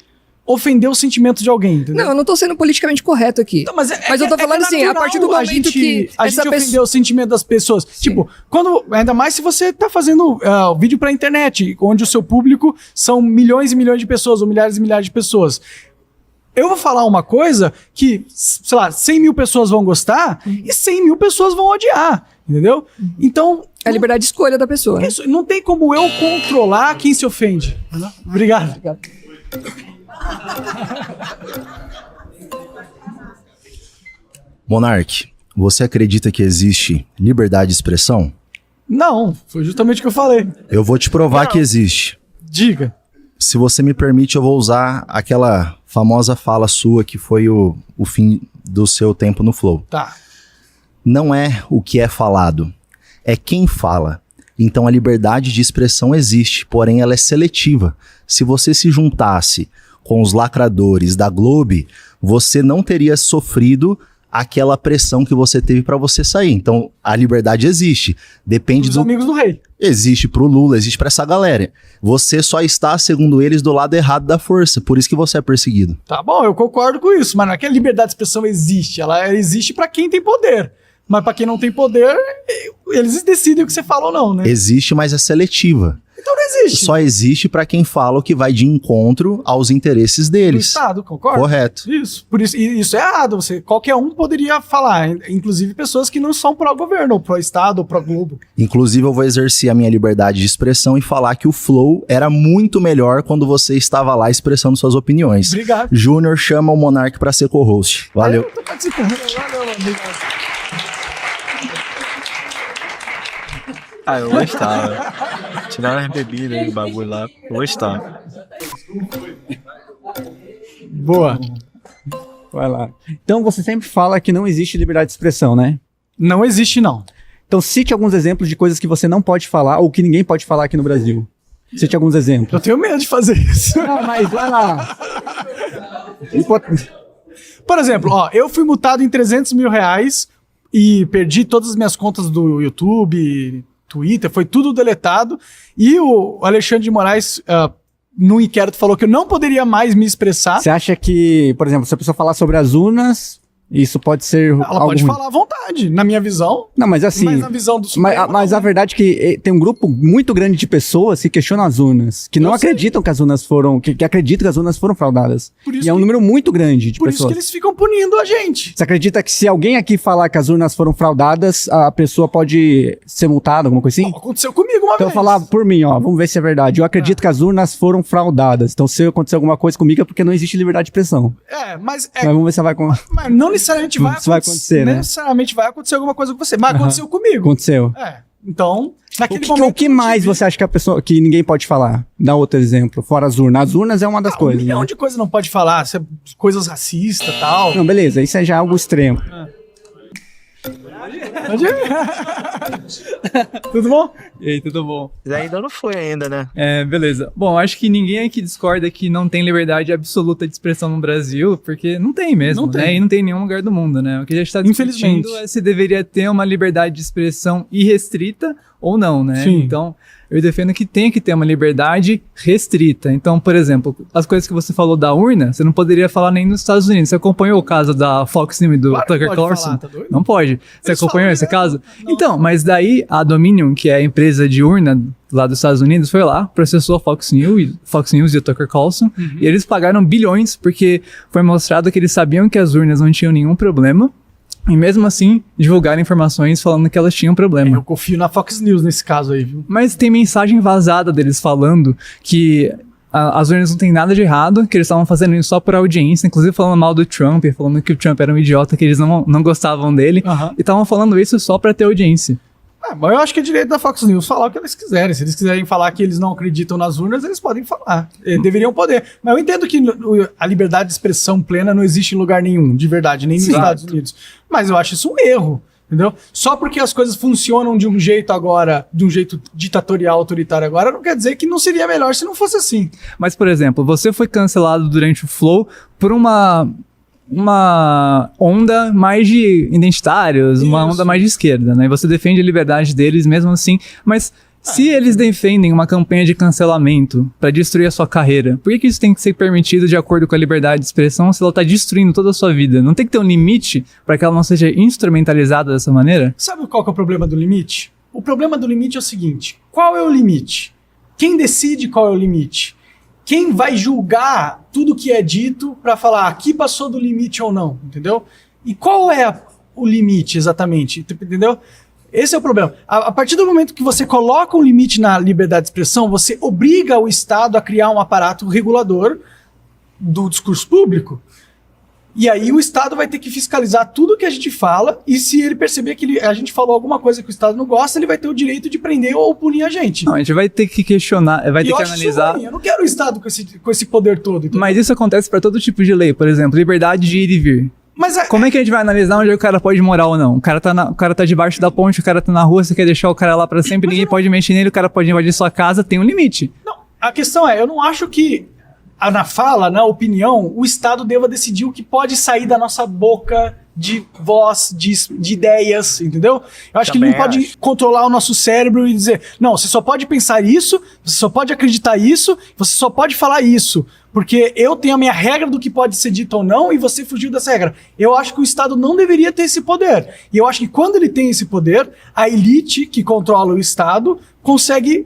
ofender o sentimento de alguém, entendeu? Não, eu não tô sendo politicamente correto aqui. Não, mas eu tô falando assim, a partir do momento que a gente ofendeu o sentimento das pessoas. Sim. Tipo, ainda mais se você tá fazendo vídeo pra internet, onde o seu público são milhões e milhões de pessoas, ou milhares e milhares de pessoas. Eu vou falar uma coisa que, sei lá, 100 mil pessoas vão gostar e 100 mil pessoas vão odiar, entendeu? Então... É a liberdade de escolha da pessoa. Isso, não tem como eu controlar quem se ofende. Obrigado. Monark, você acredita que existe liberdade de expressão? Não, foi justamente o que eu falei. Eu vou te provar que existe. Diga. Se você me permite, eu vou usar aquela famosa fala sua que foi o fim do seu tempo no Flow. Tá. Não é o que é falado, é quem fala. Então a liberdade de expressão existe, porém ela é seletiva. Se você se juntasse com os lacradores da Globo, você não teria sofrido aquela pressão que você teve para você sair. Então a liberdade existe. Depende dos amigos do rei. Existe pro Lula, existe pra essa galera. Você só está, segundo eles, do lado errado da força. Por isso que você é perseguido. Tá bom, eu concordo com isso, mas não é que a liberdade de expressão existe. Ela existe pra quem tem poder. Mas pra quem não tem poder, eles decidem o que você fala ou não, né? Existe, mas é seletiva. Então não existe. Só existe pra quem fala o que vai de encontro aos interesses deles. Do Estado, concorda? Correto. Isso. Por isso, e isso é errado. Qualquer um poderia falar, inclusive pessoas que não são pró-governo, ou pró-Estado, ou pró-Globo. Inclusive, eu vou exercer a minha liberdade de expressão e falar que o Flow era muito melhor quando você estava lá expressando suas opiniões. Obrigado. Júnior chama o Monark pra ser co-host. Valeu. Eu tô participando. Valeu, obrigado. Ah, eu gostava. Tiraram as bebidas aí do bagulho lá. Eu gostava. Boa. Vai lá. Então você sempre fala que não existe liberdade de expressão, né? Não existe, não. Então cite alguns exemplos de coisas que você não pode falar ou que ninguém pode falar aqui no Brasil. Cite alguns exemplos. Eu tenho medo de fazer isso. Não, mas vai lá. Por exemplo, eu fui multado em R$300 mil e perdi todas as minhas contas do YouTube, Twitter, foi tudo deletado. E o Alexandre de Moraes, no inquérito, falou que eu não poderia mais me expressar. Você acha que, por exemplo, se a pessoa falar sobre as urnas, isso pode ser Ela algo pode ruim? falar à vontade, na minha visão. Não, mas assim... Mas na visão do Supremo, mas a verdade é que tem um grupo muito grande de pessoas que questionam as urnas, que não acreditam que as urnas foram... Que acreditam que as urnas foram fraudadas. E é um número muito grande de Por pessoas. isso que eles ficam punindo a gente. Você acredita que se alguém aqui falar que as urnas foram fraudadas, a pessoa pode ser multada, alguma coisa assim? Aconteceu comigo uma Então eu vez. vou falar por mim, vamos ver se é verdade. Eu acredito que as urnas foram fraudadas. Então se acontecer alguma coisa comigo é porque não existe liberdade de expressão. Mas vamos ver se vai... Mas não necessariamente vai acontecer, né? Necessariamente vai acontecer alguma coisa com você. Mas aconteceu comigo. Aconteceu. Então, naquele momento... O que mais você acha que a pessoa que ninguém pode falar? Dá outro exemplo, fora as urnas. As urnas é uma das coisas. Um milhão de coisas não pode falar, coisas racistas e tal. Não, beleza, isso é já algo extremo. Tudo bom? E aí, tudo bom? Ainda não foi ainda, né? Beleza. Bom, acho que ninguém aqui discorda que não tem liberdade absoluta de expressão no Brasil, porque não tem mesmo, Não tem. né? E não tem em nenhum lugar do mundo, né? O que a gente está discutindo Infelizmente. é se deveria ter uma liberdade de expressão irrestrita ou não, né? Sim. Então, eu defendo que tem que ter uma liberdade restrita. Então, por exemplo, as coisas que você falou da urna, você não poderia falar nem nos Estados Unidos. Você acompanhou o caso da Fox News e do Tucker Carlson? tá doido? Não pode. Você acompanhou esse caso? Então, mas daí a Dominion, que é a empresa de urna lá dos Estados Unidos, foi lá, processou a Fox News e o Tucker Carlson, e eles pagaram bilhões, porque foi mostrado que eles sabiam que as urnas não tinham nenhum problema, e mesmo assim divulgaram informações falando que elas tinham problema. Eu confio na Fox News nesse caso aí, viu? Mas tem mensagem vazada deles falando que as urnas não tem nada de errado, que eles estavam fazendo isso só por audiência, inclusive falando mal do Trump, falando que o Trump era um idiota, que eles não gostavam dele, e estavam falando isso só pra ter audiência. Mas eu acho que é direito da Fox News falar o que eles quiserem. Se eles quiserem falar que eles não acreditam nas urnas, eles podem falar. Deveriam poder. Mas eu entendo que a liberdade de expressão plena não existe em lugar nenhum, de verdade, nem nos Estados Unidos. Mas eu acho isso um erro, entendeu? Só porque as coisas funcionam de um jeito agora, de um jeito ditatorial, autoritário agora, não quer dizer que não seria melhor se não fosse assim. Mas, por exemplo, você foi cancelado durante o Flow por uma onda mais de identitários, uma onda mais de esquerda, né? E você defende a liberdade deles mesmo assim, mas Se eles defendem uma campanha de cancelamento pra destruir a sua carreira, por que isso tem que ser permitido de acordo com a liberdade de expressão se ela tá destruindo toda a sua vida? Não tem que ter um limite pra que ela não seja instrumentalizada dessa maneira? Sabe qual que é o problema do limite? O problema do limite é o seguinte: qual é o limite? Quem decide qual é o limite? Quem vai julgar tudo que é dito pra falar aqui passou do limite ou não, entendeu? E qual é o limite exatamente, entendeu? Esse é o problema. A partir do momento que você coloca um limite na liberdade de expressão, você obriga o Estado a criar um aparato regulador do discurso público. E aí o Estado vai ter que fiscalizar tudo que a gente fala, e se ele perceber que a gente falou alguma coisa que o Estado não gosta, ele vai ter o direito de prender ou punir a gente. Não, a gente vai ter que questionar, vai ter que analisar. Eu não quero o Estado com esse poder todo. Entendeu? Mas isso acontece para todo tipo de lei, por exemplo, liberdade de ir e vir. Mas como é que a gente vai analisar onde o cara pode morar ou não? O cara tá debaixo da ponte, o cara tá na rua, você quer deixar o cara lá pra sempre, ninguém pode mexer nele, o cara pode invadir sua casa, tem um limite. Não, a questão é, eu não acho que na fala, na opinião, o Estado deva decidir o que pode sair da nossa boca de voz, de ideias, entendeu? Eu acho que ele não pode controlar o nosso cérebro e dizer, não, você só pode pensar isso, você só pode acreditar isso, você só pode falar isso, porque eu tenho a minha regra do que pode ser dito ou não e você fugiu dessa regra. Eu acho que o Estado não deveria ter esse poder. E eu acho que quando ele tem esse poder, a elite que controla o Estado consegue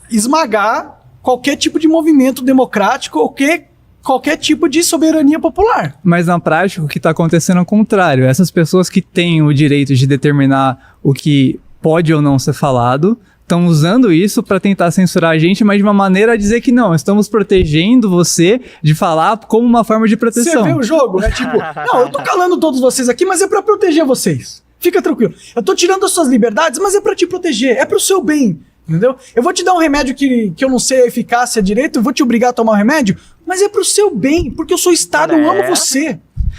esmagar qualquer tipo de movimento democrático ou qualquer tipo de soberania popular. Mas na prática o que está acontecendo é o contrário. Essas pessoas que têm o direito de determinar o que pode ou não ser falado estão usando isso para tentar censurar a gente, mas de uma maneira a dizer que não, estamos protegendo você de falar como uma forma de proteção. Você vê o jogo, né? Tipo, não, eu tô calando todos vocês aqui, mas é para proteger vocês. Fica tranquilo. Eu tô tirando as suas liberdades, mas é para te proteger, é pro seu bem. Entendeu? Eu vou te dar um remédio que eu não sei a eficácia direito, eu vou te obrigar a tomar um remédio, mas é pro seu bem, porque eu sou Estado, eu amo você.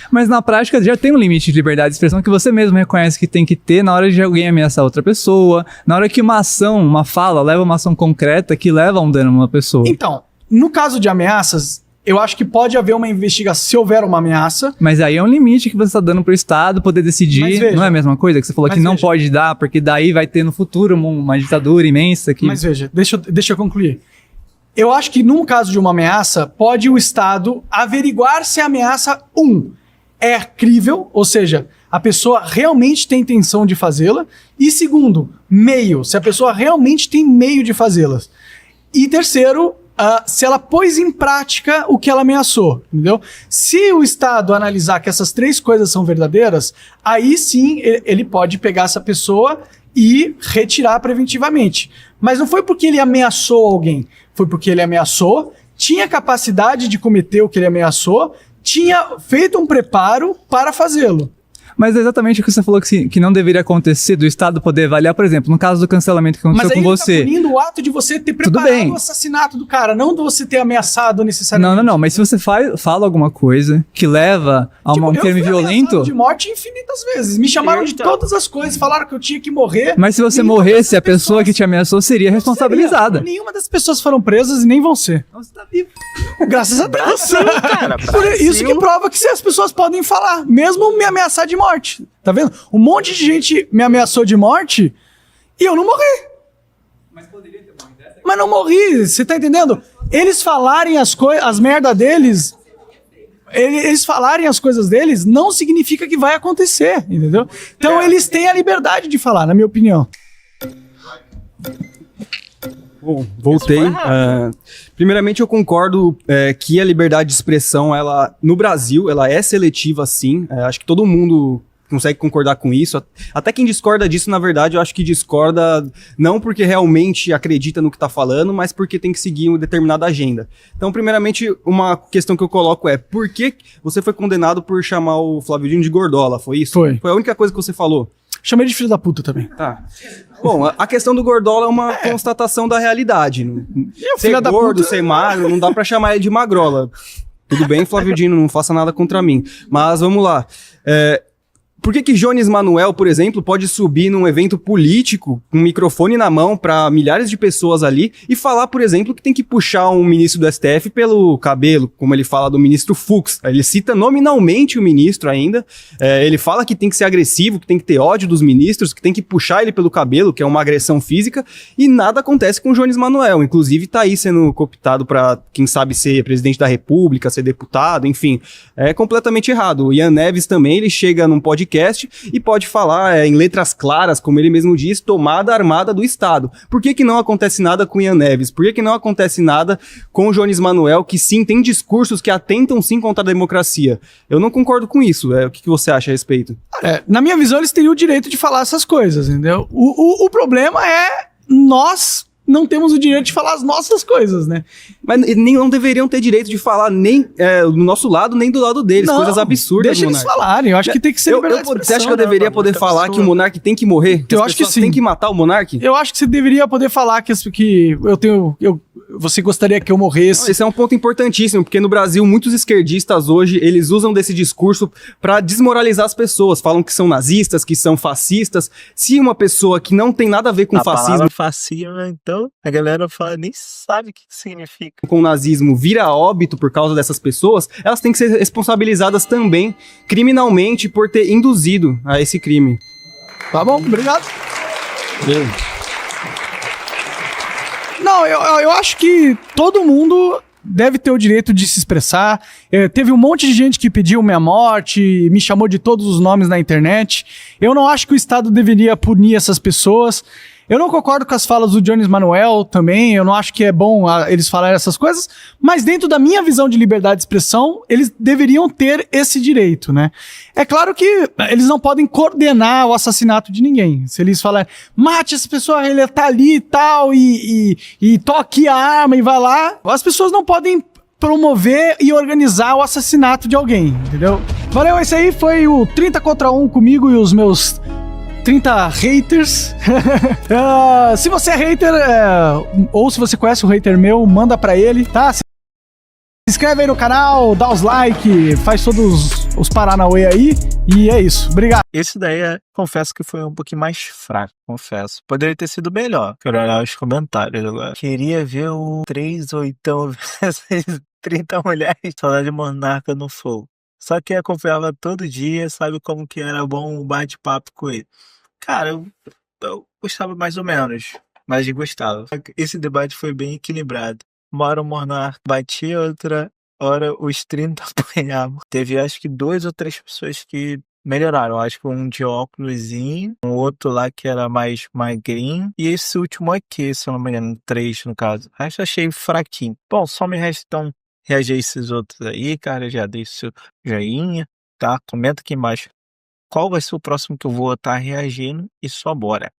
Mas na prática já tem um limite de liberdade de expressão que você mesmo reconhece que tem que ter na hora de alguém ameaçar outra pessoa, na hora que uma ação, uma fala, leva uma ação concreta que leva a um dano a uma pessoa. Então, no caso de ameaças, eu acho que pode haver uma investigação se houver uma ameaça. Mas aí é um limite que você está dando pro Estado poder decidir. Veja, não é a mesma coisa que você falou que não pode dar, porque daí vai ter no futuro uma ditadura imensa. Mas veja, deixa eu concluir. Eu acho que num caso de uma ameaça, pode o Estado averiguar se a ameaça, é crível, ou seja, a pessoa realmente tem intenção de fazê-la. E segundo, meio, se a pessoa realmente tem meio de fazê-las. E terceiro, se ela pôs em prática o que ela ameaçou, entendeu? Se o Estado analisar que essas três coisas são verdadeiras, aí sim ele pode pegar essa pessoa e retirar preventivamente. Mas não foi porque ele ameaçou alguém, foi porque ele ameaçou, tinha capacidade de cometer o que ele ameaçou, tinha feito um preparo para fazê-lo. Mas é exatamente o que você falou que não deveria acontecer, do Estado poder avaliar, por exemplo, no caso do cancelamento que aconteceu com você. Mas aí ele tá punindo o ato de você ter preparado o assassinato do cara, não de você ter ameaçado necessariamente. Não, mas se você fala alguma coisa que leva a um crime violento... Eu fui de morte infinitas vezes, me chamaram de todas as coisas, falaram que eu tinha que morrer. Mas se você morresse, a pessoa que te ameaçou seria responsabilizada. Nenhuma das pessoas foram presas e nem vão ser. Você tá vivo. Graças a Deus. Brasil, cara, isso que prova que as pessoas podem falar, mesmo me ameaçar de morte. Tá vendo? Um monte de gente me ameaçou de morte e eu não morri. Mas poderia ter morrido. Mas não morri, você tá entendendo? Eles falarem as merda deles, eles falarem as coisas deles não significa que vai acontecer, entendeu? Então eles têm a liberdade de falar, na minha opinião. Bom, voltei. Primeiramente, eu concordo que a liberdade de expressão, ela no Brasil, ela é seletiva, sim. Acho que todo mundo consegue concordar com isso. Até quem discorda disso, na verdade, eu acho que discorda não porque realmente acredita no que está falando, mas porque tem que seguir uma determinada agenda. Então, primeiramente, uma questão que eu coloco é: por que você foi condenado por chamar o Flávio Dino de gordola? Foi isso? Foi a única coisa que você falou. Chamei de filho da puta também. Tá. Bom, a questão do gordola é uma constatação da realidade. Ser gordo, ser magro, não dá pra chamar ele de magrola. Tudo bem, Flávio Dino, não faça nada contra mim. Mas vamos lá. Por que Jones Manuel, por exemplo, pode subir num evento político com um microfone na mão para milhares de pessoas ali e falar, por exemplo, que tem que puxar um ministro do STF pelo cabelo, como ele fala do ministro Fux. Ele cita nominalmente o ministro ainda, ele fala que tem que ser agressivo, que tem que ter ódio dos ministros, que tem que puxar ele pelo cabelo, que é uma agressão física, e nada acontece com o Jones Manuel. Inclusive tá aí sendo cooptado para, quem sabe, ser presidente da República, ser deputado, enfim. É completamente errado. O Ian Neves também, ele chega num podcast e pode falar em letras claras, como ele mesmo diz, tomada armada do Estado. Por que não acontece nada com o Ian Neves? Por que não acontece nada com o Jones Manuel, que sim, tem discursos que atentam sim contra a democracia? Eu não concordo com isso. O que você acha a respeito? Na minha visão, eles teriam o direito de falar essas coisas, entendeu? O problema é nós não temos o direito de falar as nossas coisas, né? Mas nem não deveriam ter direito de falar nem do nosso lado, nem do lado deles. Não, coisas absurdas, deixa eles falarem. Eu acho que tem que ser liberdade de expressão. Você acha que eu deveria poder falar que o Monark tem que morrer? Eu acho que sim. Tem que matar o Monark? Eu acho que você deveria poder falar que você gostaria que eu morresse. Esse é um ponto importantíssimo, porque no Brasil muitos esquerdistas hoje, eles usam desse discurso para desmoralizar as pessoas. Falam que são nazistas, que são fascistas. Se uma pessoa que não tem nada a ver com fascismo... fascismo, então, a galera fala, nem sabe o que significa. Com o nazismo vira óbito por causa dessas pessoas, elas têm que ser responsabilizadas também criminalmente por ter induzido a esse crime. Tá bom, obrigado. Não, eu acho que todo mundo deve ter o direito de se expressar. Teve um monte de gente que pediu minha morte, me chamou de todos os nomes na internet. Eu não acho que o Estado deveria punir essas pessoas. Eu não concordo com as falas do Jones Manuel também, eu não acho que é bom eles falarem essas coisas, mas dentro da minha visão de liberdade de expressão, eles deveriam ter esse direito, né? É claro que eles não podem coordenar o assassinato de ninguém. Se eles falarem, mate essa pessoa, ele tá ali e tal, e toque a arma e vai lá, as pessoas não podem promover e organizar o assassinato de alguém, entendeu? Valeu, esse aí foi o 30 contra 1 comigo e os meus 30 haters. Se você é hater, ou se você conhece um hater meu, manda pra ele, tá? Se inscreve aí no canal, dá os likes, faz todos os paranauê aí, e é isso. Obrigado. Esse daí, confesso que foi um pouquinho mais fraco, confesso. Poderia ter sido melhor. Quero olhar os comentários agora. Queria ver o 3 ou então 30 mulheres falar de Monarca no Flow. Só que acompanhava todo dia, sabe como que era bom o bate-papo com ele. Cara, eu gostava mais ou menos, mas gostava. Esse debate foi bem equilibrado. Uma hora o Monark batia, outra hora os 30 apanhavam. Teve acho que 2 ou 3 pessoas que melhoraram. Acho que um de óculosinho, um outro lá que era mais magrinho, e esse último aqui, se eu não me engano, 3 no caso. Acho que achei fraquinho. Bom, só me resta então reagir a esses outros aí, cara. Já dei seu joinha, tá? Comenta aqui embaixo qual vai ser o próximo que eu vou estar reagindo e só bora.